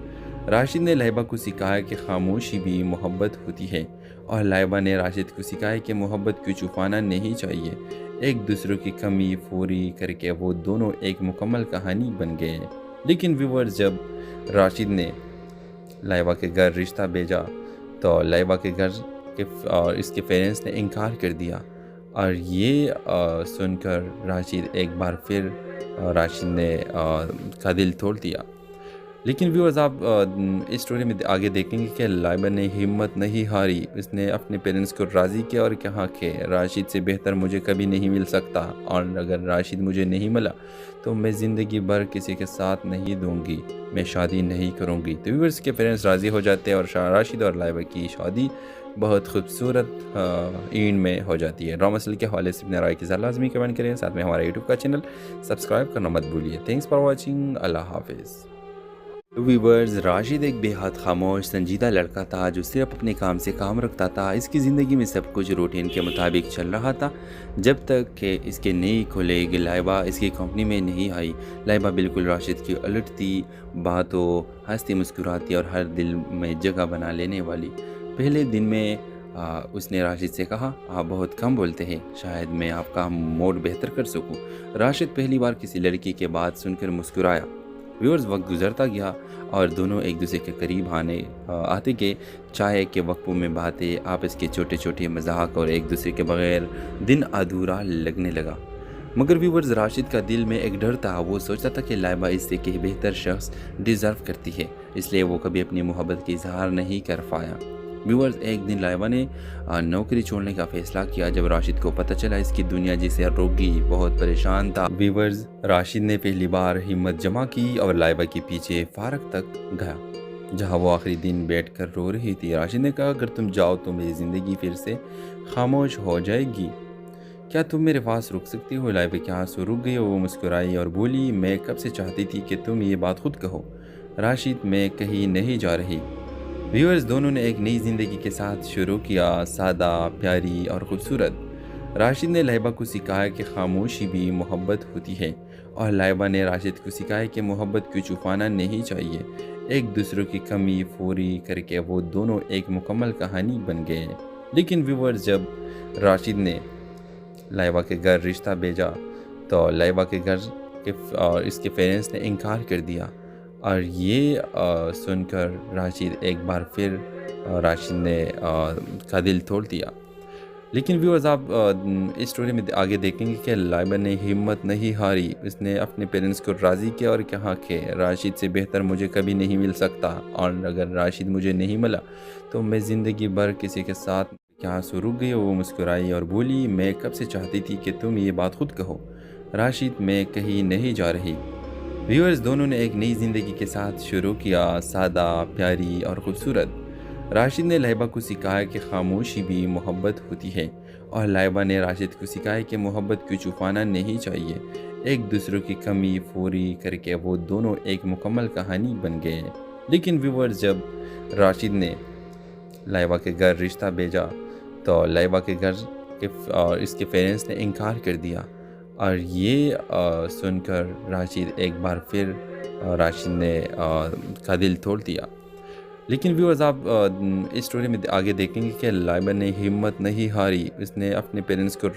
راشد نے لائبہ کو سکھایا کہ خاموشی بھی محبت ہوتی ہے، اور لائبہ نے راشد کو سکھایا کہ محبت کو چھپانا نہیں چاہیے۔ ایک دوسرے کی کمی پوری کر کے وہ دونوں ایک مکمل کہانی بن گئے۔ لیکن ویورز جب راشد نے لائبہ کے گھر رشتہ بھیجا تو لائبہ کے گھر اور اس کے پیرنٹس نے انکار کر دیا، اور یہ سن کر راشد ایک بار پھر راشد نے کا دل توڑ دیا۔ لیکن ویورز آپ اس سٹوری میں آگے دیکھیں گے کہ لائبہ نے ہمت نہیں ہاری، اس نے اپنے پیرنٹس کو راضی کیا اور کہا کہ راشد سے بہتر مجھے کبھی نہیں مل سکتا، اور اگر راشد مجھے نہیں ملا تو میں زندگی بھر کسی کے ساتھ نہیں دوں گی، میں شادی نہیں کروں گی۔ تو ویورز کے پیرنٹس راضی ہو جاتے ہیں، اور راشد اور لائبہ کی شادی بہت خوبصورت اینڈ میں ہو جاتی ہے۔ ڈرامہ مسئلے کے حوالے سے اپنے رائے کی ذرا لازمی کمنٹ کریں، ساتھ میں ہمارا یوٹیوب کا چینل سبسکرائب کرنا مت بھولیے۔ تھینکس فار واچنگ، اللہ حافظ۔ ویورز راشد ایک بے حد خاموش سنجیدہ لڑکا تھا جو صرف اپنے کام سے کام رکھتا تھا۔ اس کی زندگی میں سب کچھ روٹین کے مطابق چل رہا تھا جب تک کہ اس کے نئی کھولے گی لائبہ اس کی کمپنی میں نہیں آئی۔ لائبہ بالکل راشد کی الٹ تھی، باتوں ہنستی مسکراتی اور ہر دل میں جگہ بنا لینے والی۔ پہلے دن میں اس نے راشد سے کہا، آپ بہت کم بولتے ہیں، شاید میں آپ کا موڈ بہتر کر سکوں۔ راشد پہلی بار کسی لڑکی کے بات سن کر مسکرایا۔ ویورز وقت گزرتا گیا اور دونوں ایک دوسرے کے قریب آتے گئے۔ چائے کے وقفوں میں باتیں، آپس کے چھوٹے چھوٹے مذاق اور ایک دوسرے کے بغیر دن ادھورا لگنے لگا۔ مگر ویورز راشد کا دل میں ایک ڈر تھا، وہ سوچتا تھا کہ لائبہ اس سے کہ بہتر شخص ڈیزرو کرتی ہے، اس لیے وہ کبھی اپنی محبت کی اظہار نہیں کر پایا۔ ویورز ایک دن لائبہ نے نوکری چھوڑنے کا فیصلہ کیا جب راشد کو پتہ چلا اس کی دنیا جسے روک گئی، بہت پریشان تھا۔ ویورز راشد نے پہلی بار ہمت جمع کی اور لائبہ کے پیچھے پارک تک گیا جہاں وہ آخری دن بیٹھ کر رو رہی تھی۔ راشد نے کہا، اگر تم جاؤ تو میری زندگی پھر سے خاموش ہو جائے گی، کیا تم میرے پاس رک سکتی ہو؟ لائبہ کے آنسو رک گئی، وہ مسکرائی اور بولی، میں کب سے چاہتی تھی کہ تم یہ بات خود کہو، راشد میں کہیں نہیں جا رہی۔ ویورز دونوں نے ایک نئی زندگی کے ساتھ شروع کیا، سادہ، پیاری اور خوبصورت۔ راشد نے لائبہ کو سکھایا کہ خاموشی بھی محبت ہوتی ہے، اور لائبہ نے راشد کو سکھایا کہ محبت کو چھپانا نہیں چاہیے۔ ایک دوسرے کی کمی پوری کر کے وہ دونوں ایک مکمل کہانی بن گئے۔ لیکن ویورز جب راشد نے لائبہ کے گھر رشتہ بھیجا تو لائبہ کے گھر اور اس کے پیرنٹس نے انکار کر دیا، اور یہ سن کر راشد ایک بار پھر راشد نے کا دل توڑ دیا۔ لیکن ویورز آپ اس سٹوری میں آگے دیکھیں گے کہ لائبہ نے ہمت نہیں ہاری، اس نے اپنے پیرنٹس کو راضی کیا اور کہا کہ راشد سے بہتر مجھے کبھی نہیں مل سکتا، اور اگر راشد مجھے نہیں ملا تو میں زندگی بھر کسی کے ساتھ کیا آنسو رک گئی۔ وہ مسکرائی اور بولی، میں کب سے چاہتی تھی کہ تم یہ بات خود کہو، راشد میں کہیں نہیں جا رہی۔ ویورز دونوں نے ایک نئی زندگی کے ساتھ شروع کیا، سادہ، پیاری اور خوبصورت۔ راشد نے لائبہ کو سکھایا کہ خاموشی بھی محبت ہوتی ہے، اور لائبہ نے راشد کو سکھایا کہ محبت کو چھپانا نہیں چاہیے۔ ایک دوسرے کی کمی پوری کر کے وہ دونوں ایک مکمل کہانی بن گئے۔ لیکن ویورز جب راشد نے لائبہ کے گھر رشتہ بھیجا تو لائبہ کے گھر اور اس کے پیرنٹس نے انکار کر دیا، اور یہ سن کر راشد ایک بار پھر راشد نے کا دل توڑ دیا۔ لیکن ویورز آپ اس سٹوری میں آگے دیکھیں گے کہ لائبہ نے ہمت نہیں ہاری، اس نے اپنے پیرنٹس کو